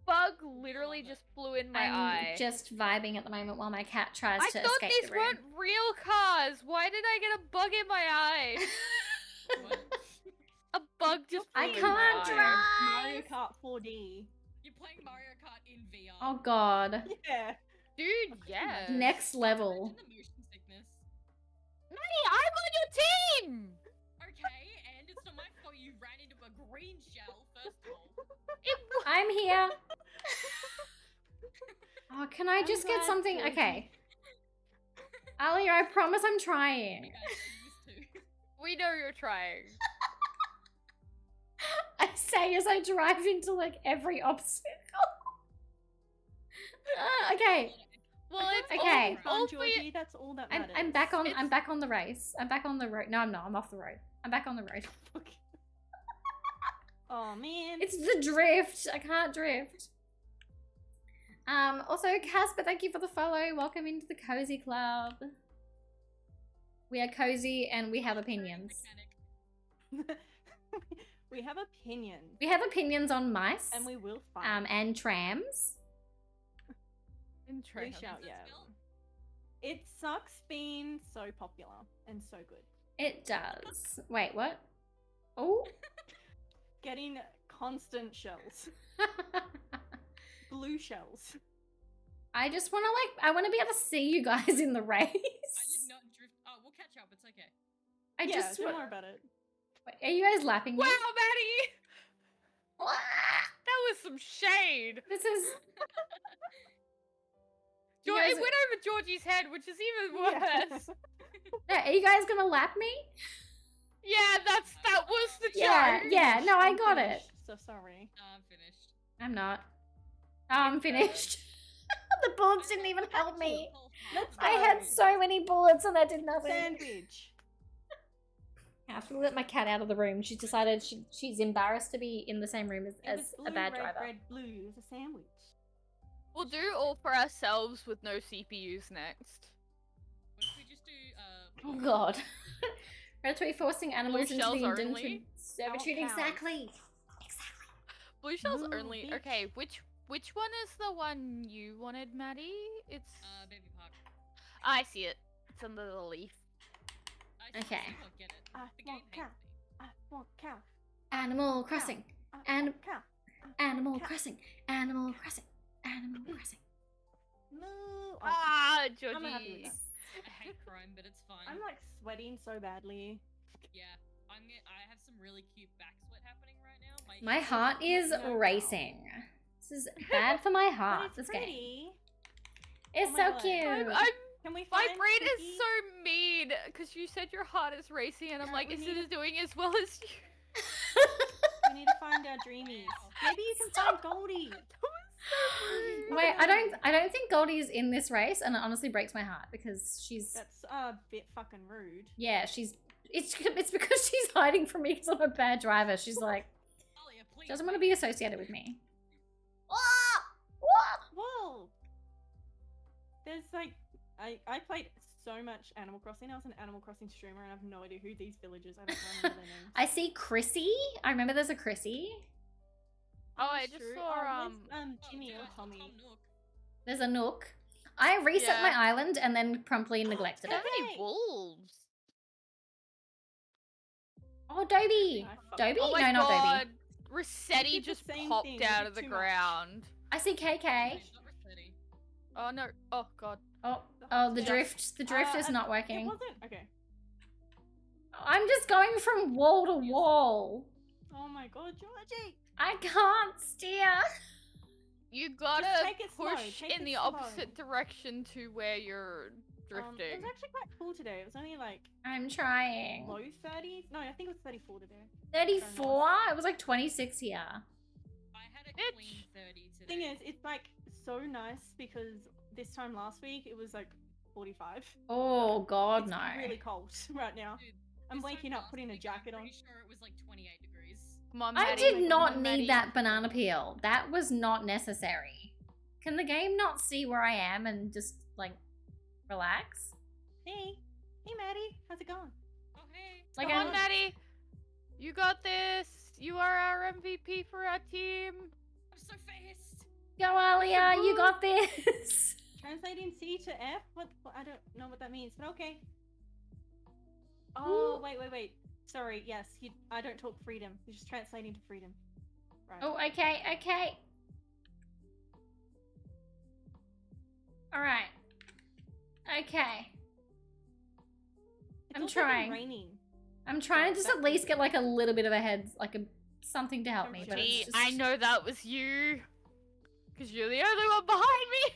Bug literally just flew in my I'm eye. just vibing at the moment while my cat tries I to thought escape these the room. weren't real cars. Why did I get a bug in my eye? What? A bug just I flew in my can't eye. Mario drive. Kart 4D. You're playing Mario Kart in VR. Oh god. Yeah. Dude, yes. Next level. Imagine the motion sickness. Maddie, I'm on your team! Okay, and it's not my fault you ran into a green shell, first of all. I'm here. Oh, can I just get glad something? Georgie- Okay. Ali, I promise I'm You trying. guys do this too. We know you're trying. I say as I drive into like every obstacle. Okay. Well, it's Okay. all Fun, for you. Georgie. That's all that matters. I'm back on It's- the race. I'm back on the road. No, I'm not. I'm off the road. I'm back on the road. Oh man. It's the drift. I can't drift. Also, Casper, thank you for the follow. Welcome into the cozy club. We are cozy and we have opinions. Mechanic. We have opinions. We have opinions on mice. And we will fight. And trams. We Interesting. shall, Princess yeah. Bill? It sucks being so popular and so good. It does. Wait, what? Oh. Getting constant shells. Blue shells. I just want to I want to be able to see you guys in the race. I did not drift. Oh, we'll catch up. It's okay. I Yeah, just don't wa- worry about it. Wait, are you guys lapping me? Wow, Maddie! Wah! That was some shade. This is. You It guys- went over Georgie's head, which is even worse. No, are you guys gonna lap me? Yeah, that was the Yeah, joke. yeah. No, I I'm got it. finished, so sorry. I'm finished. I'm not. I'm finished. The bullets didn't even help me. Let's I had go. so many bullets and that did nothing. Sandwich. I have to let my cat out of the room. She's decided she's embarrassed to be in the same room It as was a blue, bad red, driver. red, blue. It was a sandwich. We'll do all for ourselves with no CPUs next. What if we just do, Oh god. Ratatouille forcing animals into shells the only? indentured servitude. cows. Exactly. Blue shells Moo, only. bitch. Okay, which one is the one you wanted, Maddie? It's Baby Park. I see it. It's under the leaf. I Okay. still don't get it. I The game want hates cow. me. I want cow. Animal Crossing. I And- want cow. Animal Cow. Crossing. Animal Crossing. Animal Crossing. Moo. Ah, I'm happy with Georgie. that. I hate crime, but it's fine. I'm like sweating so badly. Yeah, I have some really cute back sweat happening right now. My heart is No, no. racing. This is bad for my But heart, it's this game. pretty. It's Oh my so God. cute. I'm Can we my find brain Cookie? is so mean because you said your heart is racing, and I'm Yeah, like, we is need it doing as well as you? We need to find our dreamies. Maybe you can find Goldie. Wait, I don't think Goldie is in this race, and it honestly breaks my heart because she's That's a bit fucking rude. yeah, it's because she's hiding from me because I'm a bad driver. She's like Talia, please. doesn't want to be associated with me. Whoa! There's like, I played so much Animal Crossing. I was an Animal Crossing streamer and I have no idea who these villagers. I don't remember their names. I see Chrissy. I remember there's a Chrissy. Oh, I That's just true. saw where's, Jimmy or Tom Tommy. Nook. There's a Nook. I reset Yeah. my island and then promptly neglected so it. many Hey. wolves. Oh, Dobie. I fucked Dobie? up. Oh my No, not Dobie. god, Rossetti did the just same popped thing, we out did of the too much. ground. I see KK. It's not Rossetti. Oh no! Oh god. Oh, the Yeah. drift. The drift is not It working. wasn't. Okay. I'm just going from wall to wall. Oh my god, Georgie! I can't steer. You gotta take it slow, push take in it the slow. opposite direction to where you're It drifting. was actually quite cool today. It was only like I'm trying. low 30s. No, I think it was 34 today. 34? It was like 26 here. I had a Bitch. clean 30 today. Thing is, it's like so nice because this time last week it was like 45. Oh, God, It's no. really cold right now. Dude, I'm this time waking up, last putting a week, jacket I'm on. pretty sure it was like 28 degrees. Come on, I Maddie. did Come not on, need Maddie. that banana peel. That was not necessary. Can the game not see where I am and just, like, relax? Hey, Maddie, how's it going? Oh, hey. Like, Come on, I'm- Maddie. You got this. You are our MVP for our team. I'm so fast. Go, Alia, you got this. Translating C to F? What? I don't know what that means, but okay. Oh, wait. Sorry, yes, I don't talk freedom. You're just translating to freedom. Right. Oh, okay. All right. Okay. It's I'm also been trying. raining. I'm trying to just That's at least get like a little bit of a head, like something to help me. But See, it's just... I know that was you. Because you're the only one behind me.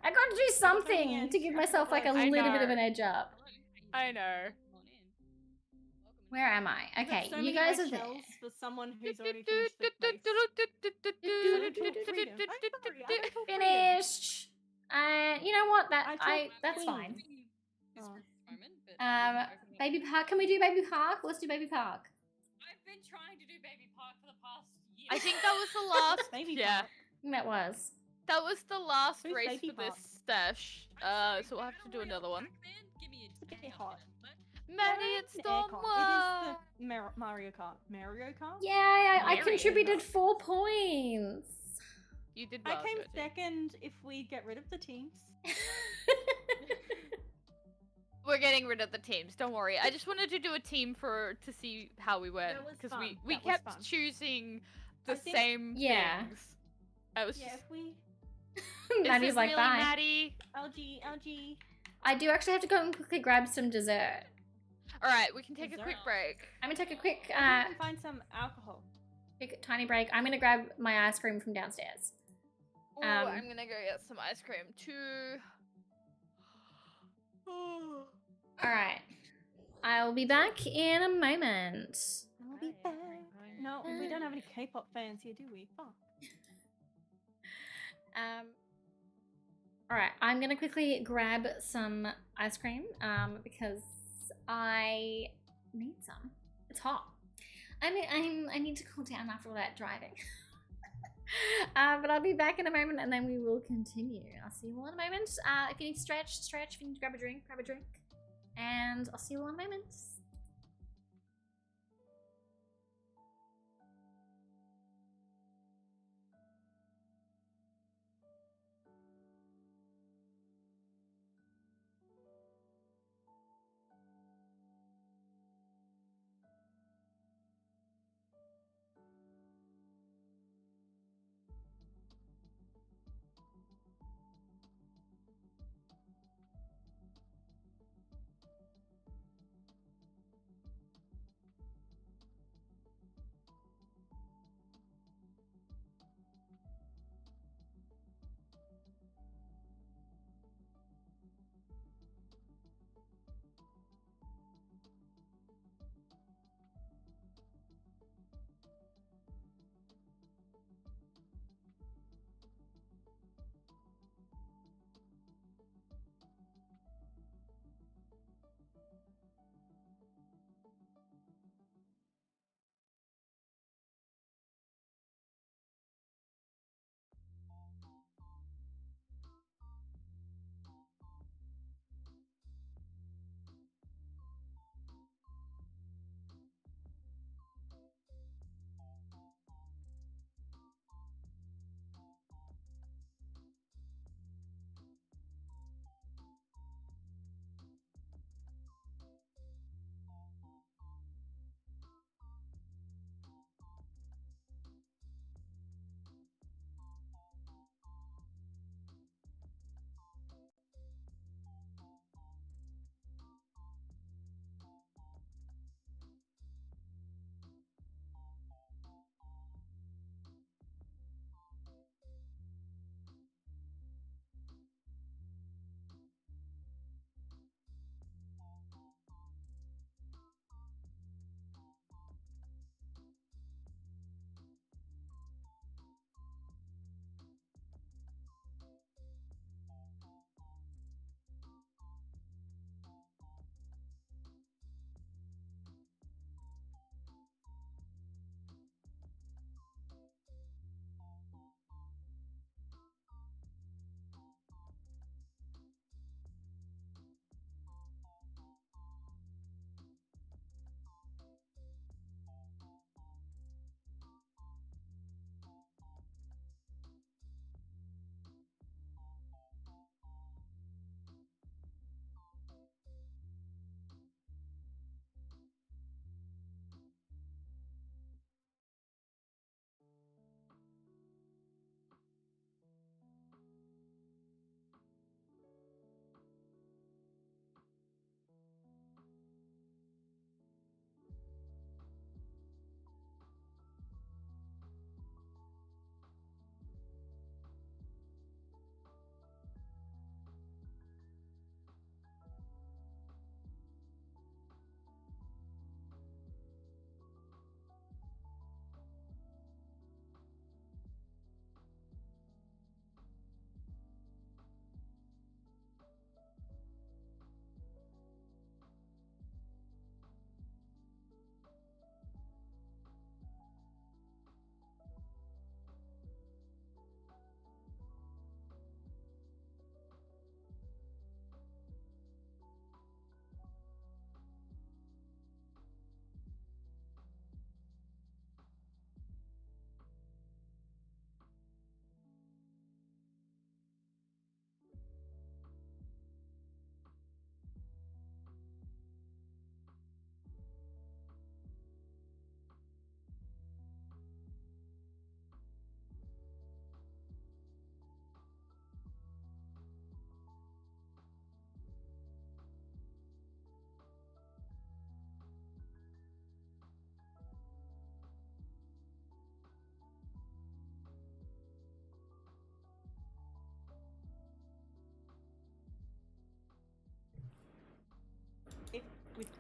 I got to do something end. to give myself like a I little bit of know. an edge up. I know. Come on in. Welcome in. Where am I? I've got Okay, so you many guys red are there. shells for someone who's already finished the race. I don't talk freedom. I'm sorry, I don't talk freedom. Finished. You know what? That's queen. fine. This Oh. moment, but opening up- Baby Park. Can we do Baby Park? Let's do Baby Park. I've been trying to do Baby Park for the past year. I think that was the last. Baby yeah, Park. I think that was. that was the last Who's race Baby for this Park? stash. I'm So we'll have to do another one. Give me It's a bit hot. Many it's An done air kart. well. It is the Mario Kart. Mario Kart? Yeah, I Mary. contributed 4 points. You did I well. came Josie. second if we get rid of the teams. We're getting rid of the teams. Don't worry. I just wanted to do a team to see how we went That was because fun. we That was kept fun. choosing I the think- same Yeah. things. I was Yeah, just, if we... is Maddie's it like, really, bye. Maddie? LG. I do actually have to go and quickly grab some dessert. All right, we can take a Dessert. quick break. I'm gonna take a quick, We can find some alcohol. tiny break. I'm gonna grab my ice cream from downstairs. Oh, I'm gonna go get some ice cream too. All right. I'll be back in a moment. I'll be back. No, we don't have any K-pop fans here, do we? Fuck. All right. I'm gonna quickly grab some ice cream because I need some. It's hot. I need to cool down after all that driving. But I'll be back in a moment and then we will continue. I'll see you all in a moment. If you need to stretch. If you need to grab a drink. And I'll see you all in a moment.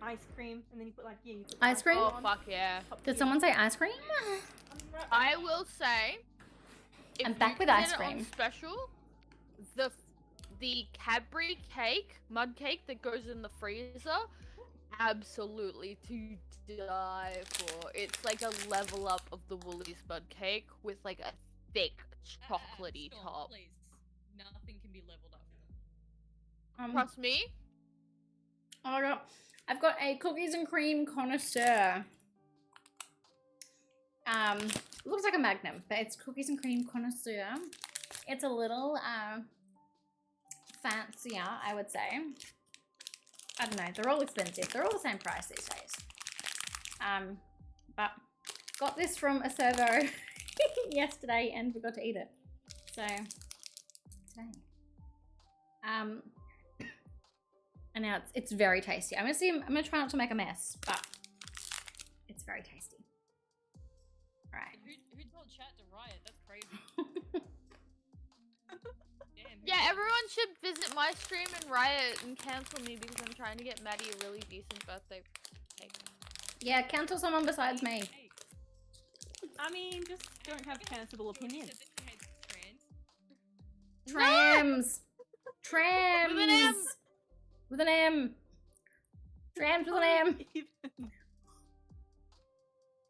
ice cream, and then you put like you put Ice cream? Oh on fuck yeah! top Did of someone say ice cream? I will say, if I'm you back with can ice get it on cream. special, the Cadbury cake, mud cake that goes in the freezer, absolutely to die for. It's like a level up of the Woolies mud cake with like a thick chocolatey Storm, top. Please. Nothing can be leveled up. Trust me. Oh, I've got a cookies and cream connoisseur. Looks like a Magnum, but it's cookies and cream connoisseur. It's a little fancier, I would say. I don't know. They're all expensive. They're all the same price these days. But got this from a servo yesterday and forgot to eat it. So today. And now it's very tasty. I'm gonna try not to make a mess, but it's very tasty. All right. Who told chat to riot? That's crazy. Damn. Yeah, everyone should visit my stream and riot and cancel me because I'm trying to get Maddie a really decent birthday cake. Yeah, cancel someone besides me. Hey, I mean, just don't have cancelable opinions. said that you hate trans. Trams. Trams. With an M. With an M. Trams with an M.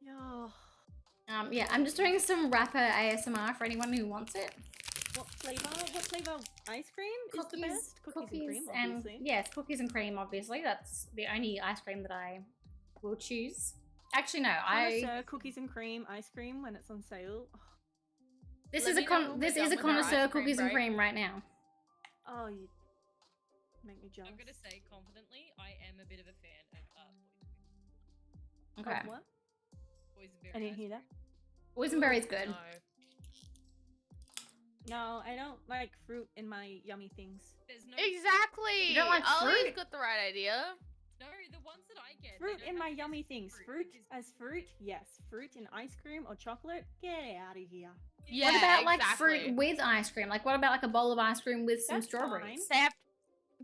Yo, Yeah, I'm just doing some rapper ASMR for anyone who wants it. what flavor? What flavor? Ice cream is the best. Cookies and cream, obviously. yes, cookies and cream. Obviously, that's the only ice cream that I will choose. Actually, no, Connoisseur cookies and cream ice cream when it's on sale. This Let is a me know when this we're is done a with our connoisseur ice cream cookies and break. cream right now. Oh, you make me jealous. I'm gonna say confidently, I am a bit of a fan of Okay, What? boysenberry. I didn't hear that. boysenberry's good. No. No, I don't like fruit in my yummy things. There's no Exactly. You don't like Ollie's fruit? got the right idea. No, the ones that I get. they Fruit don't in my have yummy this things. fruit. Fruit as fruit, yes. Fruit in ice cream or chocolate, get out of here. Yeah, What about like exactly. fruit with ice cream? Like what about like a bowl of ice cream with some That's strawberries? fine.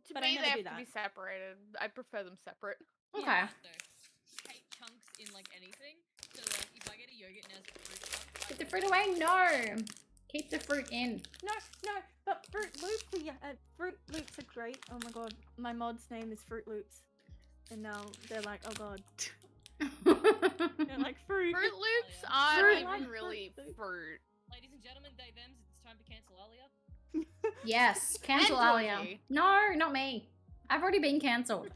To But I me, never they do have to be that. separated. I prefer them separate. Okay. Yeah, though. Hate chunks in like anything. So like if I get a yogurt and it has fruit chunk, I Keep the won't fruit eat away. it. No. Keep the fruit in. No, but Fruit Loops, Fruit Loops are great. Oh my god, my mod's name is Fruit Loops, and now they're like, oh god, they're like fruit. Fruit Loops yeah. aren't Fruit. even Like really fruit. fruit. Ladies and gentlemen, they thems, it's time to cancel Alia. Yes, cancel And Alia. Georgie. No, not me. I've already been cancelled.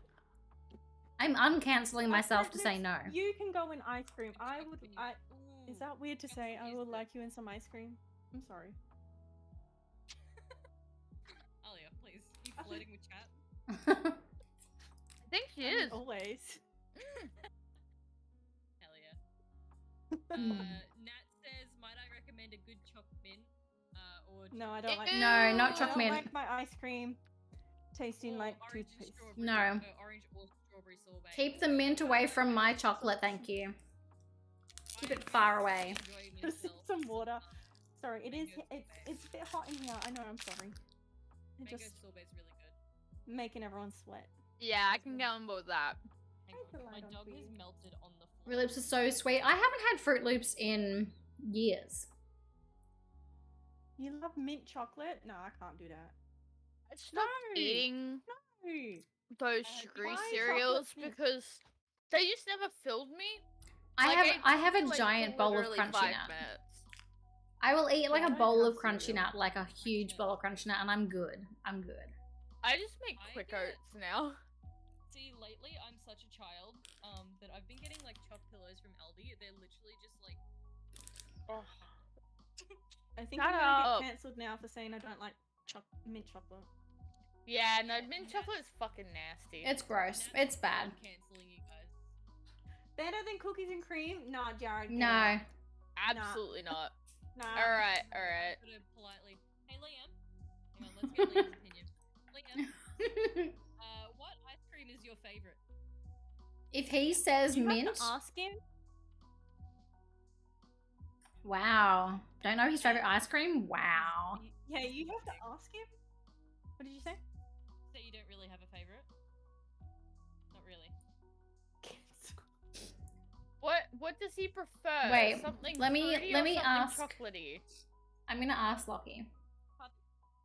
I'm uncancelling myself to say no. You can go in ice cream. I would. Ooh. Is that weird to say? I would like you in some ice cream. I'm sorry. Alia, please. You flirting with chat? I think she I mean, is. always. Hell yeah. Hmm. Nat says, might I recommend a good choc mint? Or No, I don't like. No, not I choc don't mint. like my ice cream tasting or like orange and toothpaste. strawberry. No. Orange or strawberry sorbet. Keep the mint away from my chocolate, thank you. Keep it far away. Just some water. Sorry, it is. It's a bit hot in here. I know. I'm sorry. It Mango just sorbet's really good. making everyone sweat. Yeah, I can get on board with that. Hang Thanks a on, lot, my Uncle dog has Ian. melted on the floor. Fruit Loops are so sweet. I haven't had Fruit Loops in years. You love mint chocolate? No, I can't do that. I stopped No. eating No. those I sugary why cereals chocolate mint? because they just never filled me. I Like, have ate a like, giant for bowl of literally crunchy 5 nut. minutes. I will eat like Yeah, I a don't bowl have of crunchy cereal. nut, like a huge bowl of crunchy nut, and I'm good. I'm good. I just make I quick get- oats now. See, lately I'm such a child that I've been getting like choc pillows from Aldi. They're literally just like. Oh. I think Shut I'm gonna up. get cancelled now for saying I don't like mint chocolate. Yeah, no, Yeah, mint and chocolate is fucking nasty. It's gross. Nat's It's bad. I'm canceling you guys. Better than cookies and cream? Nah, Jared. get No. out. Absolutely not. Nah. Alright, alright. Put it politely. Hey Liam. Hang on, let's get Liam's opinion. Liam, what ice cream is your favorite? If he says You mint, have to ask him. wow. Don't know his favorite ice cream? Wow. Yeah, you have to ask him. What did you say? So you don't really have a favorite? Not really. does he prefer? Wait, something let me fruity or something ask. chocolatey? I'm gonna ask Lockie.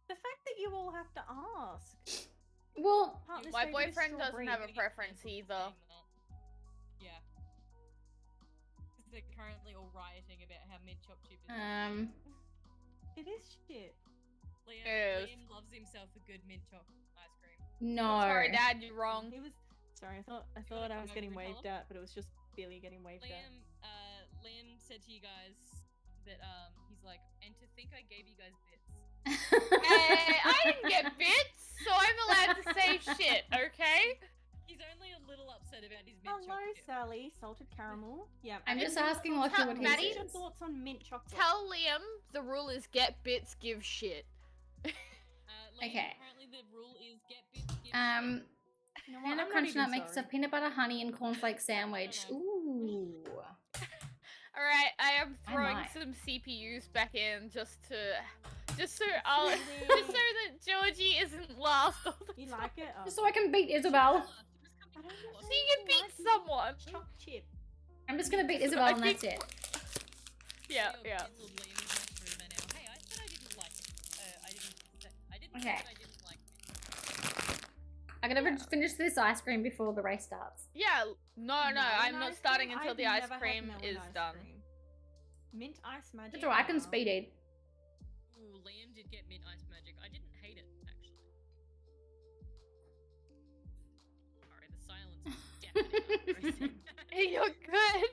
The fact that you all have to ask. Well, Partner's My favourite is boyfriend doesn't strawberry. have a Gonna get preference cancelled for either. saying that. Yeah. Because they're currently all rioting about how mint choc chip is. It is shit. Yes. Liam loves himself a good mint choc ice cream. no. Sorry, Dad, you're wrong. He was sorry. I thought wanna I was come getting over and waved at, but it was just Billy getting waved at. Liam said to you guys that he's like, and to think I gave you guys bits. Hey, I didn't get bits, so I'm allowed to say shit, okay? He's only a little upset about his mint Hello, choc chip. Sally. Salted caramel. Yeah. I'm and just your asking thoughts Lockie on- what his What's Maddie? your is. thoughts on mint chocolate? Tell Liam the rule is get bits, give shit. Liam, Okay. Apparently the rule is get bits, give shit. You know what? Peanut I'm crunch not even nut mix sorry. of peanut butter, honey, and cornflake sandwich. know. Ooh. Alright, I am I throwing might. some CPUs back in just so that Georgie isn't last on the You top. like it? Oh. Just so I can beat Isabel. I don't know. So you can beat someone. Choc chip. I'm just gonna beat Isabel and that's it. Yeah, You're yeah. cancelled, Liam is much ruder now. Hey, I said I didn't like it. I didn't Okay. say I didn't like it. I gotta finish this ice cream before the race starts. Yeah, no, I'm Melon not ice starting cream? until I've the ice never had cream melon is ice done. cream. Mint ice magic. That's alright, I can Wow. speed eat. Ooh, Liam did get mint ice magic. I didn't hate it, actually. Sorry, the silence is deafening. You're good.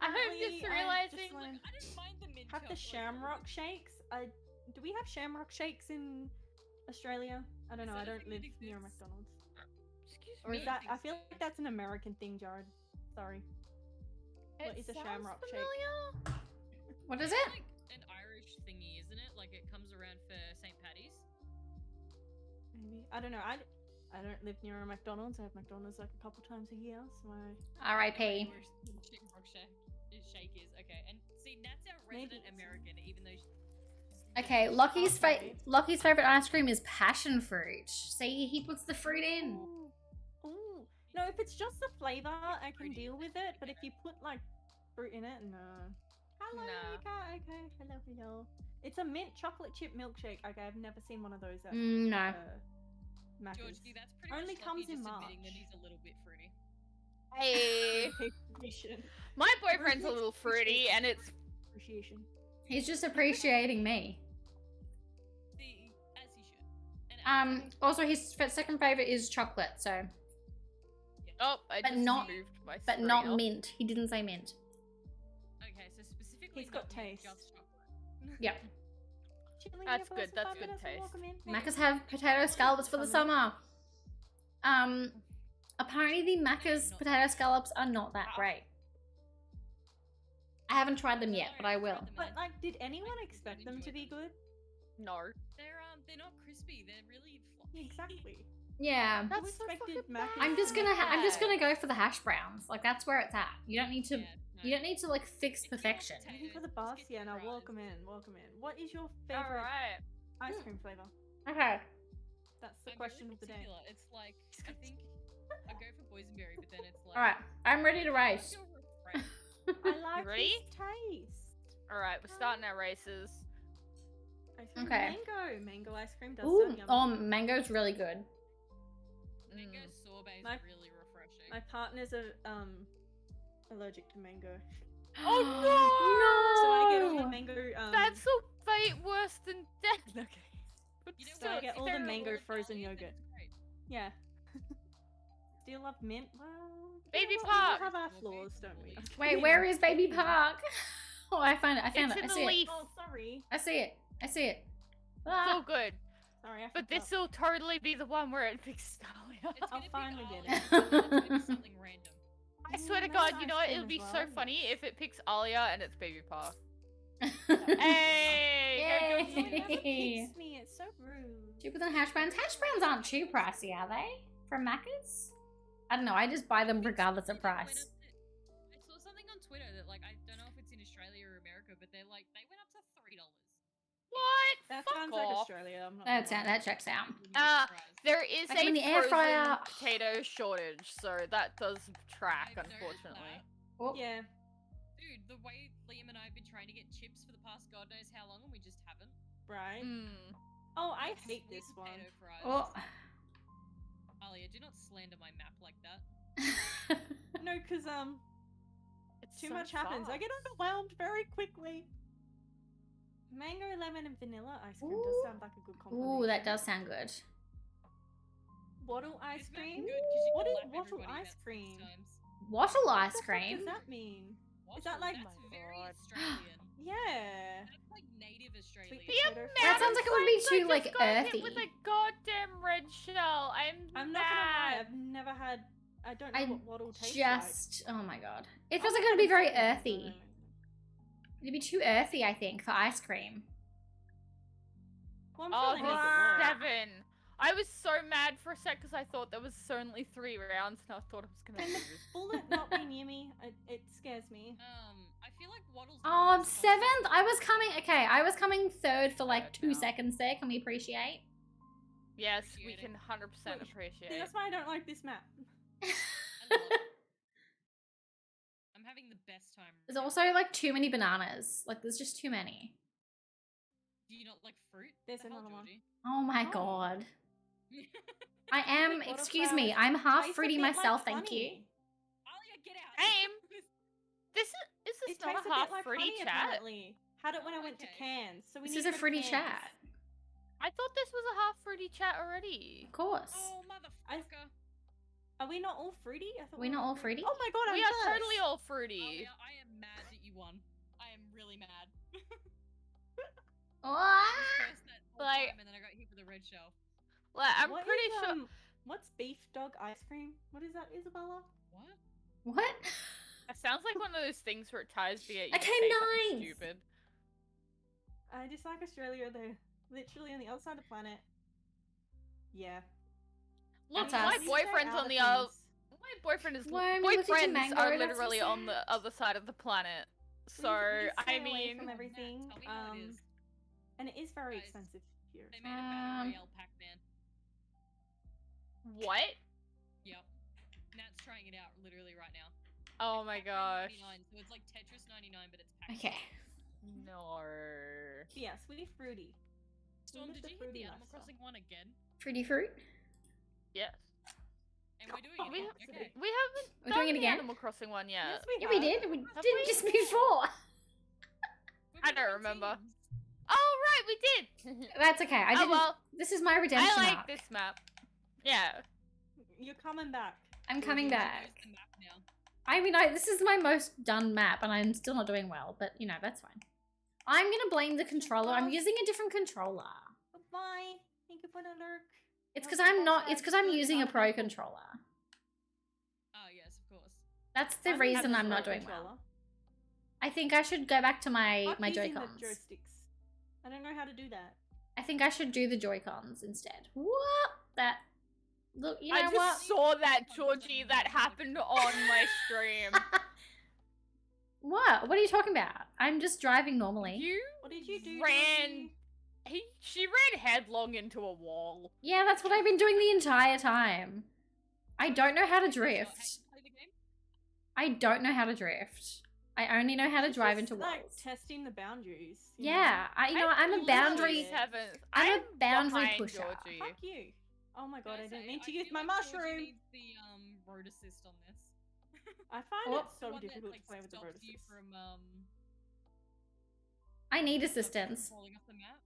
I'm Apparently, just I realizing. learned- I didn't mind the mint have the choc, like, shamrock shakes. Do we have shamrock shakes in Australia? I don't Is know. I that a don't thing that live near exists? McDonald's. Excuse Or me. is that? think I feel so. like that's an American thing, Jared. Sorry. What It is a sounds shamrock shake? familiar. What is It's it? like an Irish thingy, isn't it? Like it comes around for St. Paddy's. Maybe I don't know. I don't live near a McDonald's. I have McDonald's like a couple times a year, so I R.I.P. Where Shamrock shake is okay. And see, Nat's our Maybe resident it's- American, even though. Okay, Lockie's Okay. Lockie's favorite ice cream is passion fruit. See, he puts the fruit in. Ooh. No, if it's just the flavor, I can fruity, deal with it. But if you put like fruit in it, no. Hello, Nah. Mika. Okay, hello. It's a mint chocolate chip milkshake. Okay, I've never seen one of those at No. Macca's. Georgie, that's pretty Only much comes Lucky in just admitting that March. he's a little bit fruity. Hey, Appreciation. my boyfriend's a little fruity, and it's Appreciation. He's just appreciating me. See, as he should. And Also his second favorite is chocolate, so oh, I But just not- moved my but screen not up. mint. He didn't say mint. okay, so specifically, He's got not mint, taste. just chocolate. Yep. Chilling That's here for good, less than that's 5 good minutes, taste. welcome in. Macca's have potato scallops for the summer. Apparently the Macca's potato scallops are not that great. I haven't tried them yet, but I will. But like, did anyone expect them to be good? No, They're not crispy. They're really fluffy. Exactly. Yeah. Who that's so expected fucking Macca's bad. I'm just gonna go for the hash browns. Like that's where it's at. You don't need to Yeah, no. you don't need to like fix If you want perfection. potatoes, Looking for the just bus? get Yeah, no, fries. welcome in. What is your all favorite right. ice cream flavor? Okay. That's the I'm question really of the day. particular. It's like I think I go for boysenberry, but then it's like. Alright. I'm ready to race. You're refreshed. I like ready? his taste. All right, we're starting our races. Ice cream Okay. Mango ice cream does Ooh, sound yummy. oh mango's really good. Mango Mm. sorbet is My- really refreshing. My partner's allergic to mango, Oh so I get all no! the mango. That's a fate worse than death. Okay. But You know So I what? get If all the you're mango all frozen Italian, then yogurt. it's great. Yeah. Do you love mint? Well, Baby we all Park. have our Strawberry, flaws, don't we? strawberry. Wait, where is Baby Park? Oh, I found it. I found It's it. in I the see it. leaf. Oh, sorry. I see it. I see it. So Ah. good. Sorry, I But fucked this up. will totally be the one where it picks Dahlia. It's I'll gonna finally pick get Alia, it. but then it's gonna be something random. I swear to Ooh, God, nice you know what? ice It would be cream as so well. funny if it picks Alia and it's Baby Park. Hey! Hey! No, it never Yay! picks me. It's so rude. Cheaper than hash browns. Hash browns aren't too pricey, are they? From Macca's? I don't know. I just buy them regardless of They went price. up to- I saw something on Twitter that like I don't know if it's in Australia or America, but they went up to $3. What? That Fuck sounds off. like Australia. I'm not. That gonna lie. that checks out. There is Like a when the air frozen fryer- potato shortage, so that does track, I've noticed unfortunately. that. Oh, Yeah. Dude, the way Liam and I have been trying to get chips for the past God knows how long, and we just haven't. Right? Mm. Oh, I Like, hate sweet this one. potato fries. Oh. Alia, do not slander my map like that. No, because It's too so much happens. I fast. get overwhelmed very quickly. Mango, lemon, and vanilla ice cream Ooh. does sound like a good combination. Ooh, that does sound good. Wattle ice This map's cream? good 'cause you What can is lap wattle everybody ice about 6 cream? times. Wattle What ice the fuck cream. does that mean? Wattle, that like- that's Oh my very God. Australian. Yeah. That's like native Australian. Sweet The potato amount That fries. sounds of like it would be times too, I like, just got hit earthy. with a goddamn red shell. I'm not gonna lie, mad. I've never had. I don't know I what wattle tastes just. Oh my god. It like. feels Oh like my it would be God, very I'm so earthy. hungry. It'd be too earthy, I think, for ice cream. Well, I'm Oh, sure they make it there's work. 7. I was so mad for a sec because I thought there was only 3 rounds and I thought I was gonna Can the lose. bullet not be near me? It scares me. I feel like Waddle's. Oh, I'm 7th? I was coming. Okay, I was coming 3rd for like 2 now. seconds there. Can we appreciate? Yes, we Appreciate can it. 100% Look, appreciate See, it. that's why I don't like this map. I love it. I'm having the best time. There's right also like too many bananas. Like, there's just too many. Do you not like fruit? There's The hell, another one. Georgie? Oh my Oh. god. Alia, I am. Think Excuse me. autoflowers I'm half taste a fruity bit like myself. Thank you. honey. get out. Aim. This is It this not tastes a a half bit like fruity honey, chat? apparently. Had it when Oh, I went to okay. Cairns. So we This need is to a go to fruity Cairns. chat. I thought this was a half fruity chat already. Of course. Oh, motherfucker. Are we not all fruity? I thought We're we not were all fruity? Oh my god, I'm We are first. totally all fruity. Alia, I am mad that you won. I am really mad. Ah! First that whole Like- time, and then I got hit with a red shell. Like, I'm What pretty is, sure. What's beef dog ice cream? What is that, Isabella? What? What? It sounds like one of those things where it tries to get you I to came say something ninth. stupid. I dislike Australia though. Literally on the other side of the planet. Yeah. Look, That's my us. boyfriend's on the other. My boyfriend is. Wormy, look at your Boyfriends mango, are that's so literally on the sad. other side of the planet. So We I stay away mean, from everything. Tell me how it is. And it is very Guys, expensive here. They made a battle Um, royale Pac-Man. what? Yep. Nat's trying it out literally right now. Oh my Pac-Man gosh. 99, so it's like Tetris 99, but it's Pac-Man. Okay. No. Yeah, sweet fruity. Storm, With did the you hit fruity the Animal lifestyle. Crossing one again? Fruity fruit? Yes. And we're doing Oh, it we again. have to Okay. We haven't We're done doing it the again? Animal Crossing one yet. Yes, we Yeah, have. we did. We Have did we? just before. We've I been don't doing remember. teams. Oh right, we did. That's okay. I Oh, didn't. well, This is my redemption I like arc. this map. Yeah. You're coming back. I'm coming Georgie. She back. knows the map now. I mean, this is my most done map, and I'm still not doing well. But you know, that's fine. I'm gonna blame the controller. I'm using a different controller. Bye. Thank you for the lurk. It's No, because I'm that's not. right, It's because I'm good, using a I'm pro helpful. controller. Oh, yes, of course. That's the I'm reason using I'm a not pro doing well. controller. I think I should go back to my Fuck using the Joy-Cons. joysticks. I don't know how to do that. I think I should do the Joy-Cons instead. What? That. Look, you know I just what? saw that, Georgie. That happened on my stream. What? What are you talking about? I'm just driving normally. You What did you do? ran. Georgie? She ran headlong into a wall. Yeah, that's what I've been doing the entire time. I don't know how to How drift. you play the game? I don't know how to drift. I only know how to She's drive just, into like, walls. testing the boundaries. Yeah, I'm a literally boundary. seventh. I'm a boundary behind pusher. Georgie. Fuck you. Oh my god, I Can didn't say, mean to I use feel my like Georgie mushroom. needs the road assist on this. I find Oh. it The so one that, difficult like, to play with the stops road you assist. from I need stops you from assistance. falling off the map.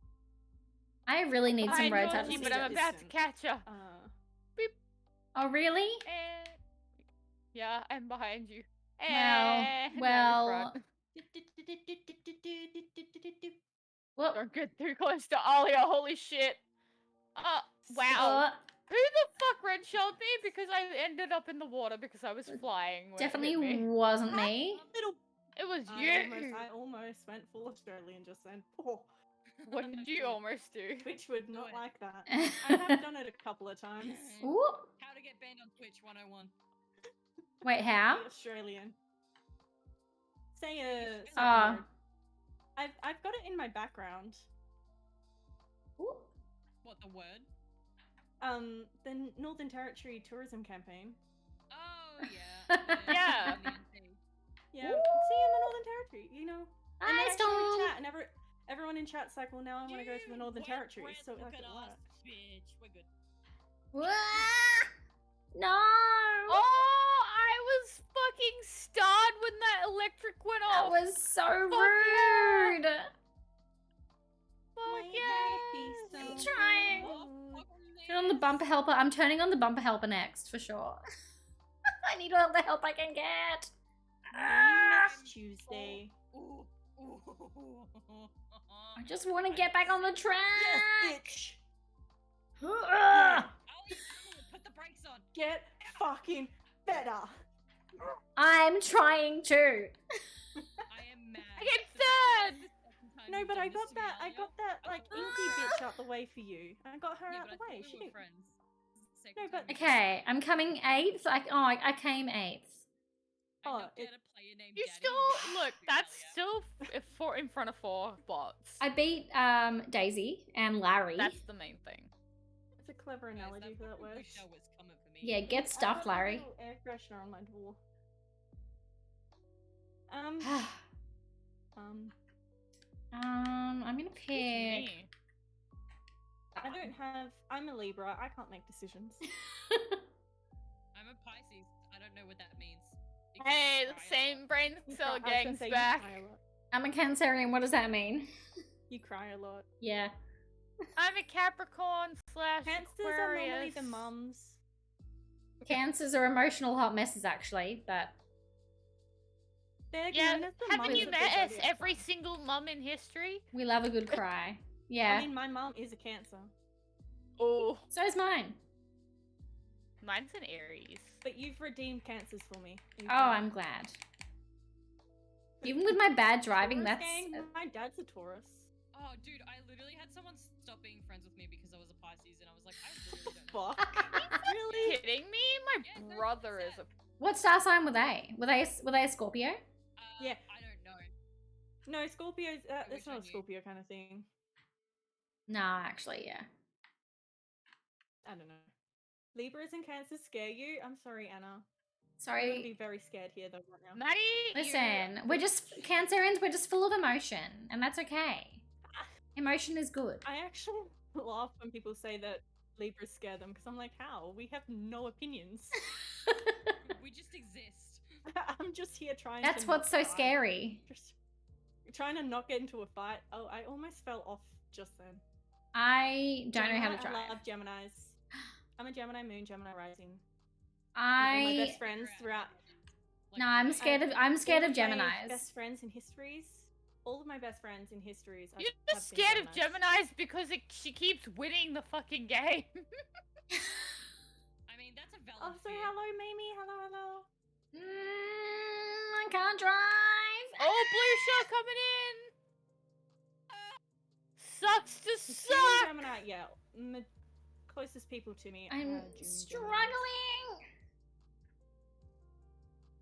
I really need some Behind roadside Georgie, but I'm assistance. about to catch her. Oh, really? Yeah, I'm behind you. Well, Now you're well. front. Well, Don't get too close to Alia, holy shit. Wow. Who the fuck red shelled me? Because I ended up in the water because I was flying. when it hit definitely me. wasn't me. Little. It was I you. almost went full Australian just then. Oh, What did you almost do? Twitch would not it. like that. I have done it a couple of times. Ooh. How to get banned on Twitch 101. Wait, how? Be Australian. Say a. Ah. word. I've got it in my background. Ooh. What, the word? The Northern Territory tourism campaign. Oh, yeah. Yeah. on the NT. Yeah. Ooh. See you in the Northern in chat cycle now. I want to go to the Northern Wet Territories, so breath like it looking ass works. bitch. We're good. No! Oh, I was fucking stunned when that electric went That off. was so Fuck rude! Fuck Why yeah. gotta be so I'm trying. rude? Turn on the bumper helper. I'm turning on the bumper helper next, for sure. I need all the help I can get. Ah! Next Tuesday. Ooh, ooh. I just want to get back on the track. Yes, bitch. Ugh. Put the brakes on. Get fucking better. I'm trying to. I am mad. I get This is sad. the second time No, you've but done I this got to me, that. I Alia. got that like inky bitch out the way for you. I got her Yeah, out but the I way. thought we were Shoot. friends. This is the second No, but- time you've Okay, I'm coming 8th. I came 8th. I Oh, knocked it- out a player named You Daddy still really look. quick, That's Alia. still four in front of 4 bots. I beat Daisy and Larry. That's the main thing. It's a clever Guys, analogy for that fucking word. push-out was coming for me. Yeah, get stuffed, I got a Larry. little air freshener on my door. I'm gonna Excuse pick. me. I don't have. I'm a Libra. I can't make decisions. I'm a Pisces. I don't know what that means. Hey, Because the I cry a same lot. brain You cell cry- I was gonna gang's say, back. You cry a lot. I'm a Cancerian. What does that mean? You cry a lot. Yeah. I'm a Capricorn slash Cancers are normally Aquarius. the mums. Cancers are emotional hot messes, actually, but They're Yeah, known as the haven't mums you of the met zodiac every sign. single mum in history? we love a good cry. Yeah. I mean, my mum is a Cancer, Oh, So is mine. mine's an Aries. but you've redeemed Cancers for me. You've Oh, done it. I'm glad. Even with my bad driving, Taurus that's gang, my dad's a Taurus. Oh, dude, I literally had someone stop being friends with me because I was a Pisces, and I was like, I really don't know. Fuck. really? Kidding me? My Yeah, no, brother is that's a. what star sign were they? Were they a Scorpio? Yeah. I don't know. No, Scorpio's. wish That's I not a knew. Scorpio kind of thing. Nah, actually, yeah. I don't know. Libras and Cancers scare you? I'm sorry, Anna. I'm gonna be Sorry. very scared here though right now. Maddie, Listen, we're just Cancerians. We're just full of emotion, and that's okay. Emotion is good. I actually laugh when people say that Libras scare them because I'm like, how? We have no opinions. We just exist. I'm just here trying. That's to what's not so fight. scary. Just trying to not get into a fight. Oh, I almost fell off just then. I don't know how to Gemini, drive. I love Geminis. I'm a Gemini moon, Gemini rising. All my I best friends throughout. no, I'm scared of I'm scared all of my Geminis. Best friends in histories. All of my best friends in histories. You're have just been scared of Geminis. Geminis because she keeps winning the fucking game. I mean, that's a valid Oh, so fear. hello, Mimi. Hello, hello. I can't drive. Oh, blue shell coming in. Sucks to June suck. Gemini, yeah. Closest people to me. I'm are June Geminis. struggling.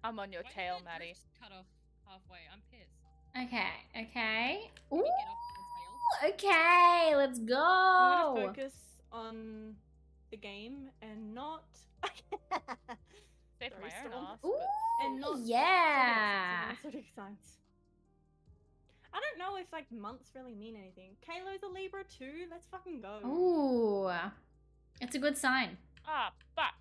I'm on your Why did tail, the Maddie. drift cut off halfway? I'm pissed. Okay. Can Ooh. we get off the tail? Okay, let's I'm go. gonna focus on the game and not. Say for Sorry, my own Storm. ass, Ooh, but and not yeah. zodiac signs. I don't know if like months really mean anything. Kalo's a Libra too. Let's fucking go. Ooh, it's a good sign. ah, fuck.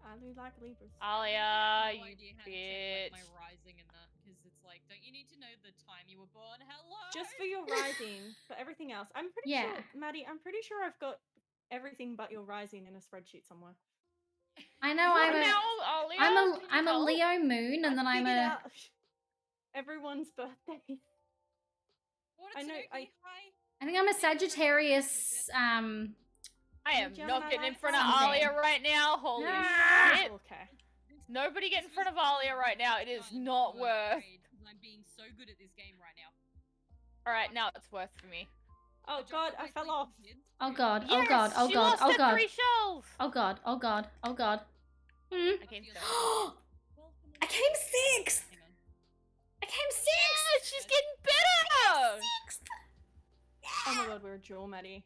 I do like Libras. Alia, I have no you idea how to check bitch. like, my rising and that because it's like, don't you need to know the time you were born? Hello. Just for your rising, for everything else, I'm pretty Yeah. sure, Maddie. I'm pretty sure I've got everything but your rising in a spreadsheet somewhere. I know What I'm a now, Alia? I'm a Leo moon, and then I'm figured a out everyone's birthday. What I know, I I think I'm a Sagittarius. I am Gemini not getting in like front of something. Alia right now. Holy Ah! shit. Okay. Nobody get in front of Alia right now. It is not worth. I'm being so good at this game right now. Alright, now it's worth for me. Oh dropped god, all I my fell sleeping off. kids. Oh god, oh Yes, god, oh she god, lost oh her god, 3 shells. oh god, oh god, oh god. I came third. I came sixth. Hang on. I came Yeah, sixth. she's getting better. Sixth. Oh my god, we're a jewel, Maddie.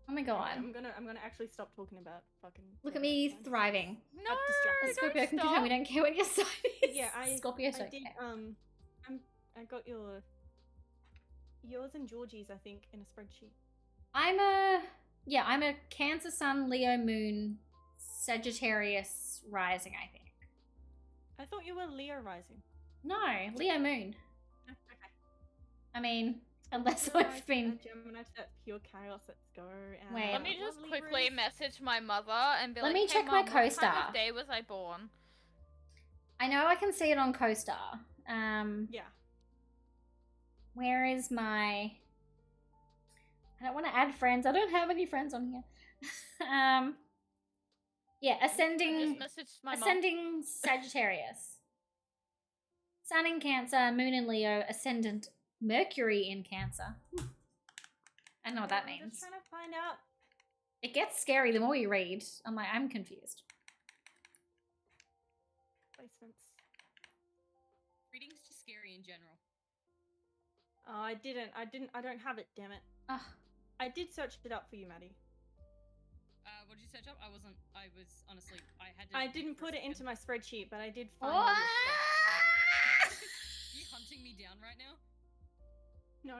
Oh my Okay, god. I'm gonna actually stop talking about fucking. Look at zodiac me signs. thriving. No, distracted. Scorpio don't can stop. confirm we don't care what your sign is. Yeah, I Scorpio I don't did. care. I got your. yours and Georgie's, I think, in a spreadsheet. I'm a Cancer Sun, Leo Moon, Sagittarius Rising, I think. I thought you were Leo rising. No, Leo Moon. Okay. I mean, unless Leo I've rising, been. Gemini to that pure chaos. Let's go. Wait. Let me just Love quickly Libras. message my mother and be Let like, me hey, check my Mum, what time co-star. of day was I born? I know I can see it on CoStar. Yeah. Where is my? I don't want to add friends. I don't have any friends on here. Yeah, I ascending just messaged my mom. ascending Sagittarius. Sun in Cancer, Moon in Leo, ascendant Mercury in Cancer. I know what that I'm means. just trying to find out. It gets scary the more you read. I'm confused. Placements. Reading's just scary in general. Oh, I don't have it, damn it. Ugh. I did search it up for you, Maddie. What did you search up? I was honestly, I had to. I think didn't for a put it into second. my spreadsheet, but I did find all your stuff. You hunting me down right now? No.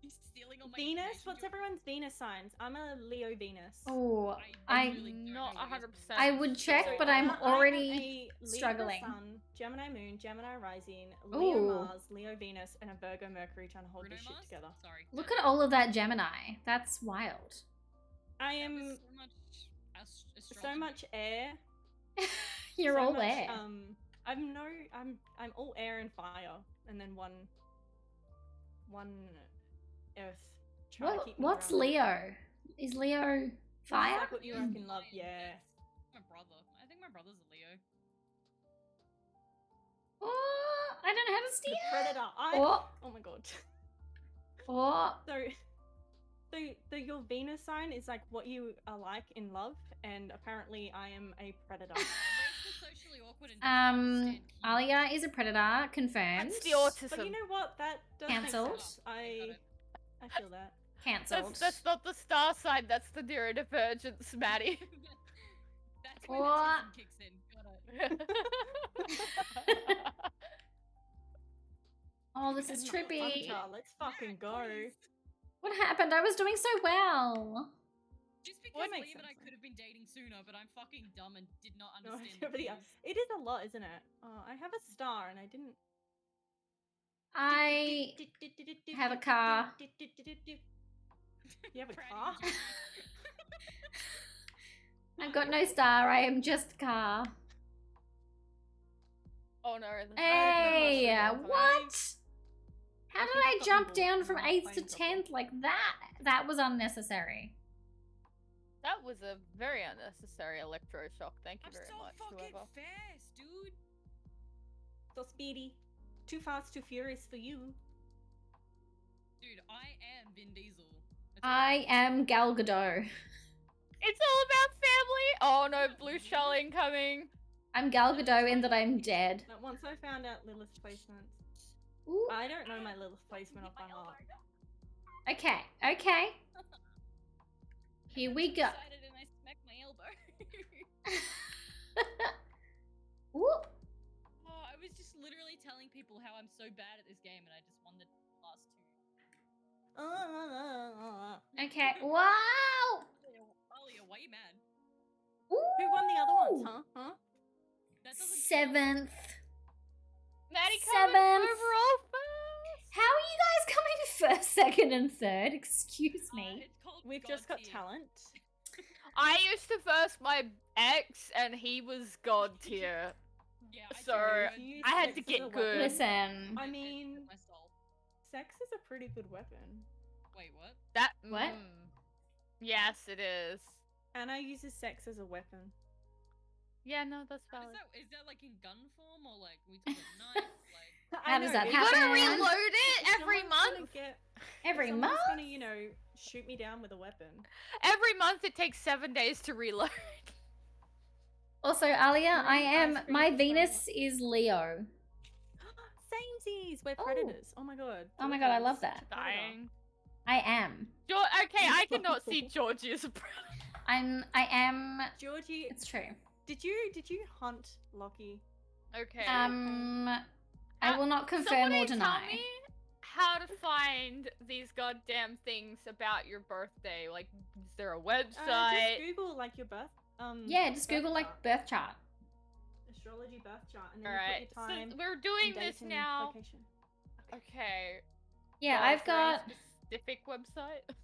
You stealing all my Venus? information, What's George? everyone's Venus signs? I'm a Leo Venus. Oh, I I really don't not know what yours 100%. I would check, So but I'm I am already a Libra struggling. Sun, Gemini Moon, Gemini Rising, Leo Ooh. Mars, Leo Venus, and a Virgo Mercury trying to hold Bruno this shit Mars? together. Sorry. Look at all of that Gemini. That's wild. I That am was so much so much air. You're so all much, there. I'm all air and fire, and then one earth. Trying to keep me What's grounded. Leo? Is Leo fire? Like what you Leo's reckon, love? mine, Yeah. it's my brother. I think my brother's a Leo. Oh, I don't know how to The steer. predator. Oh, Oh my god. oh. So your Venus sign is like what you are like in love, and apparently I am a predator. Where's the socially awkward and doesn't understand cute? Alia is a predator, confirmed. That's the autism. But you know what? That does Cancelled. make sense. I feel that. Cancelled. That's not the star sign, that's the neurodivergence, Maddie. That's when What? autism kicks in. Got it. Oh, this is trippy. Hunter, let's fucking go. please. What happened? I was doing so well. Just Well, because it makes Liam and I sense, could have been dating sooner, but I'm fucking dumb and did not No, understand the but yeah, cues. it is a lot, isn't it? I have a star and I didn't. I have a car. You have a Proud car? of you, Joey. I've got no star. I am just car. Oh no. that's- Hey, mushroom on what? How I did think I I've jump gotten down more from than 8th to plain 10th like that? That was unnecessary. That was a very unnecessary electroshock. Thank you I'm very so much, fucking whoever. fast, dude. So speedy. Too fast, too furious for you. Dude, I am Vin Diesel. That's I am Gal Gadot. It's all about family! Oh no, blue shell incoming! I'm Gal Gadot in that I'm dead. But once I found out Lilith's placements, Ooh. I don't know my Lilith placement off by heart. Okay, okay. Here we go. excited and I smacked my elbow. Ooh. Oh, I was just literally telling people how I'm so bad at this game and I just won the last two. Okay. Wow. Ollie, you're way mad. Ooh. Who won the other ones, huh? That doesn't 7th. Maddie coming 7th. overall first! How are you guys coming first, second, and third? Excuse me. It's called We've God just got tier. talent. I used to first my ex, and he was god tier. Yeah, So, You I had sex to as get a good. weapon. Listen. I mean, My soul. sex is a pretty good weapon. Wait, what? That What? Yes, it is. Anna uses sex as a weapon. Yeah, no, that's How valid. is that like in gun form or like we talking knife? Like How does that You happen? gotta reload it If every someone's gonna month. get- Every if someone's month? gonna, you know, shoot me down with a weapon. Every month it takes 7 days to reload. Also, Alia, I am. ice cream My for Venus is Leo. Samesies, we're Oh. predators. Oh my god. Oh my god, I Georgia's love that. a predator. Dying. I am. Okay, I cannot see Georgie as a predator. I am. Georgie, It's true. did you hunt Lockie? Okay. I will not confirm Somebody or deny. Tell me how to find these goddamn things about your birthday. Like, is there a website? Just Google like your birth. Yeah, just birth Google like chart. birth chart. Astrology birth chart, and then Alright, you put your time. so we're doing and this date and now. Location. Okay. Yeah, God, I've is there any got. specific website.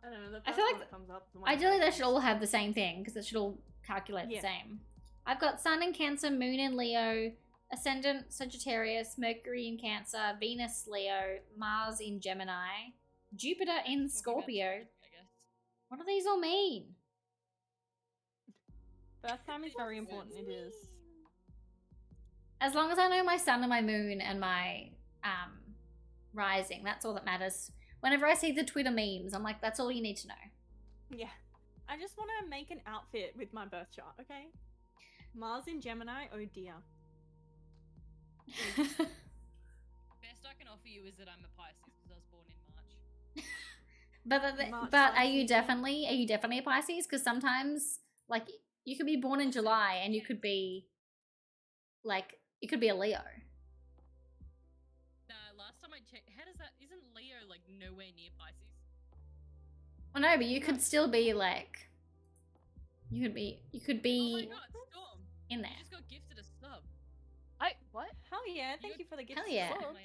I don't know. The I first feel one like that comes up. The one Ideally, that they should all have the same thing because it should all calculate the Yeah. same. I've got Sun in Cancer, Moon in Leo, Ascendant Sagittarius, Mercury in Cancer, Venus Leo, Mars in Gemini, Jupiter in Talk about Scorpio. astrology, I guess. What do these all mean? Birth time is very important. It is. As long as I know my sun and my moon and my rising, that's all that matters. Whenever I see the Twitter memes, I'm like, that's all you need to know. Yeah. I just want to make an outfit with my birth chart. Okay. Mars in Gemini. Oh dear. Best I can offer you is that I'm a Pisces because I was born in March. March but are you Pisces. definitely a Pisces? Because sometimes like you could be born in July and you could be like you could be a Leo. Last time I checked, how does that? Isn't Leo like nowhere near Pisces? Well, no, but you could still be like you could be Oh my god, Storm! in You there. just got gifted a sub. What? Hell yeah! Thank you for the gift. Hell yeah. My own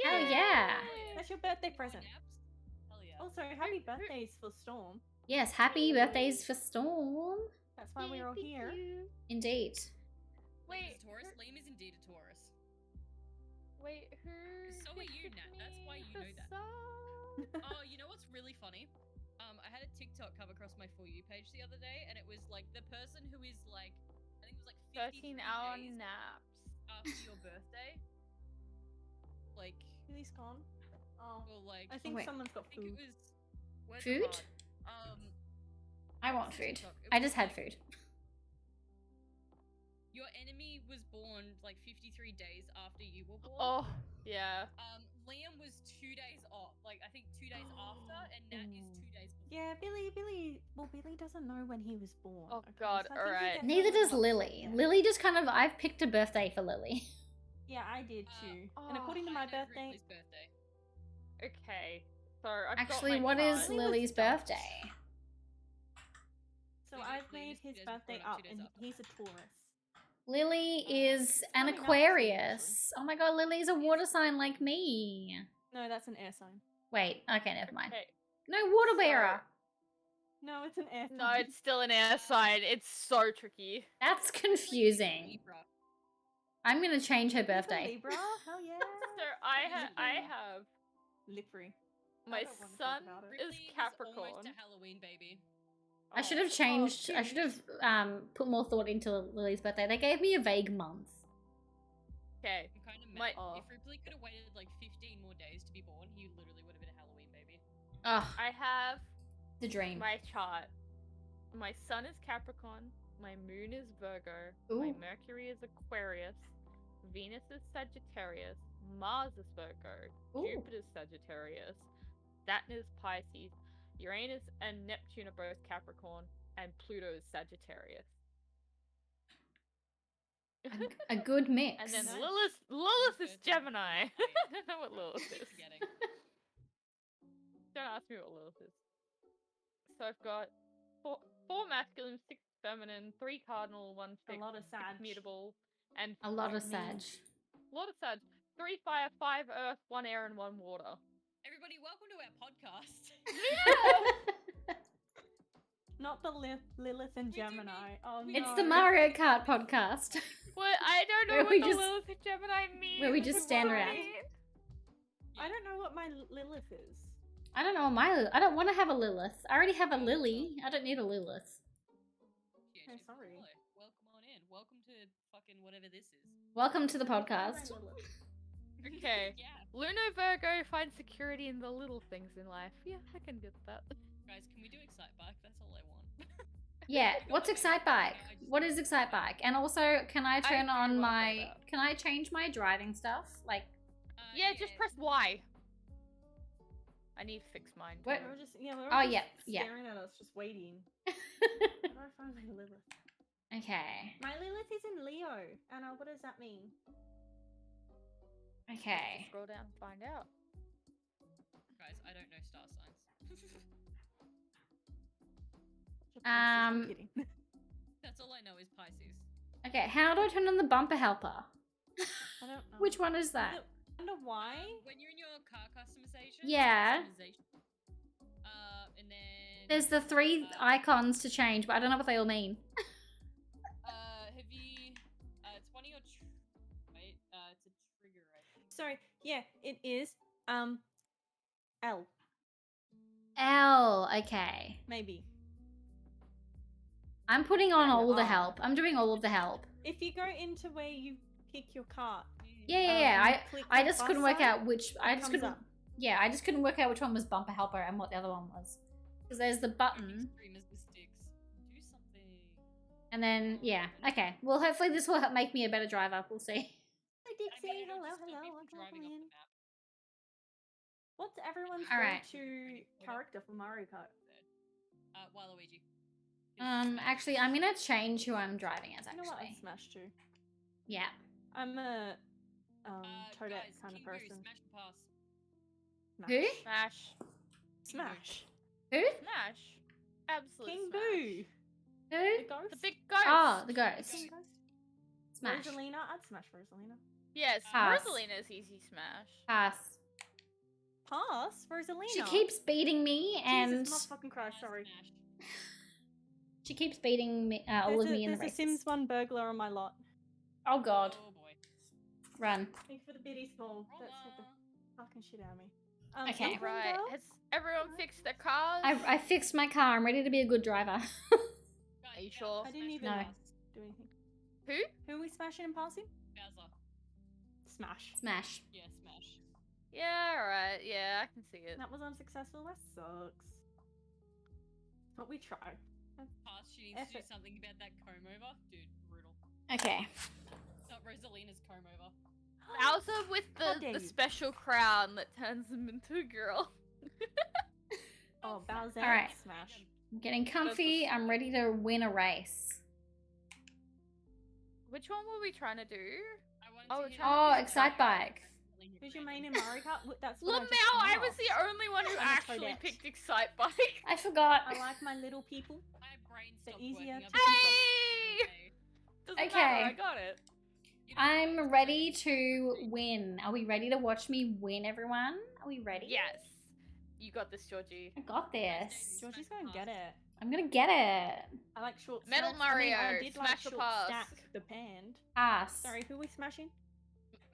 Hell yeah. That's your birthday thing. present. Hell yeah. Also, happy birthdays for Storm. Yes, happy birthdays for Storm. That's why we're all here. Indeed. Liam Wait, is a Taurus. Liam is indeed a Taurus. Wait, who? So are you, gifted Nat. That's me why you the know that. sub? Oh, you know what's really funny? I had a TikTok come across my For You page the other day, and it was like the person who is like, I think it was like 53 13-hour days naps. after your birthday. Like, Billy's gone. Oh, well, like, I think Wait. someone's got I think food. it was where's Food? the card? I want what's the food. TikTok? It I was just had like, food. Your enemy was born like 53 days after you were born. Oh, yeah. Liam was 2 days off. Like, I think 2 days after, and Nat is 2 days before. Yeah, Billy. Well, Billy doesn't know when he was born. Oh, okay, God, so I think he alright. gets Neither a little does Lily. upset. Lily just kind of I've picked a birthday for Lily. Yeah, I did too. And oh, according to my I know birthday, Ripley's birthday. Okay. So I've Actually, got my what is card. Lily was Lily's Dutch. birthday? so Lily- I've Lily made was 2 his days before birthday and I'm 2 up, days and after. he's a Taurus. Lily is an coming up soon, Aquarius. Oh my god, Lily's a water sign like me. No, that's an air sign. Wait, okay, never mind. Okay. No, water bearer. No, it's an air sign. No, it's still an air sign. It's so tricky. That's confusing. Libra. I'm gonna change her He's a birthday. Libra. Hell yeah. So I have Lippery. my don't wanna talk sun about it. is Ripley almost Capricorn. a Halloween baby. I should have changed. I should have put more thought into Lily's birthday. They gave me a vague month. Okay. I'm kind of My- mad. If Ripley could have waited like 15 more days to be born, he literally would have been a Halloween baby. Ugh, I have the dream. my chart. My sun is Capricorn. My moon is Virgo. My Ooh. Mercury is Aquarius. Venus is Sagittarius. Mars is Virgo. Ooh. Jupiter is Sagittarius. Saturn is Pisces. Uranus and Neptune are both Capricorn. And Pluto is Sagittarius. A good mix. And then Nice. Lilith is Good. Gemini. I don't know what Lilith Keep is. forgetting. Don't ask me what Lilith is. So I've got four masculine, 6 feminine, 3 cardinal, 1 A fixed, lot of 6 Sag. mutable, and A lot of Me. Sag. a lot of Sag. 3 fire, 5 earth, 1 air, and 1 water. Everybody, welcome to our podcast. Not the Lilith and We do Gemini. Oh no. It's the Mario Kart podcast. What? I don't know Where what we the just- Lilith and Gemini means. where we just stand What do you around. mean? I don't know what my Lilith is. I don't know I don't want to have a Lilith. I already have a Lily. I don't need a Lilith. Yeah, Oh, she's sorry. hello. Welcome on in. Welcome to fucking whatever this is. Welcome to the I don't know podcast. my Lilith. Okay. Yeah. Luno Virgo finds security in the little things in life. Yeah, I can get that. Guys, can we do Excite Bike? That's all I want. Yeah, what's Excite Bike? What is Excite Bike? And also, can I turn do on want my? that. Can I change my driving stuff? Like, Yeah, just press Y. I need to fix mine. What- too. We're just we're Oh, just yeah, yeah. staring at us, just waiting. How do I find my Lilith? okay, My Lilith is in Leo. Anna, what does that mean? Okay. Scroll down and find out. Guys, I don't know star signs. I'm kidding. That's all I know is Pisces. Okay, how do I turn on the bumper helper? I don't know. Which one is that? I wonder why. When you're in your car customization. Yeah. And then. There's the 3 icons to change, but I don't know what they all mean. Have you? It's one of your. Wait. It's a trigger, I think. Sorry. Yeah, it is. L. L, okay. Maybe. I'm putting on all the R. help. I'm doing all of the help. If you go into where you pick your cart. Yeah. and you click I the just plus couldn't work sign, out which. I it just comes couldn't. up. Yeah, I just couldn't work out which one was bumper helper and what the other one was. Because there's the button, Streamers with sticks. Do something. and then yeah. Okay. Well, hopefully this will help make me a better driver. We'll see. Hi I Dixie, mean, it'll hello, just stop hello, you from welcome driving off in. the map. What's everyone's Alright. go-to character for Mario Kart? Waluigi. Actually, I'm gonna change who I'm driving as. You know what? Actually, I'd smash too. yeah. I'm a Toadette Guys, kind of King Boo, person. smash and pass. Smash. Who? Smash. Smash. Who? Smash. Absolutely. King smash. Boo. Who? The ghost. The big ghost. Oh, the ghost. King Ghost. Smash. Rosalina. I'd smash Rosalina. Yes, Pass. Rosalina's easy smash. Pass. Pass. Rosalina. She keeps beating me, and Jesus, not fucking Christ. Sorry. Smash. she keeps beating me, all of me in the There's races. a Sims 1 burglar on my lot. Oh God, Oh boy. run. Thank you for the biddy small. That scared the fucking shit out of me. Okay. Elfin Right. girl? Has everyone fixed their cars? I fixed my car. I'm ready to be a good driver. Guys, Are you Bowser, sure? I didn't smash even No. and pass. do anything. Who? Who are we smashing and passing? Bowser. Smash. Smash. Yeah, smash. Yeah, alright. Yeah, I can see it. That was unsuccessful. That sucks. But we tried. Pass. She needs to do Effort. something about that comb over. Dude, brutal. Okay. It's not Rosalina's comb over. Bowser with How dare the you. special crown that turns him into a girl. Oh, Bowser. Alright. Smash. I'm getting comfy. I'm ready to win a race. Which one were we trying to do? I wanted Oh, to we're hear trying Oh, to do Excite Bike. Who's your main in Mario Kart? That's what Lamau, I was the only one who I'm a actually Toadette. picked Excite Bike. I forgot. I like my little people. My brain The stopped easier working. to I've been Hey! okay. Doesn't Okay. matter, I got it. You know, I'm ready to win. Are we ready to watch me win, everyone? Are we ready? Yes. You got this, Georgie. I got this. Georgie's gonna get it. I'm gonna get it. I like short Metal snacks. I mean, I Mario, did smash or like short pass? stack the pan. Pass. Sorry, who are we smashing?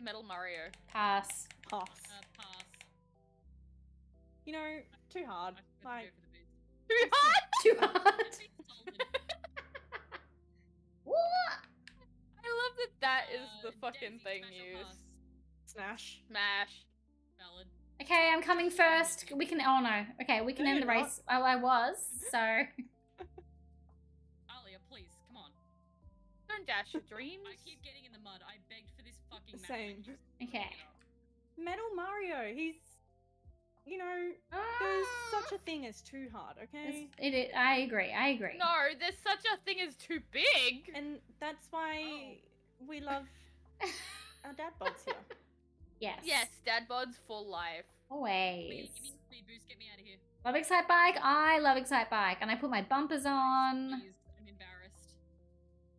Metal Mario. Pass. Pass. pass. You know, too hard. I have Like, to go for the boots. Too hot! Too hard. Insulted. What? I love that that is the fucking Daisy, thing smash or used. pass? smash. Smash. Valid. Okay, I'm coming first. We can. Oh no. Okay, we can No, end the you're not. race. Oh, I was. So. Alia, please, come on. Don't dash your dreams. I keep getting in the mud. I begged for this fucking map. Same. and you just Okay. fuck it up. Metal Mario. He's, you know, there's such a thing as too hard. Okay. I agree. I agree. No, there's such a thing as too big. And that's why we love our dad bods here. Yes. Yes, dad bods for life. Always. Please, give me a speed boost. Get me out of here. Love Excite Bike. I love Excite Bike, and I put my bumpers on. Please, I'm embarrassed.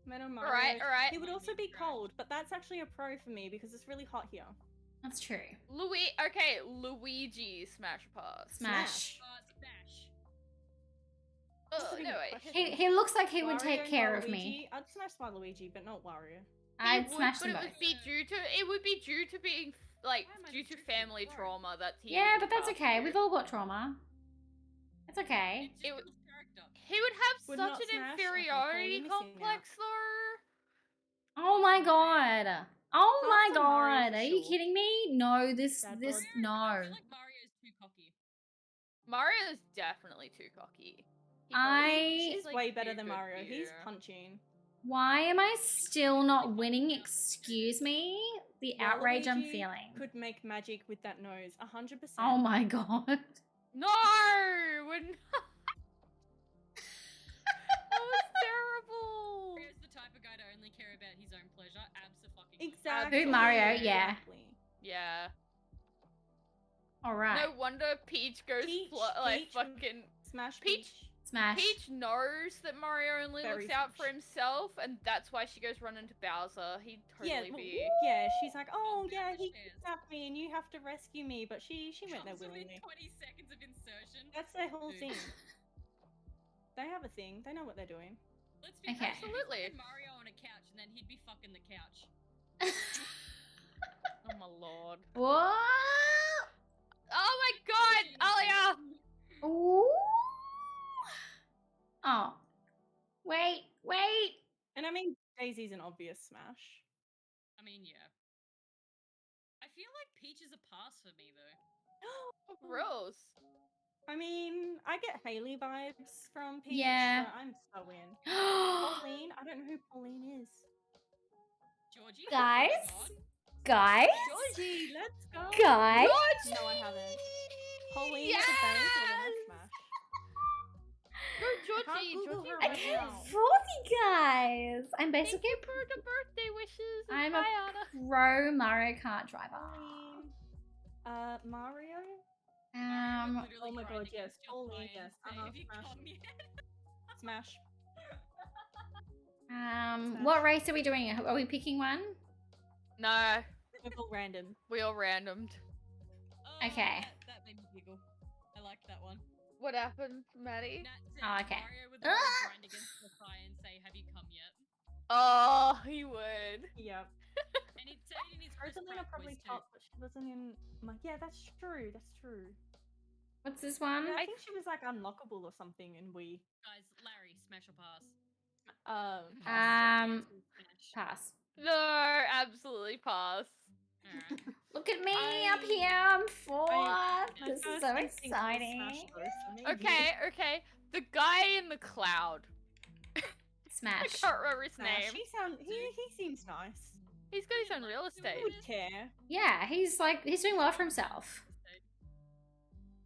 Metal Mario. Alright. He would also be Trash. cold, but that's actually a pro for me because it's really hot here. That's true. Luigi smash pass. Smash. Smash. Oh, That's a no, good wait. question. He looks like he would Wario, take care of me. Waluigi. I'd smash Waluigi, but not Wario. I'd It would, smash but them it both. would be due to being like Why am I due to drinking family water? trauma that he Yeah, would but that's look okay. after. We've all got trauma. It's okay. It's It just would- his character. He would have Would such not an smash? Okay, inferiority you're missing out. complex though. Oh my god. Oh Pass my on Mario god. for Are you sure. kidding me? No, this Dad this bod. I no. feel like Mario's too cocky. Mario's definitely too cocky. He I- He's like, way better too than good Mario. for He's you. punching. Why am I still not winning? Excuse me? The outrage I'm Waluigi feeling. Could make magic with that nose. 100%. Oh my god. No, we're not. That was terrible. Mario's the type of guy to only care about his own pleasure. Absolutely. Exactly. Who, Mario? Yeah. Exactly. Yeah. All right. No wonder Peach goes Peach, like Peach, fucking. Smash Peach- Smash. Peach knows that Mario only Very looks out for Smash. himself, and that's why she goes running to Bowser. He'd Yeah, totally well, be. yeah, she's like, oh yeah, Bowser he shares. kidnapped me and you have to rescue me, but she went there Comes within willingly. 20 seconds of insertion. That's their whole Dude. thing. They have a thing. They know what they're doing. Let's be Okay. real, Absolutely. he'd be Mario on a couch, and then he'd be fucking the couch. Oh my lord. What? Oh my god, Alia! Ooh. Oh. Wait. And I mean, Daisy's an obvious smash. I mean, yeah. I feel like Peach is a pass for me, though. Rose. I mean, I get Haley vibes from Peach, Yeah. so I'm so in. Pauline, I don't know who Pauline is. Georgie? Guys? God. Guys? Georgie, let's go. Guys? No, I haven't. Pauline is a babe or a smash. Go, Georgie. Google Georgie. her I right can't now. fool you guys. I'm Thank basically you for the birthday wishes. And I'm a bye, Anna. pro Mario Kart driver. Pauline. Mario? Mario would Oh literally my grind god, yes. against your Pauline, thigh and yes. say, Have you Smash. come yet? Smash. What race are we doing? Are we picking one? No, We're all random. we all randomed. Oh, Okay. That made me giggle. I liked that one. What happened, Maddie? Nat said Oh, okay. Mario would literally Ah! grind against your thigh and say, Have you come yet? Oh, he would. Yep. And he'd say it in his Chris Rosalina Pratt probably voice too. top, but she wasn't in my. Yeah, that's true. That's true. What's this one? Yeah, I think she was like unlockable or something in Wii. Guys, Larry, smash or pass? Smash. Pass. No, absolutely pass. Alright. Look at me up I- here. I'm fourth. my This is first so instinct was exciting. Smash though, so maybe. Okay. The guy in the cloud. I Smash. can't remember his Smash. name. He seems nice. He's got his own real He estate. would care. Yeah, he's doing well for himself.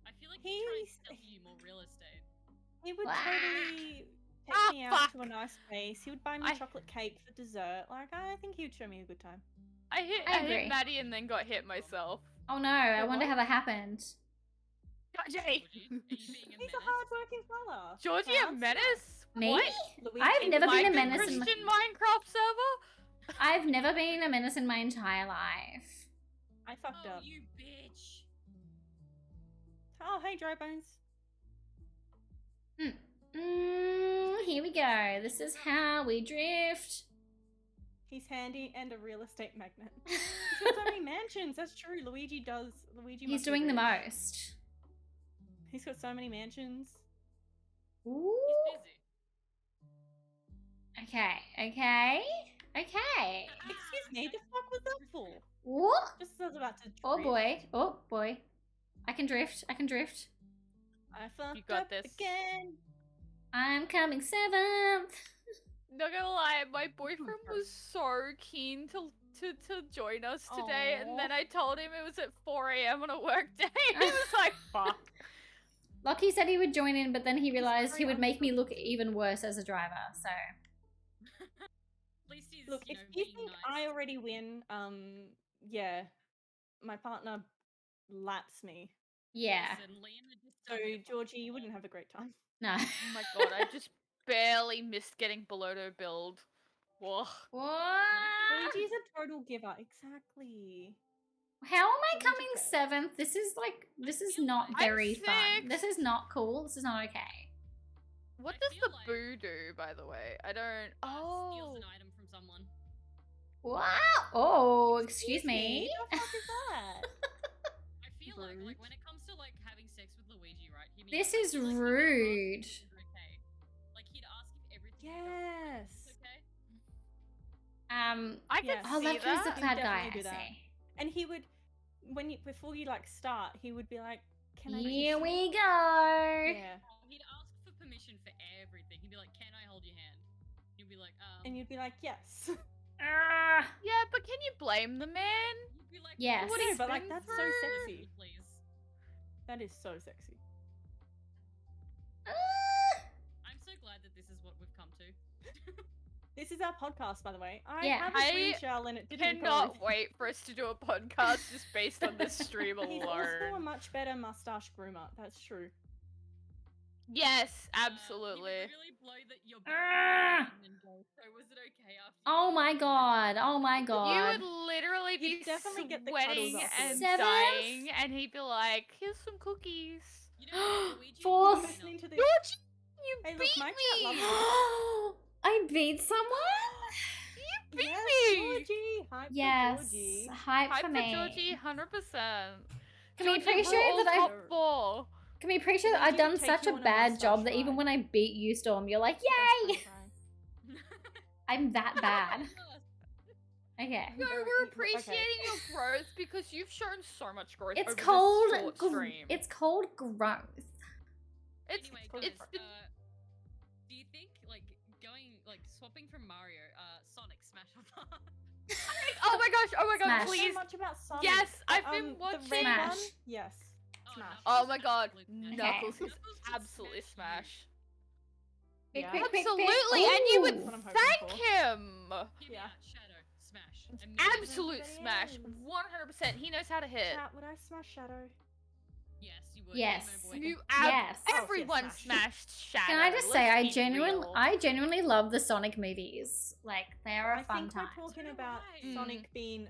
I feel like he's trying He's- to sell you more real estate. He would Wow. totally take Ah, me out fuck. to a nice place. He would buy me I- chocolate cake for dessert. Like, I think he would show me a good time. I hit I agree. Maddie and then got hit myself. Oh no, I Wait, wonder what? how that happened. Georgie! Georgie, are you being a He's menace? a hard-working fella. Georgie, a Sounds menace? Me? What? Luigi, I've never been a Like the menace in Christian my... Minecraft server? I've never been a menace in my entire life. I fucked Oh, up. you bitch. Oh, hey, dry bones. Here we go. This is how we drift. He's handy and a real estate magnate. He's got so many mansions. That's true. Luigi does. Luigi. He's must be doing the rich. most. He's got so many mansions. Ooh. He's busy. Okay. Excuse me, the fuck was that for? What? Just as I was about to. Oh drift. boy. Oh boy. I can drift. I fucked got up this. again. I'm coming seventh. Not gonna lie, my boyfriend was so keen to join us today, and then I told him it was at 4 a.m. on a work day. He was like, "Fuck." Lockie said he would join in, but then he realized he very would make me look even worse as a driver. So At least he's, Look, you if know, you being think nice. I already win, yeah, my partner laps me. yeah. Listen, Liam had just So told me to fuck Georgie, you off. wouldn't have a great time. No. Oh my god, I just barely missed getting Balotto build. Whoa. What? Luigi's a total giver. Exactly. How am I Luigi coming cares. seventh? This is feel not like- very I'm fun. This sixth. is not cool. This is not okay. What I does feel the like- boo do, by the way? I don't. Steals Oh. an item from someone. Wow. Oh, excuse me. The fuck is that? I feel like Rude. when it comes to like having sex with Luigi, right? He This I is feel like he would ask rude. if it's okay. Like he'd ask if everything he does Yes. is okay. I can Yeah. Oh, see Lucky's the that. bad guy, definitely I do that. see. And he would, before you like start, he would be like, "Can I?" Here kiss we you?" go. Yeah. He'd ask for permission for everything. He'd be like, "Can I hold your hand?" You'd be like, And you'd be like, "Yes." Ah. Yeah, but can you blame the man? You'd be like, Yes. What No, he's but like been that's so through? sexy. Please. That is so sexy. Ah. I'm so glad that this is what we've come to. This is our podcast, by the way. I Yeah. have a dream shell and it didn't Cannot go. wait for us to do a podcast just based on this stream He's also a alone. much better mustache groomer. That's true. Yes, You absolutely. would literally blow your Ah! and then go. So was it okay after? Oh my god. Oh my You god. would literally be You'd definitely get the cuddles sweating and afterwards. Seventh? dying, and he'd be like, "Here's some cookies." You know, Luigi, Fourth. Listening to this. Georgie, you Hey, look, beat my chat loves me. it. I beat someone? You beat Yes, me. Georgie. Hype Yes. for Georgie. Hype Hype for for me. Georgie, 100%. Can we Georgie, appreciate we're all that top I've- 4. Can we appreciate that Luigi I've done would take such you a on a bad job mustache that even ride. when I beat you, Storm, you're like, That's yay! fine, fine. I'm that bad. Okay. No, Very- we're okay. appreciating your growth because you've shown so much growth It's over called this short stream. it's called growth. It's Anyway, called guys, it's do you think swapping from Mario, Sonic Smash up? oh my gosh, Smash. So please. much about Sonic. Yes, but, I've been The watching- red Smash. one? Yes. Smash. Oh my god, Absolutely Knuckles Okay. is absolutely smash. Quick, Yeah. quick, quick, quick. Absolutely, and you would Ooh. That's what I'm hoping thank for. him. Give me Yeah. that Shadow Smash. Absolute Everybody smash, else. 100%. He knows how to hit. Chat, would I smash Shadow? Yes, you would. Yes. Emo boy. You Yes. everyone Smash. smashed Shadow. Can I just let's say I be real. genuinely love the Sonic movies. Like they are a I fun think time. we're talking So do about I. Sonic being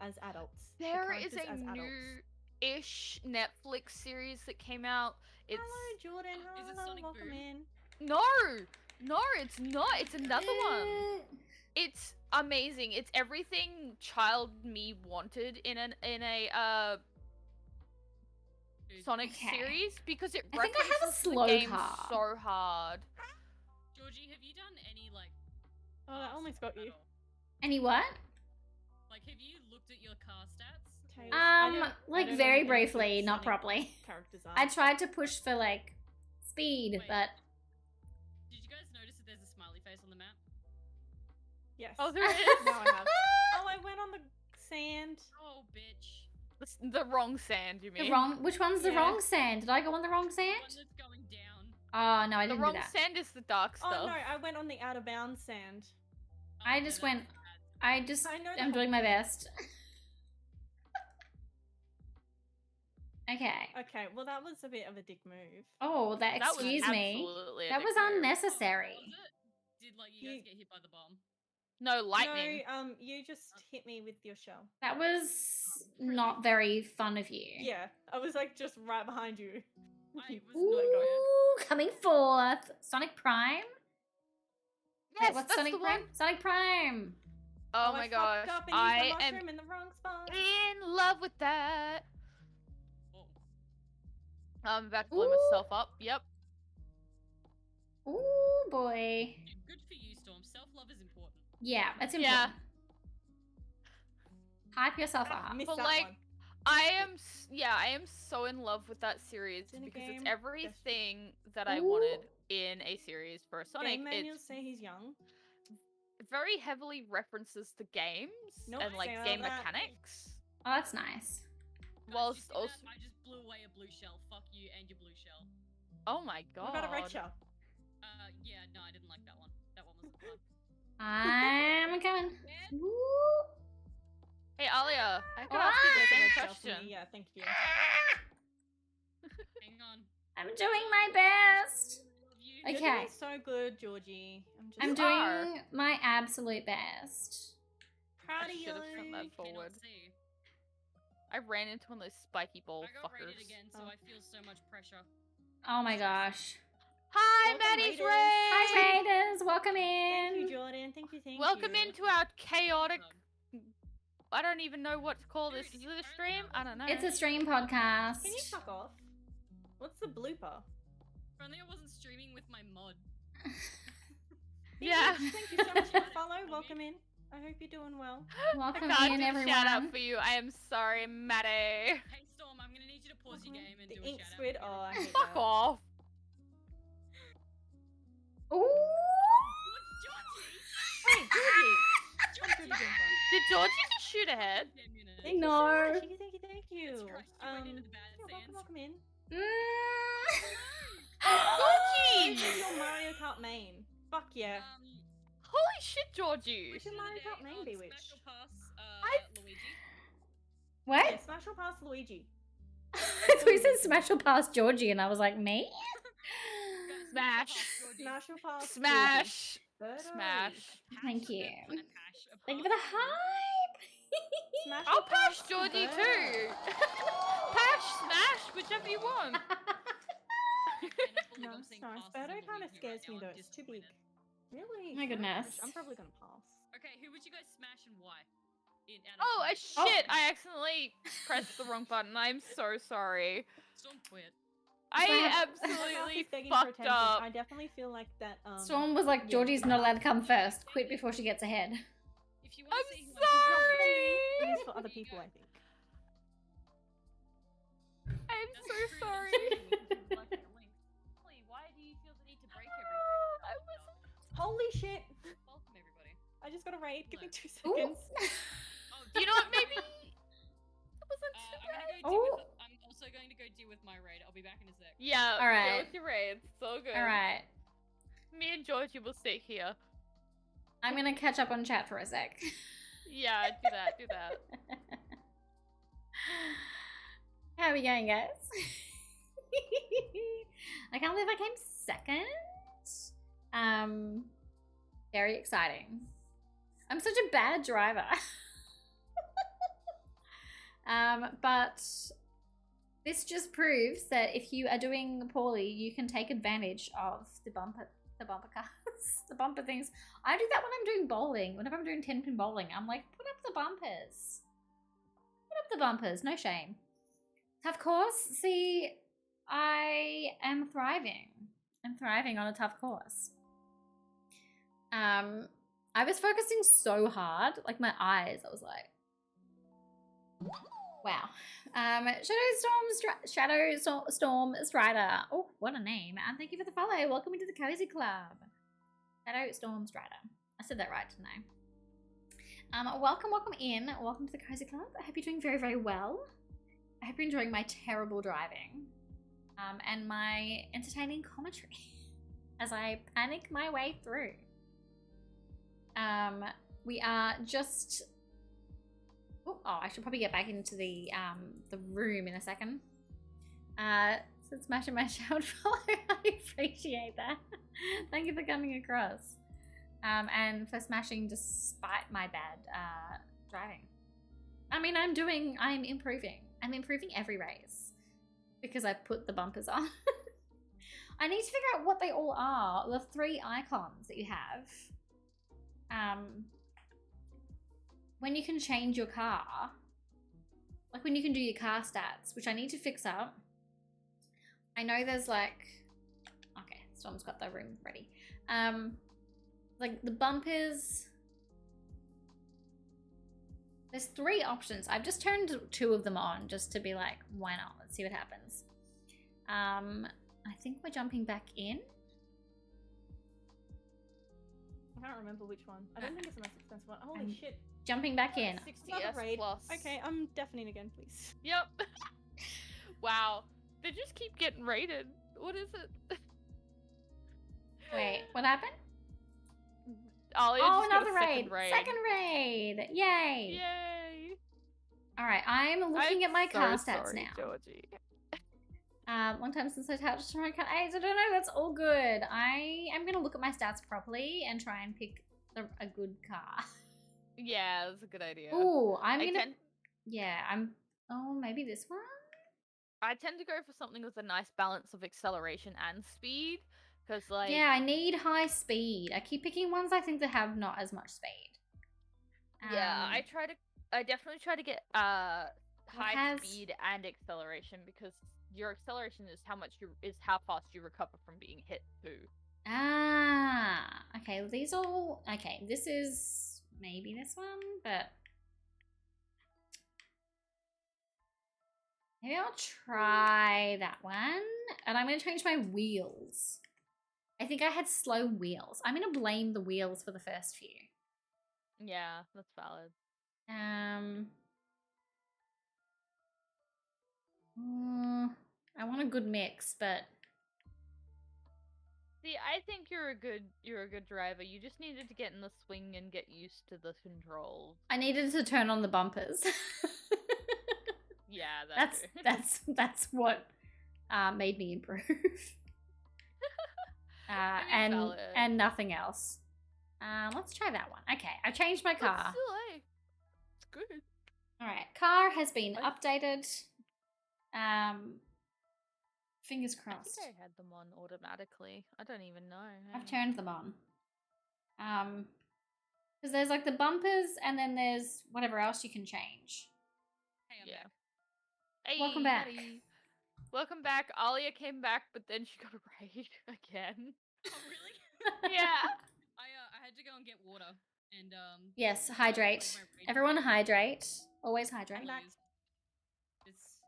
as adults. the There is characters a as adults. new-ish Netflix series that came out. It's Hello, Jordan. Is it Hello, Sonic welcome Boom? in. no, it's not. It's another one. Eh. It's amazing. It's everything child me wanted in a Dude, Sonic Okay. series because it I think I have a references the slow game car. so hard. Georgie, have you done any Oh, that car almost stuff got at you. all? Any what? Like, have you looked at your car stats? Tails. Or- I don't Like know very what any of the briefly, not Sonic properly. Characters are. I tried to push for like speed, Wait. but Did you guys notice that there's a smiley face on the map? Yes. Oh, there is. Now I have. Oh, I went on the sand. Oh, bitch. The wrong sand, you mean? the wrong. Which one's the Yeah. wrong sand? Did I go on the wrong The sand? one that's going down. Oh no, I The didn't wrong do that. sand is the dark Oh stuff. no, I went on the out of bounds sand. Oh, I no, just that's went. bad. I just. I know the I'm whole doing my thing. best. Okay. Okay, well that was a bit of a dick move. Oh, that. That was Excuse me. absolutely a That dick was move. unnecessary. Oh, was it? Did, like, you guys You- get hit by the bomb? No, lightning. No, you just hit me with your shell. That was not very fun of you. Yeah, I was like just right behind you. I was Let go. Ooh, coming forth. Sonic Prime? Yes, Wait, what's that's Sonic the Prime? one. Sonic Prime. Oh I my fucked gosh, up and used I the am mushroom in the wrong spot. in love with that. Oh. I'm about to blow Ooh. myself up. Yep. Ooh, boy. Dude, good for you, Storm. Self-love is important. Yeah, it's Yeah. important. Hype yourself Ah, up. missed But, that like, one. I am so in love with that series In a because game, it's yes. everything that I Ooh. wanted in a series for a Sonic. Game manuals It's say he's young. very heavily references the games Nope, and like say all game that. mechanics. Oh, that's nice. Guys, Whilst you see also, that? I just blew away a blue shell. Fuck you and your blue shell. oh my god. What about a red shell? Yeah, no, I didn't like that one. That one wasn't fun. I'm coming. Yeah. Ooh. Hey Alia, I can Ah! ask you the Red same shell for question. me, yeah, thank you. Hang on. I'm doing my best. Love you. Okay. You're doing so good, Georgie. I'm You doing are. my absolute best. proud I of you. should've put that Cannot forward. see. I ran into one of those spiky ball I got fuckers. raided again, so Oh. I feel so much pressure. Oh my gosh. Hi, Welcome, Maddie's Raiders. Raid! Hi, Raiders. Welcome Thank you, in. Jordan. Thank you. Welcome into our chaotic. Um, I don't even know what to call this. Dude, Is it a it's stream? I don't know. It's a stream podcast. Can you fuck off? What's the blooper? if only I wasn't streaming with my mod. Yeah. Thank you so much for the follow. Welcome in. I hope you're doing well. I Welcome can't in, do a everyone. shout out for you. I am sorry, Maddie. Hey Storm, I'm gonna need you to pause your game and The do a ink shout squid. out. Oh, I hate Fuck that. off. Ooh. Wait, Georgie. I'm Georgie doing fun. Did Georgie just shoot ahead? Thank No. you so much. Thank you. That's right, you went into the bad yeah, sands. welcome in. Mm. Georgie! This is your Mario Kart main. Fuck yeah. Holy shit, Georgie! What's your Mario Kart main be, Smash which? or pass, Luigi. What? Yeah, smash or pass Luigi. I thought you said smash or pass Georgie, and I was like, me? Go Smash. Smash or pass Georgie. Smash or pass Smash! Georgie. Smash! Thank you. Pash, a Thank you for the pass. hype. Smash I'll or pass pash Georgie Birdo. too! Pash, smash, whichever you want. I cannot believe I'm Nice, seeing nice. passes Birdo in kind of Luigi scares right me now. though. I'm It's too big. disappointed. Really? My goodness. I'm probably gonna pass. Okay, who would you guys smash and why? Oh, five? shit! I accidentally pressed the wrong button. I'm so sorry. Storm quit. I Fine. My mouth absolutely is begging for fucked attention. up. I definitely feel like that. Storm was like, yeah, Georgie's the not allowed pass- to come first. Quit before she gets ahead. If you want I'm to see who sorry! It is for other Here you people, go. I think. I'm That's so true, sorry. Holly, why do you feel the need to break everything? I was. Holy shit! Welcome, everybody. I just got a raid. Give me 2 Ooh. seconds. Oh, You know what? Maybe it wasn't too bad. I'm also going to go deal with my raid. I'll be back in a sec. Yeah. All right. Go with your raids. So good. All right. Me and Georgie will stay here. I'm going to catch up on chat for a sec. Yeah, do that. Do that. How are we going, guys? I can't believe I came second. Very exciting. I'm such a bad driver. But this just proves that if you are doing poorly, you can take advantage of the bumper cars, the bumper things. I do that when I'm doing bowling. Whenever I'm doing 10-pin bowling, I'm like, put up the bumpers. Put up the bumpers, no shame. Tough course. See, I am thriving. I'm thriving on a tough course. I was focusing so hard, like my eyes, I was like, wow. Shadow Storm Strider. Oh, what a name. And thank you for the follow. Welcome into the Cozy Club. Shadow Storm Strider. I said that right, didn't I? Welcome in. Welcome to the Cozy Club. I hope you're doing very, very well. I hope you're enjoying my terrible driving. And my entertaining commentary as I panic my way through. We are just... Oh, I should probably get back into the room in a second. So smashing my shout follow. I appreciate that. Thank you for coming across. And for smashing despite my bad driving. I mean, I'm improving. I'm improving every race because I put the bumpers on. I need to figure out what they all are. The 3 icons that you have. When you can change your car, like when you can do your car stats, which I need to fix up. I know there's like, okay, Storm's got the room ready. Like the bumpers, there's 3 options. I've just turned 2 of them on just to be like, why not? Let's see what happens. I think we're jumping back in. I can't remember which one. I don't think it's the most expensive one. Holy shit. Jumping back in. 60 Another S raid. plus. Okay, I'm deafening again, please. Yep. Wow. They just keep getting raided. What is it? Wait, what happened? Oh, Oh, just got a another raid. Second raid. Yay. Yay. All right, I'm looking I'm at my car so stats sorry, now. Georgie. Long time since I touched my car. I don't know. That's all good. I am gonna look at my stats properly and try and pick a good car. Yeah, that's a good idea. Oh, I'm I gonna. tend, Yeah, I'm. Oh, maybe this one. I tend to go for something with a nice balance of acceleration and speed, because like Yeah, I need high speed. I keep picking ones I think that have not as much speed. yeah, Um, I definitely try to get high has- speed and acceleration, because your acceleration is how fast you recover from being hit too. Okay, these all. Okay, this is maybe this one, but. Maybe I'll try that one. And I'm going to change my wheels. I think I had slow wheels. I'm going to blame the wheels for the first few. Yeah, that's valid. I want a good mix, but See, I think you're a good driver. You just needed to get in the swing and get used to the controls. I needed to turn on the bumpers. Yeah, that's that's that's what made me improve. I mean, and valid. and nothing else. Let's try that one. Okay, I changed my car. Still, hey, it's good. All right, car has been I- updated. Fingers I crossed. think I had them on automatically. I don't even know. I've turned them on. Because there's like the bumpers, and then there's whatever else you can change. Hey, I'm Yeah. back. Hey, Welcome back. buddy. Welcome back. Alia came back, but then she got a raid again. Oh, really? Yeah. I had to go and get water, and Yes, like hydrate. my rage Everyone quit. hydrate. Always hydrate. I'm back. It's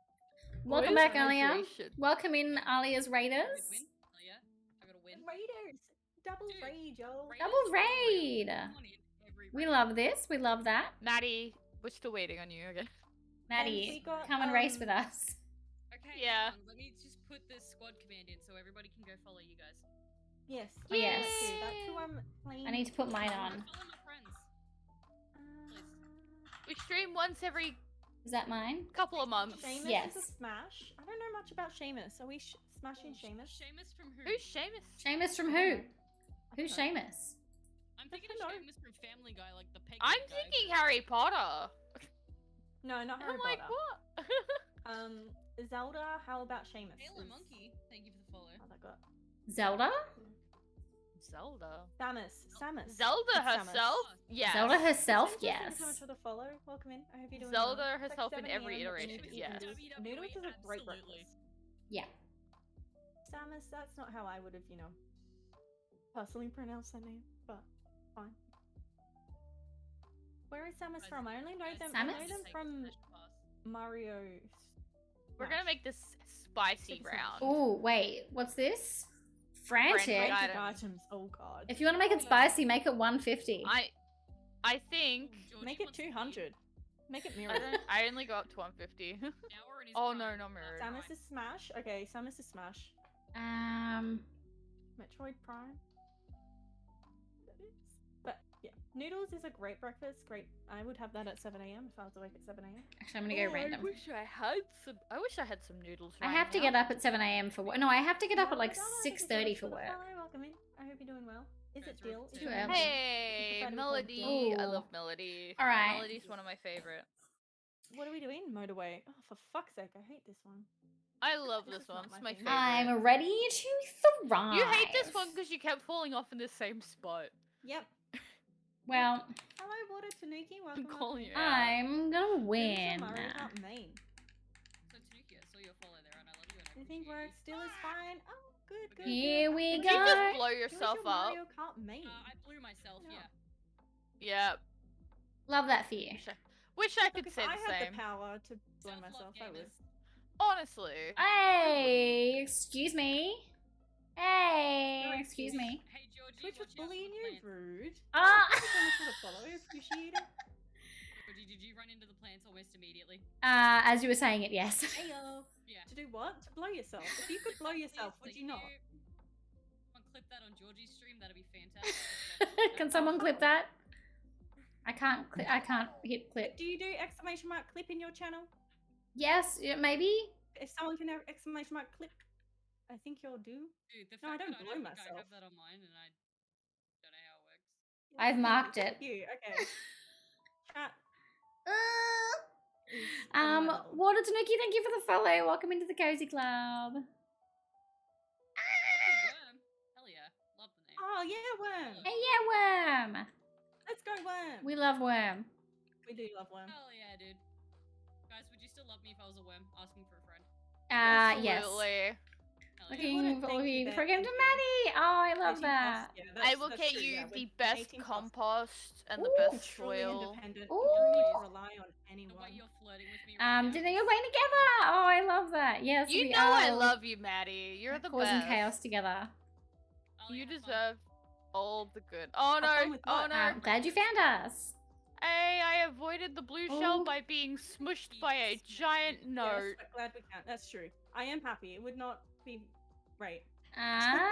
Welcome Always back, Alia. hydration. Welcome in, Alia's a Raiders. good win. Oh, yeah, I got a win. Raiders! Double Dude, raid, yo! Raiders Double are raid. on in every We raid. love this. We love that. Maddie, we're still waiting on you again. Maddie, we got, come and race with us. Okay, Yeah. hang on, let me just put this squad command in so everybody can go follow you guys. Yes. Oh, yes. That's who I'm playing. I need to put mine Go on. follow my friends. We stream once every Is that mine? couple of months. Seamus Yes. is a smash. I don't know much about Seamus. Are we smashing Seamus? Seamus from who? Who's Seamus? Seamus from who? I Who's don't know. Seamus? I'm thinking I of don't know. Seamus from Family Guy, like the peg. I'm guy, thinking but- Harry Potter. No, not Harry I'm like, Potter. what? Zelda, how about Seamus? Halo Is- Monkey, thank you for the follow. Oh, that got Zelda? Zelda. Samus. Zelda It's Samus. herself? Yes. Zelda herself? Thank you Yes. so much for the follow. Welcome in. I hope you're doing Zelda well. It's like herself in 7 every AM, but iteration, Noodles yes. Noodles- WWE, Noodles is a great absolutely. breakfast. Yeah. Samus, that's not how I would have, personally pronounced that name, but fine. Where is Samus from? I only know them. I know Samus? them from Mario. We're gonna Smash. make this spicy Super round. Oh, wait. What's this? Frantic. Frantic. Frantic items. items. Oh god. If you want to make it spicy, make it 150. I think Make it 200. Make it I, mirrored. don't, I only got up to 150. Oh no, not mirrored. Samus is Smash. Okay, Samus is Smash. Metroid Prime. That is. But yeah, noodles is a great breakfast. Great. I would have that at 7 AM if I was awake at 7 AM. Actually, I'm going to go random. I wish I had some noodles. I right have to now. get up at 7 AM for work. No, I have to get up at like Well done, thank you so 6:30 much for the work. follow. Welcome in. I hope you're doing well. Is Guys, it we're Dill? at Is two your hours. name Dill? Hey, Prefer to be called Melody. Dill. I Ooh. love Melody. All right. Melody's one of my favorite. What are we doing? Motorway. Oh, for fuck's sake, I hate this one. I love This this is not one. my It's my thing. favorite. I'm ready to thrive. You hate this one because you kept falling off in the same spot. Yep. Well, Hello, Water Tanuki. Welcome. calling welcome. you out. I'm gonna win. Mario Kart main. So Tanuki, I saw your follow there, and I love you. And I Anything appreciate works. Still is fine. Oh, good, good. Here good. we Who Did you go. just blow was yourself your up? Mario Kart main. I blew myself. Yeah. Yeah. Yep. Love that for you. Wish I could Look, if say I the had same. the power to blow Self-love myself, I would. gamers. Honestly. Hey, excuse me. Hey, Very excuse cute. me. Hey Georgie, Twitch was watch out for bullying the you, plants. rude. Ah. Thank you so much for the follow. Appreciate it. Georgie, did you run into the plants almost immediately? As you were saying it, yes. Heyo. Yeah. To do what? To blow yourself. If you could blow yourself, would Seriously, you not? Someone clip that on Georgie's stream. That'd be fantastic. Can someone clip that? I can't. I can't hit clip. Do you do exclamation mark clip in your channel? Yes, maybe. If someone can have exclamation mark clip, I think you'll do. Dude, the No, I fact don't that blow I don't think I myself. have that on mine, and I don't know how it works. I've marked Thank it. you. Okay. Chat. is Um, unlikable. Water Tanuki, thank you for the follow. Welcome into the cozy club. What's a worm? Hell yeah, love the name. Oh yeah, worm. Hey, yeah, Worm. Let's go, worm. We love Worm. We do love worm. Hell yeah, dude. Guys, would you still love me if I was a worm? Asking for a friend. Yes. Absolutely. Hell yeah. Looking wouldn't for thank you, looking Beth, for him thank to you. Maddie. Oh, I love 18 that. plus, yeah, I that's- will that's get true, you yeah, the with best 18 plus. compost and the Ooh, best truly soil. independent. Ooh. You don't need to rely on The anyone. way you're flirting with me right now. Dinner you're playing together. Oh, I love that. Yes, You we know are I love you, Maddie. You're the causing best. chaos together. Ollie, You have fun. deserve all the good. Oh Have fun no! with Oh what? no! I'm glad you found us. Hey, I avoided the blue shell Oh. by being smushed by a giant Yes, note. but glad we can. That's true. I am happy. It would not be right. Ah.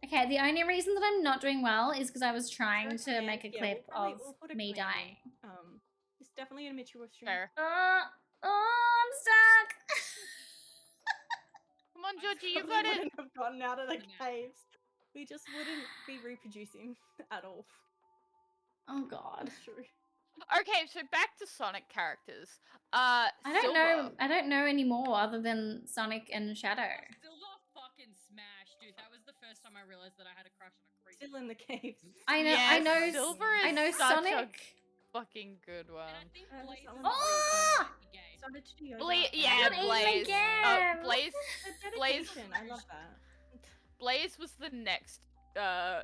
Okay, the only reason that I'm not doing well is because I was trying to Okay, make a yeah, clip we'll of put a me claim in. dying. It's definitely a mature stream. Fair. I'm stuck. Come on, I Georgie, you Probably got it. wouldn't have gotten out of the No. caves. We just wouldn't be reproducing at all. Oh god. That's true. Okay, so back to Sonic characters. I don't know. Silver. I don't know any more other than Sonic and Shadow. Silver fucking smash, dude. That was the first time I realized that I had a crush on a creep. Still in the caves. I know. Yes, I know. Silver I is know such a Sonic. fucking good And I one. think there's Blaze someone- is Ah! gay. Started to do yoga. Blaze, I yeah, got eaten Blaze. again. Blaze. The Blaze- dedication, I love that. Blaze was the next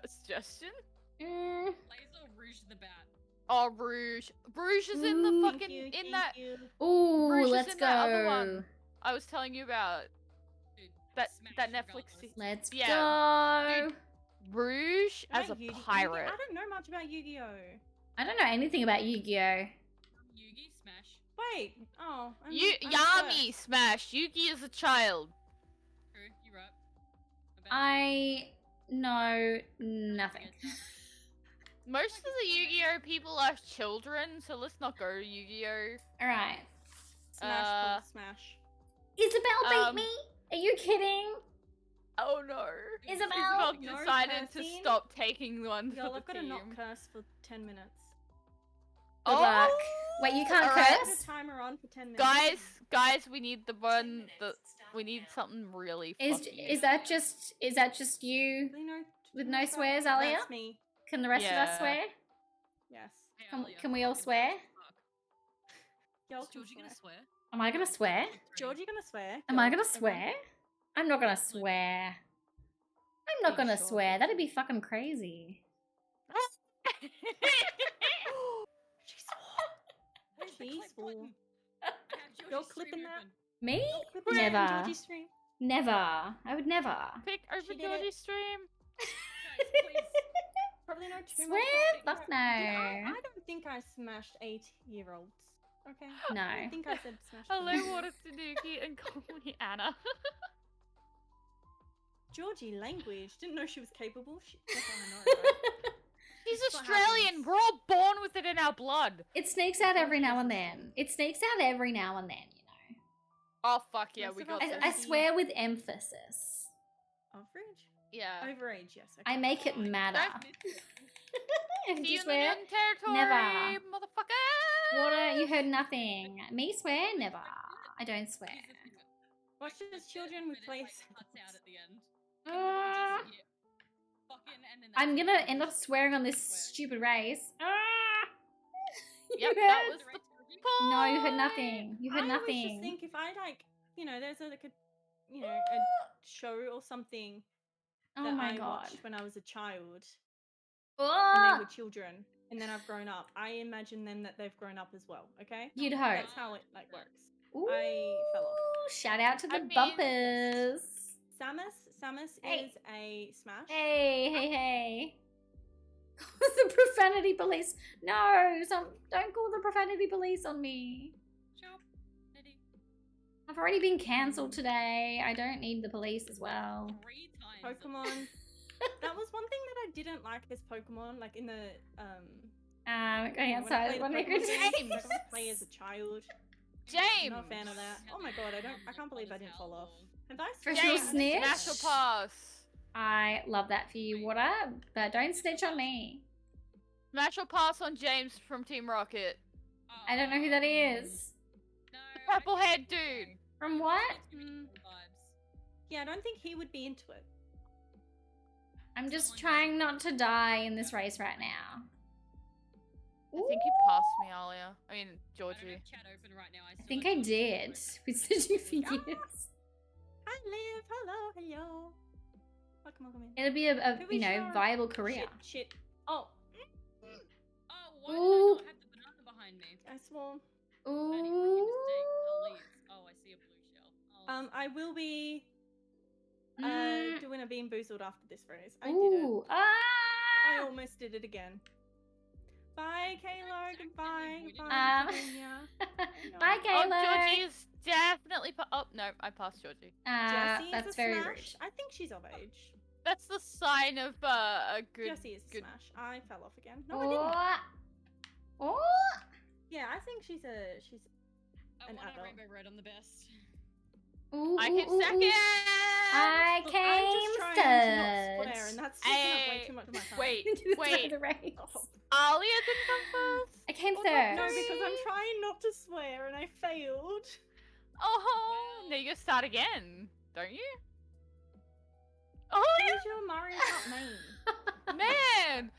suggestion. Blaze or Rouge the Bat. Oh, Rouge. Rouge is in the Ooh. fucking Thank that. you. Ooh, Rouge is let's in go. that other one. I was telling you about Dude, that smash Netflix. regardless. Let's Yeah. go. Dude, Rouge as a About Yu-Gi- pirate. I don't know much about Yu-Gi-Oh. I don't know anything about Yu-Gi-Oh. Yugi, smash. Wait. Oh. I'm Yami smash. Yugi is a child. True, you're right. I know nothing. Most of the Yu-Gi-Oh people are children, so let's not go to Yu-Gi-Oh. All right. Smash. Uh, Smash. Isabel beat Um, me. Are you kidding? Oh no. Isabel. No decided to cursing. stop taking one for Y'all, the I've got to team. not curse for 10 minutes. Good luck. Wait, you can't Alright. Put curse? a timer on for 10 minutes. Guys, we need the one. We need something really. Is fucking- that just you? Really no, With too no much about- swears, Alia? That's me. Can the rest of us Yeah. swear? Yes. Can we all swear? Y'all Is can Georgie gonna swear. swear? Am I gonna swear? Georgie gonna swear? Am I Y'all, gonna everyone? swear? I'm not gonna swear. I'm not Big gonna sure. swear. That'd be fucking crazy. She swore. Where's the She clip swore. button? I have You're Georgie's clipping stream that? open. Me? Clip it out on Never. Georgie's stream. Never. I would never. Pick over She did Georgie's stream. Guys, please. Probably no too Swear? much. Fuck Did I no. don't think I smashed 8-year-olds. Okay. No. I think I said smashed. Hello, them. Water Tanuki, and call me Anna. Georgie language. Didn't know she was capable. That's all I know, right? She's That's what Australian. happens. We're all born with it in our blood. It sneaks out every now and then. It sneaks out every now and then, you know. Oh fuck yeah, Most we of got us this. I Yes. swear with emphasis. Average? Yeah. Overage, yes. Okay. I make it matter. See Did you you in the swear? new territory, Never. motherfucker. Water, you heard nothing. Me swear? Never. I don't swear. Watch as children we play. Cuts out at the end. Ah. Just, yeah. Fucking, and then I'm that's gonna it. end up swearing on this Swear. stupid race. Ah! You Yep, that heard? was the Direct- No, you heard nothing. You heard I always just nothing. think if I there's a show or something Oh that my I god. watched when I was a child, and Oh, they were children, and then I've grown up. I imagine then that they've grown up as well. Okay, you'd hope. that's how it works. Ooh, I fell off. shout out to the I mean- bumpers. Samus Hey. is a smash. Hey. The profanity police. No, don't call the profanity police on me. Chop, Nitty. I've already been cancelled today. I don't need the police as well. 3 times. Pokemon. That was one thing that I didn't like as Pokemon, like in the Going when I outside. played One the minute. Pokemon games, James. like, I play as a child. James. Not a fan of that. Oh my god, I can't believe I didn't fall off. Have I Professional smashed? snitch? Smash or pass. I love that for you, Water, but don't snitch on me. Smash or pass on James from Team Rocket. I don't know who that is. No, The purple haired dude. From what? Vibes. Yeah, I don't think he would be into it. I'm just trying not to die in this race right now. I think he passed me earlier. I mean, I don't Georgie. have chat open right now. I think I did. We said you for years. Hi, Liv. Hello. Oh, come on. It'll be a Who is your- viable career. Shit. Oh, Oh, why did I Ooh. not have the banana behind me? I swore. Any freaking Ooh. mistake. Oh, leaves. Oh, I see a blue shell. Oh, I will be Mm. doing a bean boozled after this race. I did it. Ooh. I Ah. almost did it again. Bye, Kayla. Exactly, Goodbye. we didn't Bye, Um, Sabrina. Bye, Oh, Kayla. Georgie is definitely. Oh no, I passed Georgie. Jessie is That's a very smash. rude. I think she's of age. That's the sign of a good. Jesse is a good. smash. I fell off again. No, I didn't. Oh. Yeah, I think she's I an want a adult. rainbow red on the best. Ooh, I ooh, came ooh, ooh. second. I Look, came I'm just trying to not swear, and that's taking up way Hey, too much of my time. wait, Into wait. the race. Oh. Alia didn't come first. I came Oh, third. no, because I'm trying not to swear and I failed. Oh, now you gotta start again, don't you? Oh Change your Mario Kart name. man,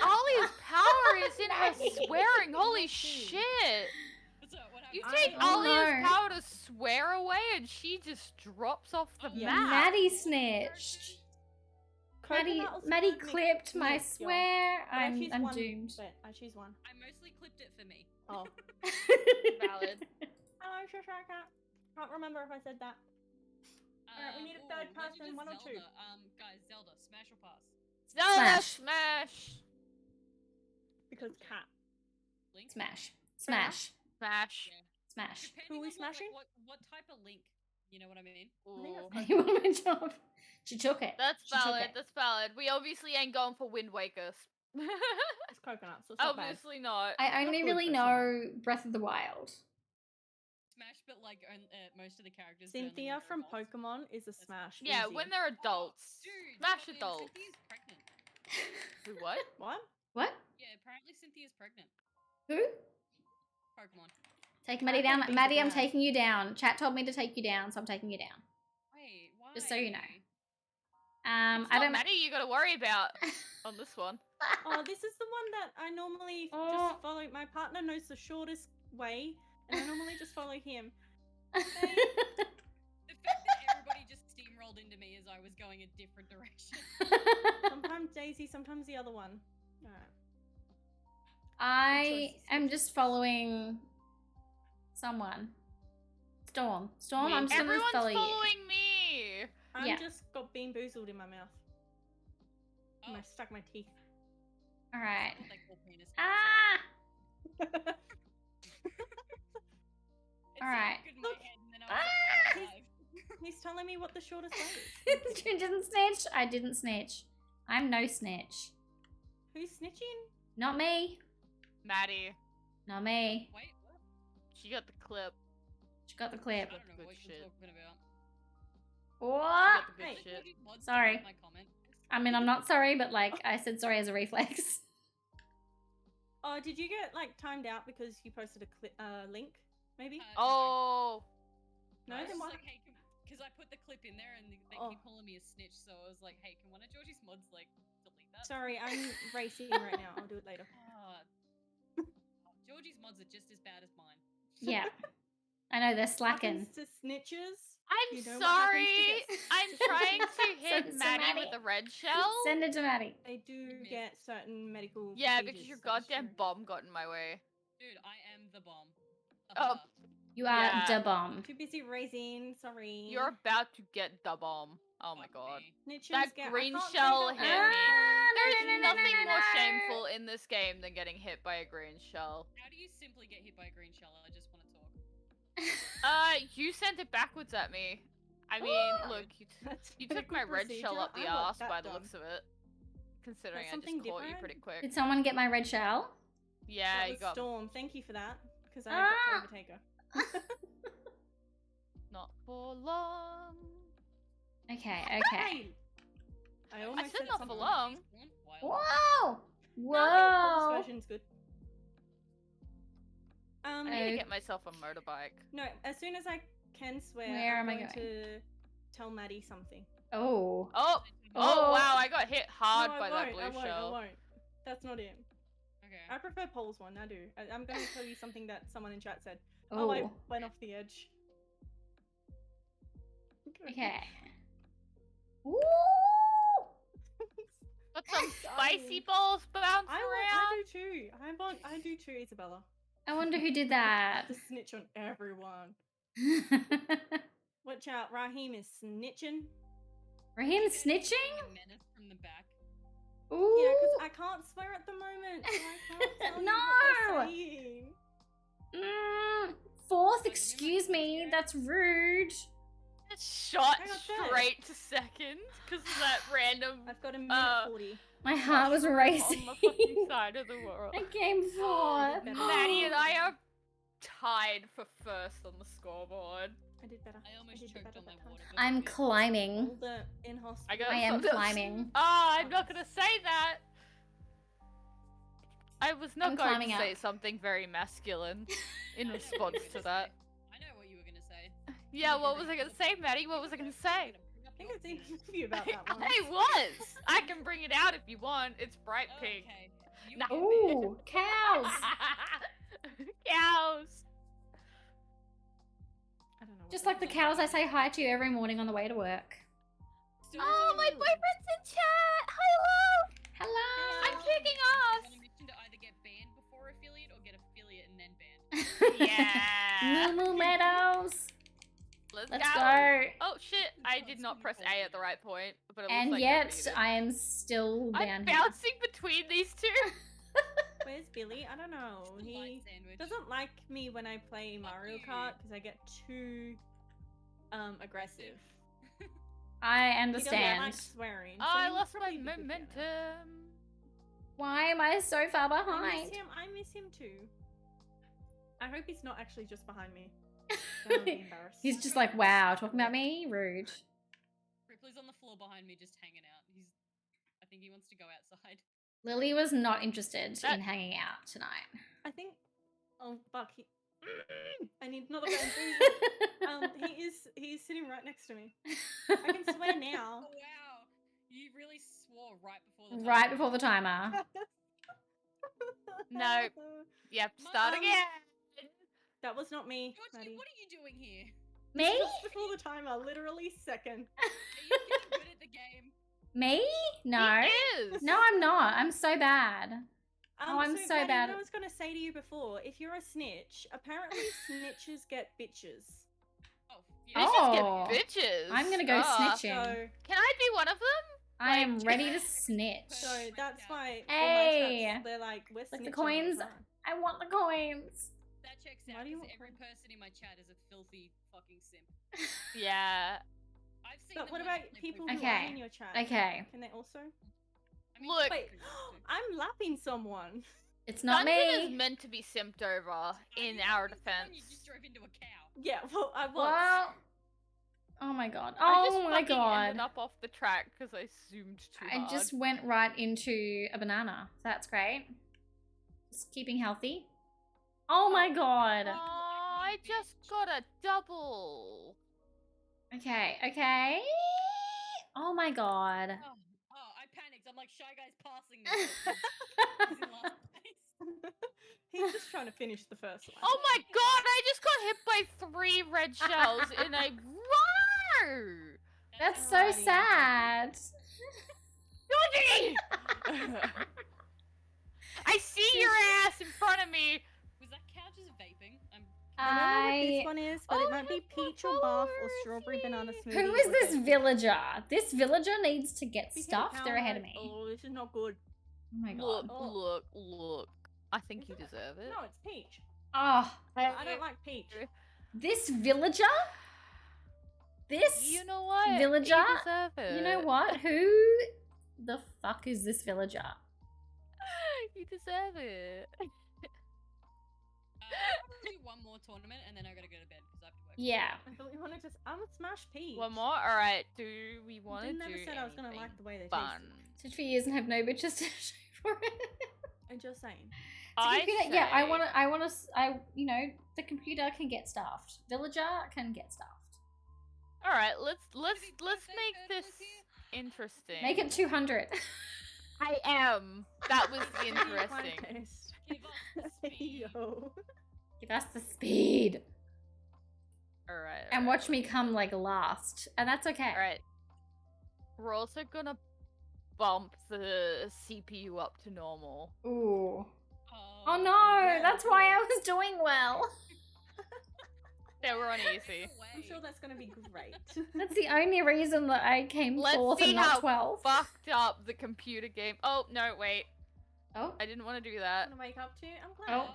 Alia's power is in her Nice. swearing. Holy Me too. shit! What's up? What You happened? take Oh, Alia's no. power to swear away, and she just drops off the Yeah. map. Maddie snitched. Maddie, Coconut also Maddie won't make clipped my mix, y'all. swear. But I I'm choose one doomed. bet. I choose one. I mostly clipped it for me. Oh. Valid. Hello, Shusha Cat. Can't remember if I said that. Alright, we need a third Legend person, of one or two. Zelda. Guys, Zelda, smash or pass? Zelda Smash. smash. Because cat. Link? Smash. Fair enough. Smash. Smash. Yeah. Smash. Depending Who we on smashing? what type of link? You know what I mean? think Ooh. that's You want my job? She took it. That's She took valid. it. That's valid. We obviously ain't going for Wind Waker. It's coconut, so it's not bad. Obviously not. I Not only good, really but know Breath of the Wild. Smash, but like most of the characters. but only when Cynthia they're from adults. Pokemon is a smash. Yeah, easy. when they're adults. Dude, Smash fucking adults. Cynthia's pregnant. Who, what? What? What? Yeah, apparently Cynthia's pregnant. Who? Pokemon. Take Maddie think down. Bee's Maddie, I'm bad. taking you down. Chat told me to take you down, so I'm taking you down. Wait, why? Just so you know. It's I not don't. Maddie you gotta worry about on this one. Oh, this is the one that I normally Oh. just follow. My partner knows the shortest way, and I normally just follow him. The fact that everybody just steamrolled into me as I was going a different direction. Sometimes Daisy, sometimes the other one. Alright. I am just following someone. Storm. Storm, I'm just gonna Everyone's follow you. following me. I'm Yeah. just got bean boozled in my mouth. And I Oh. stuck my teeth. Alright. What they call penis. Ah! It Alright. sounded good in my Look. head, and then I was like, wait, He's telling me what the shortest way is. You didn't snitch? I didn't snitch. I'm no snitch. Who's snitching? Not me. Maddie, Not me. wait, what? she got the clip. She got the I clip. don't know Good what shit. you're talking about. She What? got the good Hey. shit. Georgie's mods Sorry. don't like my comment. I mean, I'm not sorry, but like, I said sorry as a reflex. Oh, did you get like timed out because you posted a link? Maybe? Oh, No, I was then just what? like, hey, because I put the clip in there and they Oh. keep calling me a snitch, so I was like, hey, can one of Georgie's mods like delete that? Sorry, I'm racing right now. I'll do it later. Georgie's mods are just as bad as mine. Yeah. I know, they're slacking. Happens to snitches. I'm You know what happens sorry. to guests. I'm trying to hit Send Maddie Maddie. with a red shell. Send it to Maddie. They do Miss. get certain medical. Yeah, procedures, because your that is goddamn true. bomb got in my way. Dude, I am the bomb. Oh. You are Yeah. the bomb. Too busy raising. Sorry. You're about to get the bomb. Oh my Fuck god. me. Snitches That get, green I can't say shell the hit word. me. There's no, no, no, nothing no, more no. shameful in this game than getting hit by a green shell. How do you simply get hit by a green shell? I just want to talk. You sent it backwards at me. I mean, look, That's you a took my good red shell procedure. up the I want arse that by the done. looks of it. Considering I something just caught you different? pretty quick. Did someone get my red shell? Yeah, That you was got Storm. Thank you for that, because I Ah! got to overtake her. not for long. Okay, okay. Hey! I almost said not for something. long. Whoa! No, I think Paul's Whoa! version's good. I need to get myself a motorbike. No, as soon as I can swear, Where I'm am I going going? to tell Maddie something. Oh. Oh, Oh. wow, I got hit hard no, by I that won't, blue I won't, shell. I won't. That's not it. Okay. I prefer Paul's one, I do. I'm going to tell you something that someone in chat said. Oh. Oh, I went off the edge. Okay. Woo! Got some Sorry. spicy balls bouncing I around. do too. I do too, Isabella. I wonder who did that. To snitch on everyone. Watch out, Raheem is snitching. Raheem snitching? A menace from the back. Ooh. Yeah, because I can't swear at the moment. So I can't tell you No! what they're saying. Fourth, excuse me. That's rude. Shot I got third. straight to second because of that random I've got a minute 40. My heart was mushroom racing. on the fucking side of the world. I came fourth. better. Maddie and I are tied for first on the scoreboard. I did better. I almost did choked better on my that time. water. I'm climbing. All the in hospital. I got I am something- climbing. Ah, I'm not gonna say that. I was not I'm going climbing to up. say something very masculine in response to that. I know what you were gonna say. Yeah, what was I gonna say, Maddie? What was I gonna say? I think I've seen a few about that one. I was! I can bring it out if you want. It's bright pink. Okay. You No. get it. Ooh, cows. Cows! I don't know. Just like the cows I say hi to every morning on the way to work. Still Oh, my doing boyfriend's in chat! Hello! Hello. I'm kicking on off! a mission to either get banned before affiliate or get affiliate and then banned. Yeah! Moo Meadows. Let's go. Oh shit, I did not press A at the right point, but it looks And like yet nobody did. I am still I'm down here. bouncing between these two. Where's Billy? I don't know. Just a He light sandwich. doesn't like me when I play Mario you. Kart because I get too aggressive. I He doesn't understand. like swearing. Oh, so I he would lost my probably be good at it. momentum. Why am I so far I behind? miss him. I miss him too. I hope he's not actually just behind me. Then I'll be embarrassed. He's just like, wow, talking about me? Rude. Ripley's on the floor behind me just hanging out. I think he wants to go outside. Lily was not interested That- in hanging out tonight. I think. Oh fuck! I need another bamboo. He's sitting right next to me. I can swear now. Oh wow. You really swore right before the Right before the timer. No. Yep, start Um, again. That was not me, Georgie, Maddie. what are you doing here? Me? Just before the timer, literally second. Are you getting good at the game? Me? No. He is. No, I'm not. I'm so bad. Oh, I'm so Maddie, bad What I at- was gonna say to you before, if you're a snitch, apparently snitches get bitches. Oh, yeah. Oh. Bitches get bitches. I'm gonna go Ah. snitching. So, Can I be one of them? I am Like- ready to snitch. so that's why. all my Hey! chats, they're like, we're Like the snitching all coins? time. I want the coins. That checks Why out do you because want every fun? person in my chat is a filthy fucking simp. Yeah. I've seen But them what when about they people play who Okay. aren't in your chat? Okay. Can they also? I mean, Look. Wait, I'm lapping someone. It's not Dungeon me. is meant to be simped over Are in you our fucking someone? defense. You just drove into a cow. Yeah, well, I was. Well, oh my god. I just Oh my fucking god. ended up off the track because I zoomed too I hard. just went right into a banana. That's great. Just keeping healthy. Oh my god. Oh, I just got a double. Okay, okay. Oh my god. Oh, I panicked. I'm like, Shy Guy's passing me. He's in last place. He's just trying to finish the first one. Oh my god, I just got hit by 3 red shells in a row. That's so Alrighty. sad. Georgie! I see your ass in front of me. Was that cow just vaping? I don't know what this I. one is, but Oh, it might be that's peach or buff or followers, strawberry banana yay. smoothie. Who is or this tofu. villager? This villager needs to get We hit stuffed. They're ahead of power- me. Oh, this is not good. Oh my Look, god. Oh. look, look. I think you Is it? deserve it. No, it's peach. Oh, I don't like peach. this villager? This You know what? Villager? You deserve it. You know what? Who the fuck is this villager? You deserve it. I'll do one more tournament and then I gotta go to bed because I have to work. Yeah. I thought we wanted to. I'm a smash peach. One more? Alright, do we want to Didn't do never said I was gonna anything like the way they fun? taste. Such for years and have no bitches to show for it. I'm just saying. So computer, yeah, I say- want to, you know, the computer can get stuffed. Villager can get stuffed. Alright, let's Happy let's birthday, make Turtle this is here. interesting. Make it 200. I am. That was Speed interesting. contest. Give us the speed. Yo. Give us the speed. Alright. And watch me come like last. And that's okay. Alright. We're also gonna bump the CPU up to normal. Ooh. Oh, Oh no, yeah. that's why I was doing well. Yeah, we're on easy. I'm sure that's gonna be great. That's the only reason that I came Let's fourth see and how not 12. Fucked up the computer game. Oh, no, wait. Oh, I didn't want to do I'm that. gonna wake up to. I'm glad.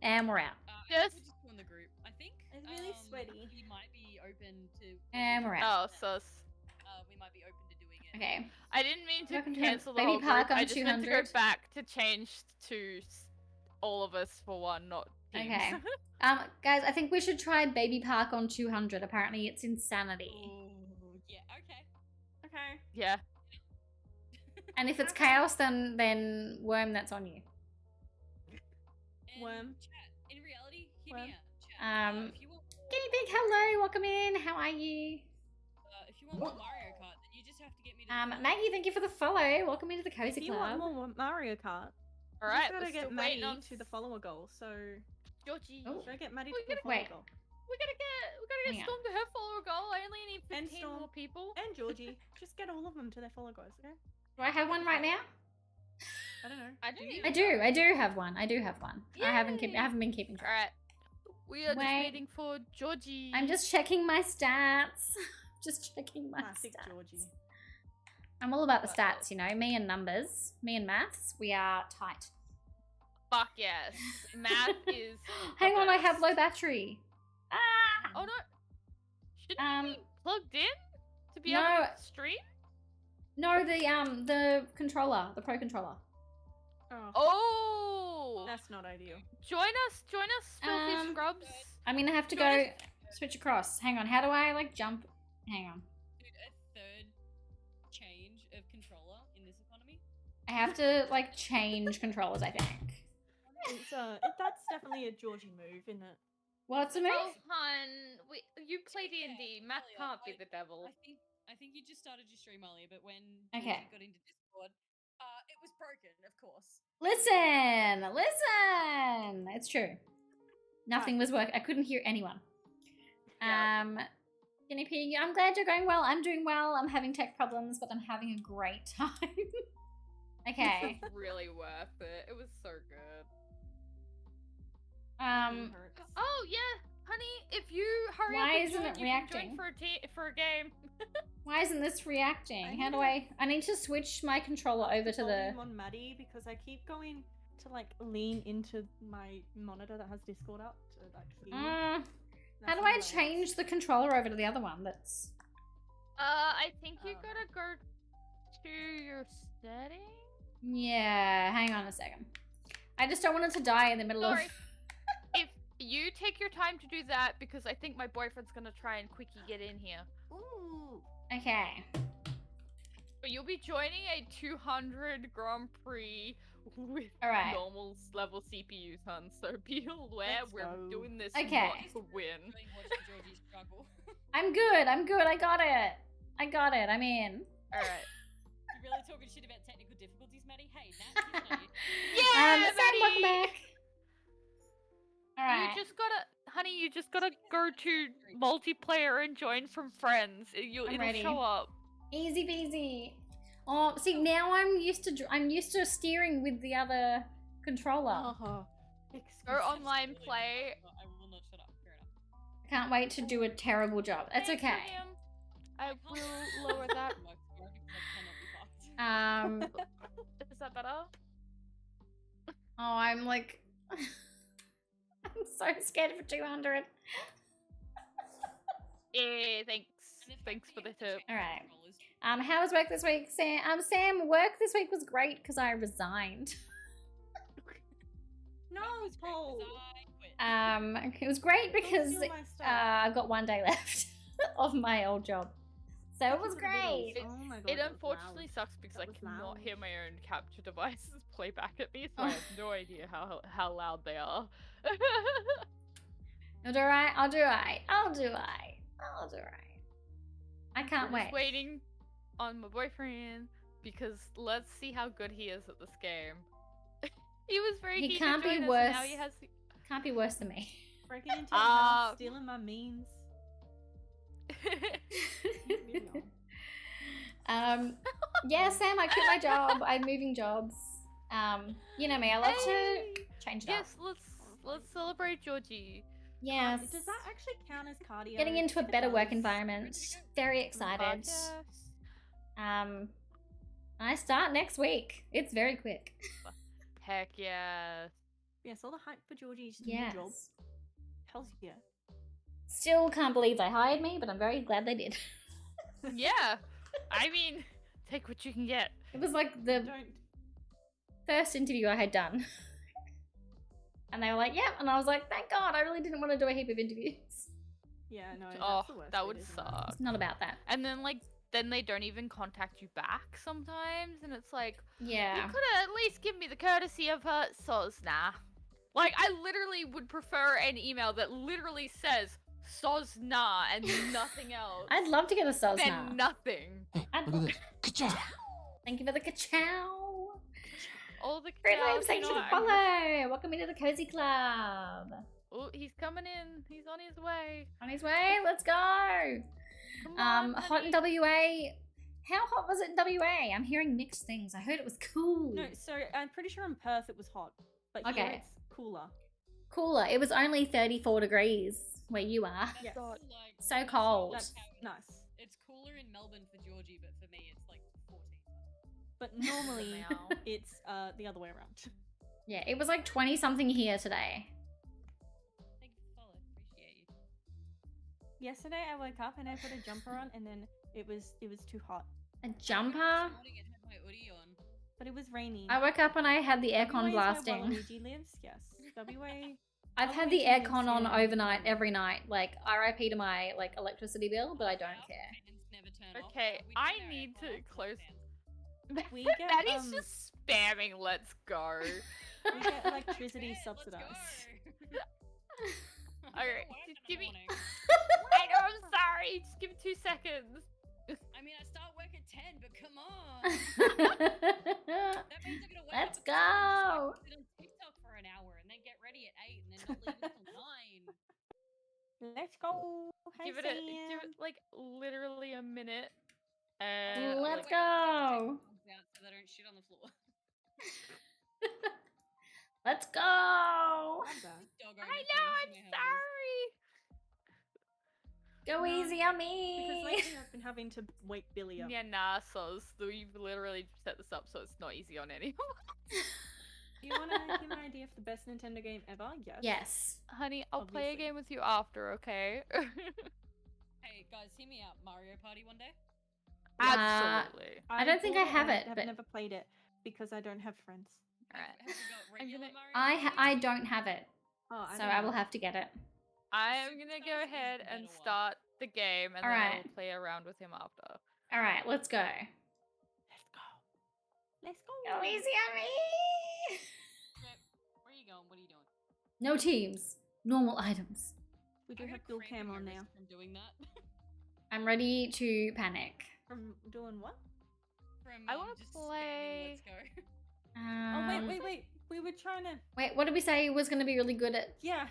and we're out. I Just- think we just won the group. I think It's really sweaty. He might be open to. And we're Oh, out. sus. We might be open to doing it. Okay. I didn't mean to Welcome to cancel the Baby whole Park group. on I just meant to go 200. back to change to all of us for one, not teams. Okay. Guys, I think we should try Baby Park on 200. Apparently, it's insanity. Ooh, yeah. Okay. Okay. Yeah. And if it's chaos, then Worm, that's on you. And Worm. Chat. In reality, hear Worm. me out. Chat. If you want Guinea Pig, hello, welcome in. How are you? if you want more Mario Kart, then you just have to get me to. Maggie, thank you for the follow. Welcome into the Cozy If you want Club. more Mario Kart, All you right. just gotta We're get still Maddie waiting on to the follower goal. So Georgie. Oh. should I get Maddie We're to the gonna- follower wait. goal? We gotta Hang get on. Storm to her follower goal. I only need And 15 Storm. more people. And Georgie, just get all of them to their follower goals, okay? Do I have one right now? I don't know. I don't you? even I do have one. I haven't Yay. been keeping All track. right. We are just Wait. waiting for Georgie. I'm just checking my stats. Just checking my Classic stats. Georgie. I'm all about the stats, you know. Me and numbers, me and maths. We are tight. Fuck yes. Math is. the Hang on, I have best. low battery. Ah! Oh no. Shouldn't you be plugged in to be no. able to stream? No, the controller, the pro controller. Oh, Oh. that's not ideal. Join us, filthy scrubs. I mean, I have to go switch across. Hang on, how do I like jump? Hang on. Dude, a third change of controller in this economy. I have to like change controllers. I think. It's that's definitely a Georgie move, isn't it? What's the move? Oh, hun, you play D&D. Math Earlier, can't be the devil. I think you just started your stream earlier, but when Okay. you got into Discord, it was broken, of course. Listen. It's true. Nothing was working. I couldn't hear anyone. Guinea Pig, I'm glad you're going well. I'm doing well. I'm having tech problems, but I'm having a great time. Okay. It was really worth it. It was so good. Oh yeah, honey, if you hurry Why up and isn't join, it you reacting? can join for a game. Why isn't this reacting? How do I need to switch my controller over to the... volume on Maddie because I keep going to like lean into my monitor that has Discord up to like hear. How That's do not I how it change works. the controller over to the other one? That's... I think you gotta go to your settings. Yeah, hang on a second. I just don't want it to die in the middle Sorry. of... If you take your time to do that, because I think my boyfriend's gonna try and quickie get in here. Ooh. Okay. But you'll be joining a 200 Grand Prix with Alright. normal level CPUs, hun. So be aware Let's we're go. doing this Okay. not to win. Enjoying watching Georgie struggle. I'm good. I got it. I'm in. Alright. You really talking shit about technical difficulties, Maddie? Hey, Nat, he's here. Yeah, Sam, welcome Maddie! back. Alright. You just gotta go to multiplayer and join from friends. It'll ready. show up. Easy peasy. Oh, see, now I'm used to steering with the other controller. Oh, Go excuse online play. I will not shut up. Fair enough. I can't wait to do a terrible job. That's Thanks, okay. William. I will lower that. Is that better? Oh, I'm like... I'm so scared for 200. Yeah, thanks. Thanks for the tip. Alright. How was work this week, Sam? Sam, work this week was great because I resigned. No, Paul. It was great Don't because steal my stuff. I've got one day left of my old job. So it was great. Oh my god. It that was unfortunately loud. sucks because That I was cannot loud. hear my own capture devices play back at me, so I have no idea how loud they are. I'll do alright. I'll do alright. I can't We're wait. just waiting on my boyfriend because let's see how good he is at this game. He was very He keen can't to be join us, worse. and now he has. Can't be worse than me. Breaking into your house, stealing my means. Yeah, Sam, I quit my job. I'm moving jobs. You know me, I love Hey! to change it Yes, up. let's celebrate Georgie. Yes. Does that actually count as cardio? Getting into a If it better work does- environment. Very excited. Podcast. I start next week. It's very quick. Heck yes. Yes, all the hype for Georgie's new Yes. job. Hells yeah. Still can't believe they hired me, but I'm very glad they did. Yeah. I mean, take what you can get. It was like the Don't. first interview I had done. And they were like, yeah. And I was like, thank God, I really didn't want to do a heap of interviews. Yeah, no. Oh, That's the worst that bit, would isn't it? suck. It's not about that. And then then they don't even contact you back sometimes, and it's like, you Yeah. could have at least given me the courtesy of her Sozna. Like, I literally would prefer an email that literally says Sozna and nothing else I'd love to get a than Sozna. nothing. Hey, I'd- look at this. Ka-chow! Thank you for the ka-chow. All the Great cows, Lives, thank you for the know, follow. Welcome into the Cozy Club. Oh, he's coming in. He's on his way. On his way, let's go. Come on, Hot in honey. WA. How hot was it in WA? I'm hearing mixed things. I heard it was cool. No, so I'm pretty sure in Perth it was hot, but here Okay. it's cooler. Cooler. It was only 34 degrees where you are. Yes. God. Like, So cold. That's nice. it's cooler in Melbourne for Georgie, but for me it's like 14. But normally Meow. it's the other way around. Yeah, it was like 20 something here today. Thank you for the follow. Appreciate you. Yesterday I woke up and I put a jumper on, and then it was too hot. A jumper. This morning I had my hoodie on. But it was rainy. I woke up and I had the WA aircon is where blasting. Waluigi lives. Yes. WA. I've had WA the lives aircon on in- overnight every night. Like RIP to my like electricity bill, but I don't Our care. fans never turn off. Okay, We I turn our need aircon to off, not close. fans. We get, Maddie's just spamming. Let's go. We get electricity Yeah, let's subsidized. go. Alright, Go work just in give the me. morning. I know, I'm sorry. Just give me 2 seconds. I mean, I start work at 10, but come on. That means I'm gonna wake Let's up at 7 and go. just, like, sit on TikTok for an hour and then get ready at 8 and then not leave until 9. Let's go. Hi, Give it like literally a minute. Let's like, go. Out so they don't shit on the floor. Let's go. Dog I owner know. things I'm in my house. sorry. Go No, easy on Because me. lately I've been having to wake Billy up. Yeah, nah, so we've literally set this up so it's not easy on anyone. You want to hear my idea for the best Nintendo game ever? Yes. Yes. Honey, I'll play a Obviously. game with you after, okay? Hey guys, hear me out. Mario Party one day. Absolutely. I don't think I bought have and it, I've but- never played it because I don't have friends. Alright. Have you got I'm regular gonna- Mario Party? I don't have it, Oh, so I will have to get it. I am gonna Superstars go is ahead the and better one. start the game and then I Alright. will play around with him after. All right, let's go. Let's go. Let's go. Go easy on me. Trip, where are you going? What are you doing? No teams, normal items. We do I have got dual cramp in cam my on wrist now. From doing that. I'm ready to panic. From doing what? From I wanna just play- spamming Let's Go. Oh wait. We were trying to. Wait, what did we say was going to be really good at? Yeah.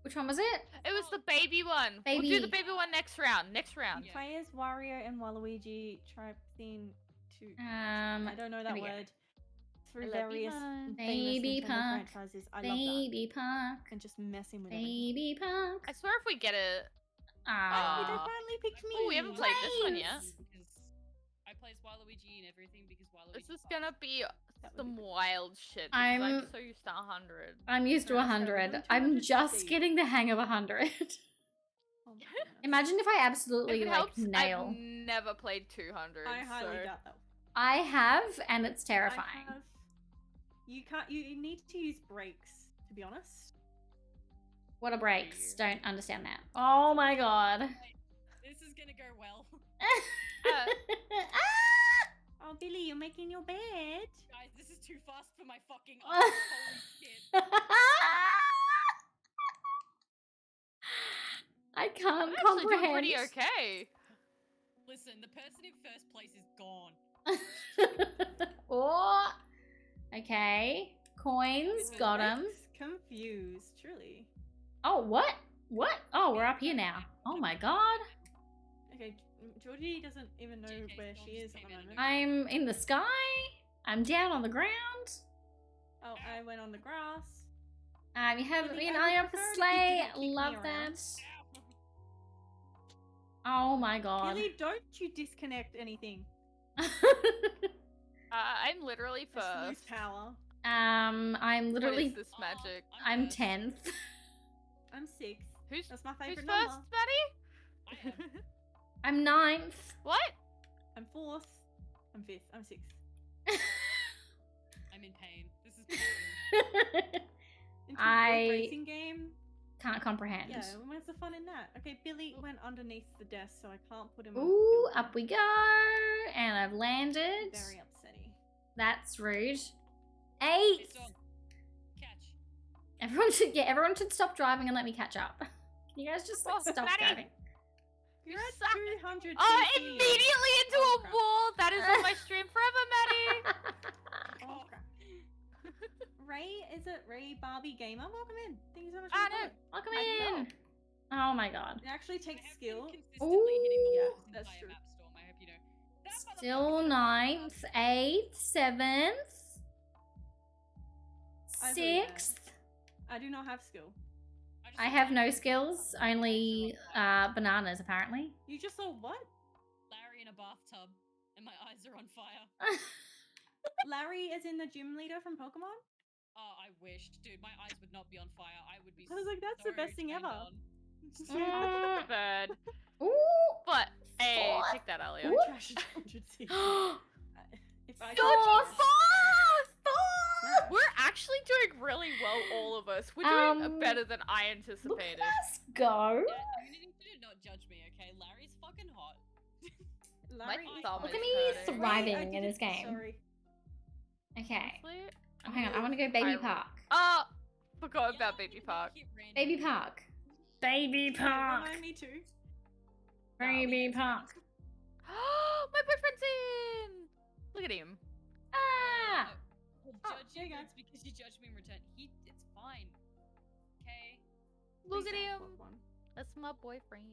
Which one was it? It was the baby one. We'll do the Baby. baby one next round. Next round. Yeah. Play as Wario and Waluigi. Try theme to. I don't know that we go. word. Through I love various you, famous Baby Nintendo Punk. franchises. I love that. Baby Punk. And just messing with everything. Baby Punk. I swear if we get it. Oh, Ah. they Aw. finally picked me. Oh, we haven't played this one yet. Because I play as Waluigi and everything because Waluigi. This is gonna be That would some be good. wild shit. Because I'm I'm- so used to 100. I'm used to Alright, so we're 100. doing I'm just 250. getting the hang of 100. Oh my goodness. Imagine if I If absolutely it like helps, nail. I've never played 200. I highly so... doubt that. I have, and it's I terrifying. have- You can't. You need to use brakes. To be honest. What are breaks? Don't understand that. Oh my god. This is gonna go well. Oh, Billy, you're making your bed. Guys, this is too fast for my fucking eyes. Holy shit. I can't I'm actually doing comprehend. pretty okay. Listen, the person in first place is gone. Oh, okay. Coins, got them. Brakes? Confused, truly. Oh, what? What? Oh, we're up here now. Oh my god. Okay, Georgie doesn't even know JK where Storm she just is at came the out and moment. I'm in the sky. I'm down on the ground. Oh, I went on the grass. You have Billy, an I eye would up the prefer if you sleigh. didn't kick me Love around. that. Ow. Oh my god. Billy, don't you disconnect anything. I'm literally Just lose first. power. I'm What literally is this magic? I'm first. 10th. I'm 6. Who's That's my who's favorite first, number. Maddie? I am. I'm 9th. What? I'm 4th. I'm 5th. I'm 6th. I'm in pain. This is pain. Into I- a racing game. Can't comprehend. Yeah, where's the fun in that? Okay, Billy went underneath the desk, so I can't put him on. Ooh, the up we go. And I've landed. Very upsetting. That's rude. Hey, 8th. dog. Catch. Everyone should stop driving and let me catch up. Can you guys just like, Oh, stop Maddie. driving? You're at suck. 200 Oh, CC. immediately into Oh, a crap. wall. That is on my stream forever, Maddie. Oh, crap. Ray, is it Ray Barbie Gamer? Welcome in. Thank you so much I for the know. follow. Welcome I didn't in. Oh my god. It actually I takes have skill. been consistently hitting the Ooh. walls this That's entire true. map storm. I hope you know. That Still motherfucker's 9th, 8th, 7th, I believe that. 6th. I do not have skill. just I saw have no Larry skills, in a only bathtub. bananas apparently. You just saw what? Larry in a bathtub, and my eyes are on fire. Larry is in the gym leader from Pokemon? Oh, I wish, dude. My eyes would not be on fire. I would be. I was like, that's so the best thing turned ever. on. Mm. Bird. Ooh. But hey, Fourth. take that, Elio. Ooh. Trash 100 CC. If I Dodgy Fourth. Snap. We're actually doing really well, all of us. We're doing better than I Look at anticipated. us go. Yeah, I'm gonna need you to not judge me, okay? Larry's fucking hot. Larry My is thumb Look is at me hurting. thriving in this game. Sorry. Okay. Honestly, Oh, hang on, I want to go Baby I- Park. Oh, forgot Yeah, about I'm Baby gonna Park. make it random. Baby Park. Baby Park. Remind me too. Baby Park. My boyfriend's in. Look at him. Ah. I'll Oh, judge there you, you go. but it's because you judged me in return. It's fine. Okay. Look Please at don't him. flip one. That's my boyfriend.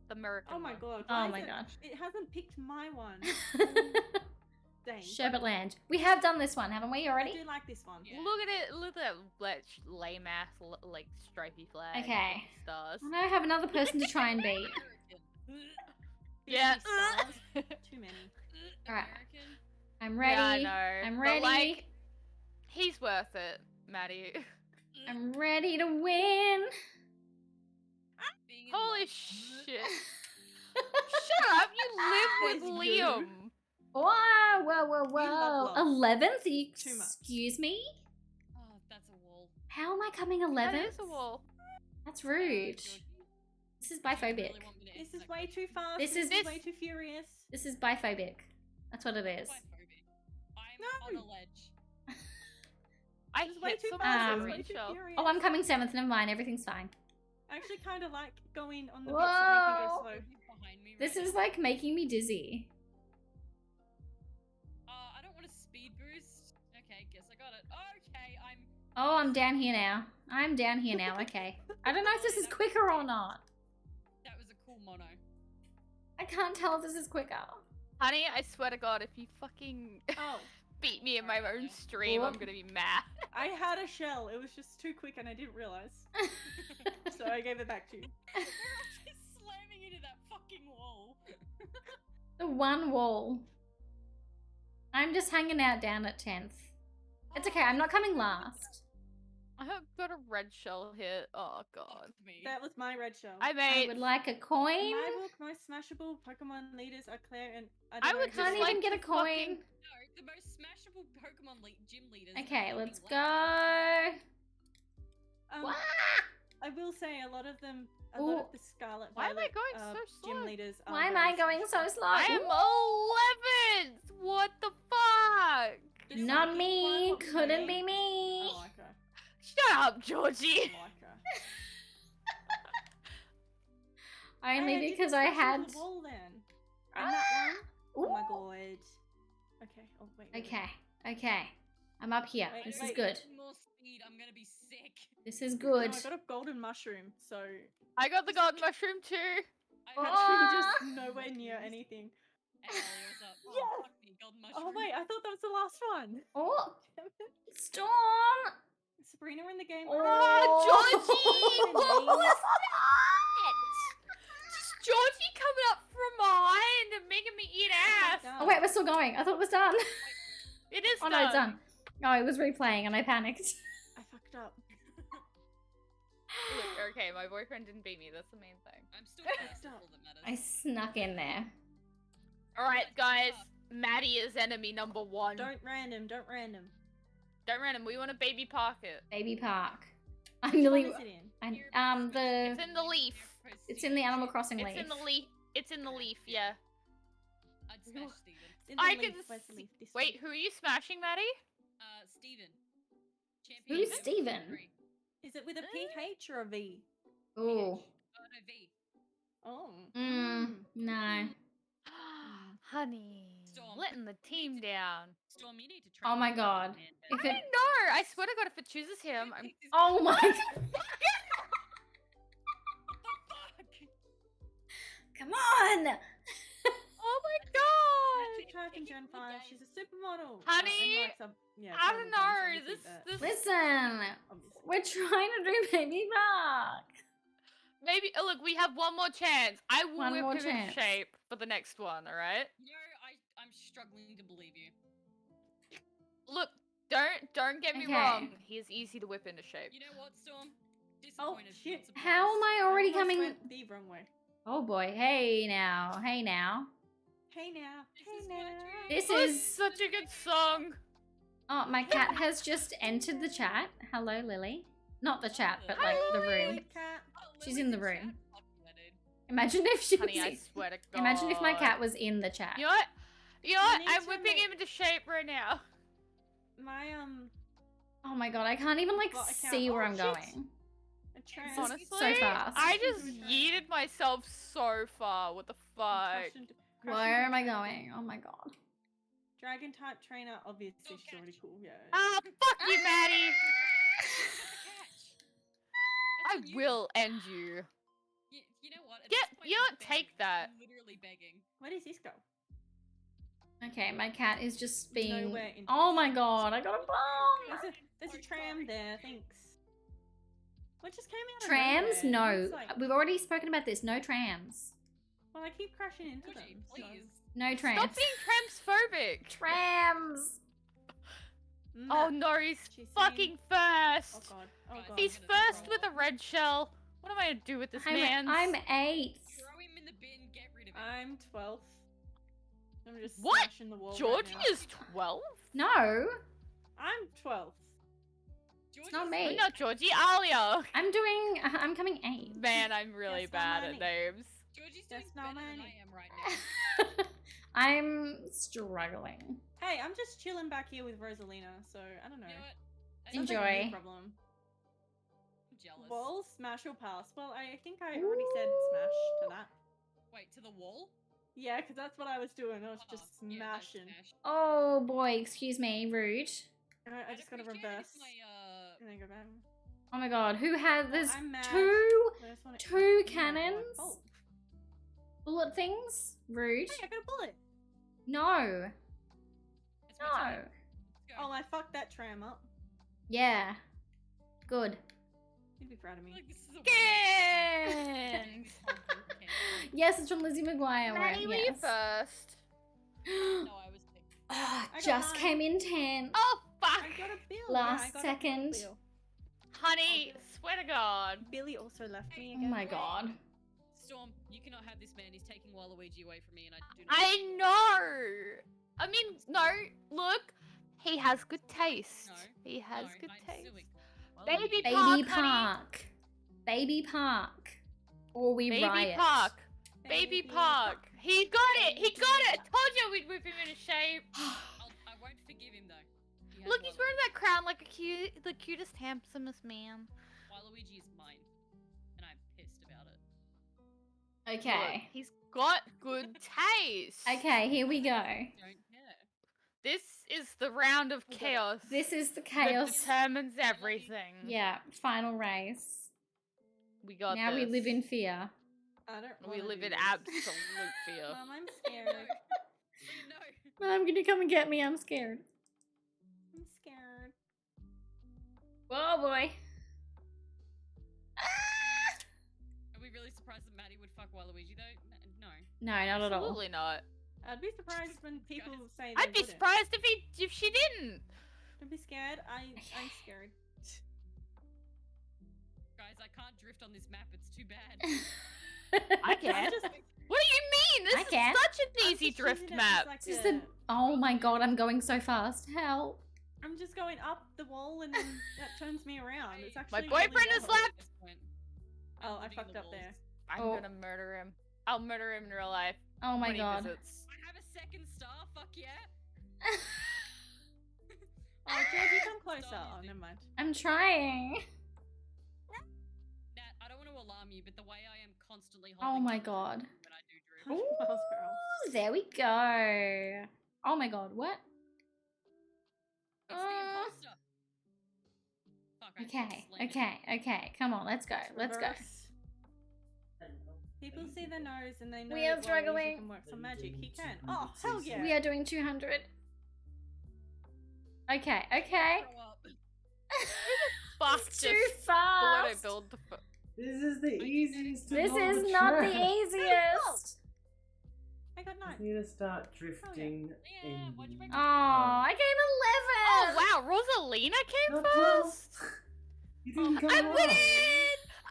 The American. Oh my one. god. Oh why my is it- gosh. It hasn't picked my one. Dang. Sherbetland. We have done this one, haven't we I already? do like this one. Yeah. Look at it. Look at that lame ass like stripy flag. Okay. with Stars. I know I have another person to try and beat. American. Yeah. Stars. Too many. Alright. American. I'm ready. Yeah, I know. I'm but, ready. like, he's worth it, Maddie. I'm ready to win. Being in Holy love. shit. Shut up. You live with Says you. Liam. Whoa, whoa, whoa, love whoa. love. 11th? Too much. Excuse me? Oh, that's a wall. How am I coming That 11th? is a wall. That's rude. Georgie, This is do you biphobic. really want me to This answer is that way question? too fast. This This is- is way too furious. This is biphobic. That's what it is. Biphobic. I'm No. on a ledge. I This is way hit too someone fast. with Um, a It's way too shell. furious. Oh, I'm coming 7th. Never mind. Everything's fine. I actually kind of like going on the bits that make me go Whoa. slow. He's behind me This right is now. like making me dizzy. I don't want a speed boost. Okay, guess I got it. Okay, I'm. Oh, I'm down here now. I'm down here now. Okay. I don't know if this is quicker or not. That was a cool mono. I can't tell if this is quicker. Honey, I swear to God, if you fucking Oh, beat me in my own stream, I'm Whoop. gonna be mad. I had a shell. It was just too quick and I didn't realize. So I gave it back to you. He's slamming into that fucking wall. The one wall. I'm just hanging out down at 10th. It's okay. I'm not coming last. I have got a red shell hit. Oh God. Fuck me. That was my red shell. I I made. would like a In coin. my book, most smashable Pokemon leaders are Claire and I don't know would who's Can't just the- even like get a to coin. fucking- No, the most smashable Pokemon gym leaders. are Okay, fucking let's left. go. Wah! I will say a lot of them, a Ooh. lot of the Scarlet Why am I Violet going so gym slow? leaders are Why am very I going so slow? I am 11th. What the fuck? Just Not like me. equal Couldn't me. be me. I like her. Shut up, Georgie. I like her. Only Hey, because didn't I smash had. into the wall then. And that one. Oh my Ooh. god. Okay. Oh wait. wait, wait. Okay. Okay. I'm up here. Wait, This is wait. good. More speed, I'm gonna be sick. This is No, good. I got a golden mushroom, so I got the golden mushroom too. I Oh. actually just nowhere near anything. Hey, Ellie, what's up? Oh, Yes! fuck me, golden mushroom. Oh wait, I thought that was the last one. Oh, Damn it. Storm! Sabrina in the game. Oh, Georgie! What Names. was that? Just Georgie coming up from behind and making me eat ass. Oh wait, we're still going. I thought it was done. It is Oh no, it's done. No, it was replaying and I panicked. I fucked up. okay. My boyfriend didn't beat me. That's the main thing. I'm still first. That's all that matters. I snuck in there. All right, guys. Maddie is enemy number 1. Don't random. Don't random. Don't random. We want to baby park it. Baby Park. I'm Which really. one is it in? It's in the leaf. It's in the Animal Crossing leaf. It's in the leaf. It's in the leaf. Yeah. I'd smash Steven. It's in the I leaf, can where's the leaf? This Wait, who are you smashing, Maddie? Steven. Who's Champion Steven? one. Is it with a PH or a V? Ooh. Oh, no, V. Oh. No. Honey, Storm. letting the team down. Storm, you need to try. Oh my god. If I it. know. I swear to God, if it chooses him, I'm. Oh my. Come on. Oh my God. She tried in Gen 5. She's a supermodel. Honey, Yeah, I don't know. This. Listen. Obviously. We're trying to do Baby Park. Maybe. Oh, look, we have one more chance. I will One whip more him chance. in shape for the next one. All right. You know, I'm struggling to believe you. Look, don't get me Okay. wrong. He is easy to whip into shape. You know what, Storm? Oh, Disappointed. shit. not How am I already Almost coming? went the wrong way. Oh boy. Hey now. Hey now. Hey now. This is Hey my now. dream. This Oh, is. such a good song. Oh, my cat has just entered the chat. Hello, Lily. Not the chat, but like the room. Cat. Oh, She's Lily's in the chat. room. Fuck yeah, dude. Imagine if she was Honey, I in- swear to God. Imagine if my cat was in the chat. You know what? You know what? need I'm to whipping make- him into shape right now. My Oh my god, I can't even like Got a cat. see where Oh, I'm shit. going. a trans. Honestly, so fast. I just yeeted myself so far. What the fuck? crushed into- crushed Where into am I trainer. going? Oh my god. Dragon type trainer. Obviously, Don't she's already catch. cool. Yeah. Ah, fuck you, Maddie. That's I on you. will end you. You know what? At Get- this point, you I'm don't take begging. that. I'm literally begging. Where does this go? Okay, my cat is just being. Nowhere Oh my interesting. god, I got a bone. There's a tram there. Thanks. What just came out? of Trams? nowhere? No. It's like- We've already spoken about this. No trams. Well, I keep crashing into Georgie, them. so- please. No Stop trams. being transphobic. Trams! Oh Matt, no, he's she's fucking Oh first. god. Oh Guys, god. He's I'm gonna first throw with a up. red shell. What am I gonna do with this man? I'm 8th. Throw him in the bin. Get rid of him. I'm 12th. I'm just What? smashing the wall. Georgie right now. is 12? No, I'm 12th. it's not Georgie's- me. No, Georgie, Alia. I'm coming 8th. Man, I'm really Yes, bad at Hermione. names. Georgie's That's doing not better than mine. I am right now. I'm struggling. Hey, I'm just chilling back here with Rosalina, so I don't know. You know what? Sounds like a you Enjoy. problem. I'm jealous. Wall, smash or pass? Well, I think I already said smash to that. Wait, to the wall? Yeah, because that's what I was doing. I was Oh, just yeah, that's smashing. smash. Oh boy, excuse me, rude. I I'd just gotta appreciate it if reverse my, and then go back. Oh my god, who has. There's I'm mad. two I just wanna- two Oh my God. cannons? Oh, bullet things? Rude. hey, I got a bullet. No. It's my No. turn. Let's go. Oh, I fucked that tram up. Yeah. Good. You'd be proud of me. Like, this is a Again. This whole group came. Yes, it's from Lizzie McGuire. Maddie, were you yes. first? No, I was picked. Ah, I got just mine. came in 10th. Oh, fuck. I got a bill. Last yeah, I got second. A bill. Honey, swear to God. Billy also left me Oh again. my god. Storm, you cannot have this man. He's taking Waluigi away from me, and I do not. I know. I mean, no, look. He has good taste. No, He has no, good I'm taste. suing. Baby Baby Park, honey. Park. Baby Park. Or we Baby riot. Park. Baby Park. He got it. He got it. I told you we'd whip him into shape. I won't forgive him though. He has Look, he's Waluigi. wearing that crown like the cutest, handsomest man. Waluigi is mine, and I'm pissed about it. Okay. Look, he's got good taste. Okay, here we go. Don't care. This is the round of chaos. This is the that chaos. determines everything. Yeah, final race. We got Now we this. live in fear. I don't We wanna live do in this. absolute fear. Mom, I'm scared. No. Mom, can you come and get me? I'm scared. I'm scared. Oh boy. Are we really surprised that Maddie would fuck Waluigi though? No. No, not at all. Absolutely not. I'd be surprised when people say they I'd be wouldn't. surprised if she didn't. Don't be scared. I'm scared. Guys, Guys, I can't drift on this map. It's too bad. I can. What do you mean? This I is can. such an I'm easy just drift using it as, map. like, This is a- the. Oh my god, I'm going so fast. Help. I'm just going up the wall and then that turns me around. It's actually My boyfriend really is well. left. At this point. Oh, I Putting in fucked the up there. I'm Oh. gonna murder him. I'll murder him in real life. Oh my when he god. visits. I have a second star. Fuck yeah. Oh, George, you come closer. Stop Oh, using- never mind. I'm trying. Nat, I don't want to alarm you, but the way I am constantly Oh holding my down god. when I do drift. 100 miles per hour. Ooh, there we go. Oh my god, what? It's the imposter. Fuck, I Okay, slammed it. okay. Come on, let's go. Let's go. Reverse. People see the nose and they know We are that, well, struggling. he can work some magic. He can. Oh, hell yeah. We are doing 200. Okay, okay. Grow up. It's too Fastest. But I fast. build the This is the easiest. This of all is the not the tracks. easiest. I got You 9. need to start drifting Yeah, in. why'd you make Oh, me- I Oh came 11. wow, Rosalina came Not well. first. You didn't come I off. win! I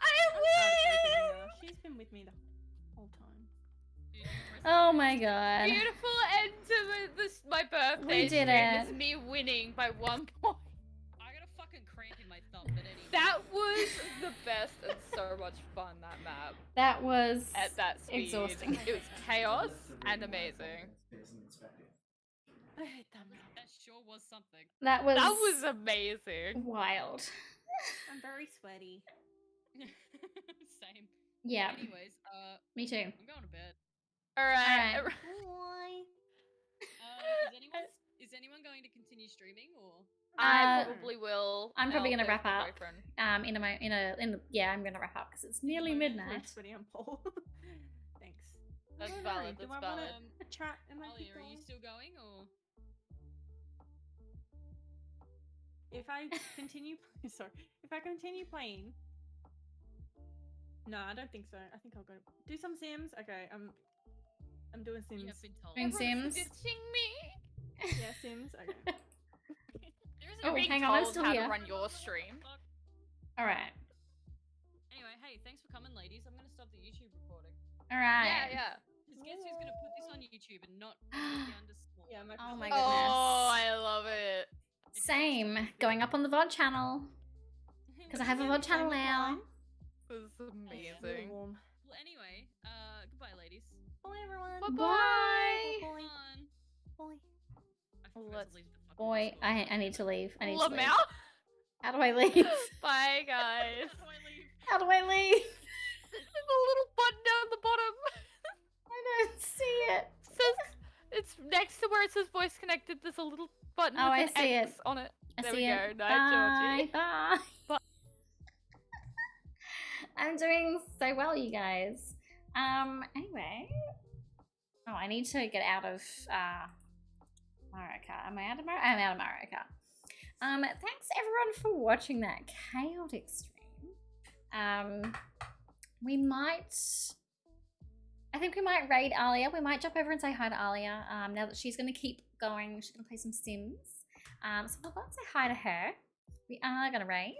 I'm proud of win! her. She's been with me the whole time. Dude, you pressed Oh the my button. god. Beautiful end to my birthday. We did stream. it. It's me winning by 1 point. I got a fucking cramp in my thumb, but anyway. That was the best and so much fun, that map. That was At that speed. exhausting. It was chaos and amazing. I hate that map. That sure was something. That was That was amazing. wild. I'm very sweaty. Same. Yeah, Anyways, me too. I'm going to bed. Alright. Alright. Is anyone going to continue streaming or? I Uh, probably will. I'm probably I'll gonna post wrap my up. boyfriend. Yeah, I'm gonna wrap up because it's nearly I'm midnight. sweaty on Paul. Thanks. That's I don't valid, know, that's do I valid. wanna chat and I Ollie, keep are you going? still going or? If I continue, sorry, if I continue playing, no, I don't think so. I think I'll go do some Sims. Okay, I'm doing Sims. You have been told. Doing Everyone's Sims. ditching me. Yeah, Sims. Okay. There isn't Oh, Being hang on, I'm told still how here. to run your stream. Fuck. All right, Anyway, hey, thanks for coming, ladies. I'm gonna stop the YouTube recording. all right. Yeah, yeah. Because guess who's gonna put this on YouTube and not down to small? Yeah, my Oh my goodness. Oh, I love it. Same. Going up on the VOD channel because I have a VOD channel now. This is Really amazing. warm. Well, anyway, goodbye, ladies. Bye, everyone. Bye. Bye. Fun. Bye. I forgot Let's- to leave the fucking Boy, Discord. I need to leave. I need to leave. Lamau? How do I leave? Bye, guys. How do I leave? How do I leave? There's a little button down the bottom. I don't see it. Says it's next to where it says voice connected. There's a little button Oh, with I an see X it. on it. I There see we it. go. Night, Georgie. Bye. Bye. I'm doing so well, you guys. Anyway. Oh, I need to get out of Mario Kart. Am I out of Mario? I'm out of Mario Kart. Thanks everyone for watching that chaotic stream. We might. I think we might raid Alia. We might jump over and say hi to Alia. Now that she's gonna keep going, she's gonna play some Sims. So we'll go and say hi to her. We are gonna raid.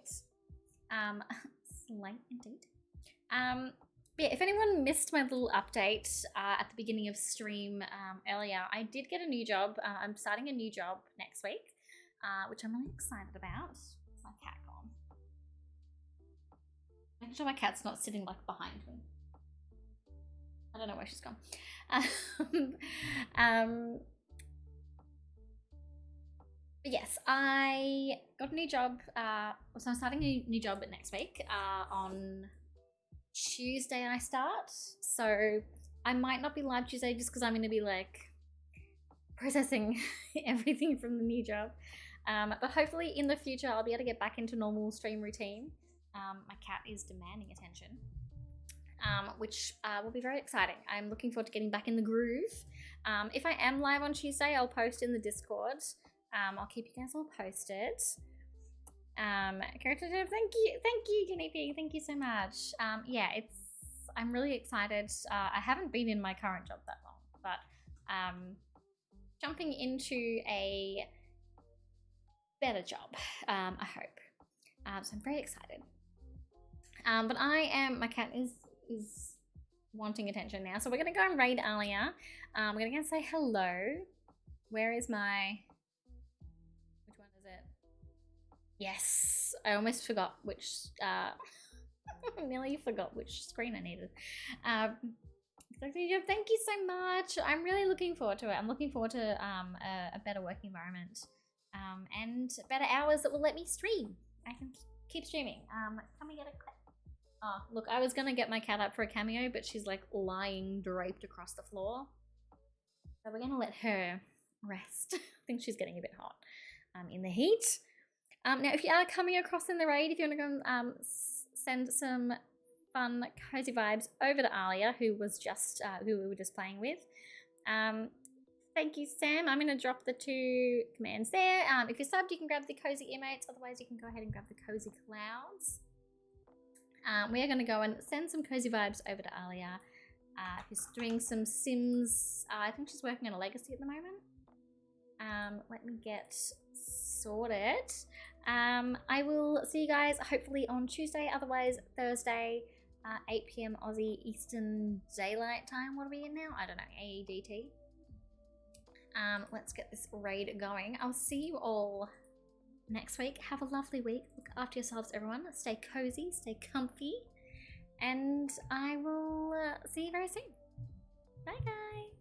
Slight indeed. But yeah, if anyone missed my little update at the beginning of stream earlier, I did get a new job. I'm starting a new job next week, which I'm really excited about. Where's my cat gone? Making sure my cat's not sitting like behind me. I don't know where she's gone. But yes, I got a new job. So I'm starting a new job next week. On Tuesday I start. So I might not be live Tuesday just because I'm going to be like processing everything from the new job. But hopefully in the future I'll be able to get back into normal stream routine. My cat is demanding attention. Which will be very exciting. I'm looking forward to getting back in the groove. If I am live on Tuesday, I'll post in the Discord. I'll keep you guys all posted. Character tip, thank you, Guinea Pig, thank you so much. Yeah, I'm really excited. I haven't been in my current job that long, but jumping into a better job, I hope. So I'm very excited. But my cat is wanting attention now. So we're gonna go and raid Alia. We're gonna go and say hello. Where is my, which one is it? Yes, I almost forgot which, nearly forgot which screen I needed. Thank you so much. I'm really looking forward to it. I'm looking forward to a better work environment and better hours that will let me stream. I can keep streaming. Can we get a clip? Oh, look, I was gonna get my cat up for a cameo, but she's like lying draped across the floor. So we're gonna let her rest. I think she's getting a bit hot in the heat. Now, if you are coming across in the raid, if you want to go send some fun, cozy vibes over to Alia, who was just who we were just playing with. Thank you, Sam. I'm going to drop the 2 commands there. If you're subbed, you can grab the cozy emotes. Otherwise, you can go ahead and grab the cozy clouds. We are going to go and send some cozy vibes over to Alia, who's doing some Sims. I think she's working on a legacy at the moment. Let me get sorted. I will see you guys hopefully on Tuesday, otherwise Thursday, 8 PM Aussie Eastern Daylight Time. What are we in now? I don't know, AEDT. Let's get this raid going. I'll see you all next week. Have a lovely week. Look after yourselves, everyone. Stay cozy, stay comfy, and I will see you very soon. Bye, guys.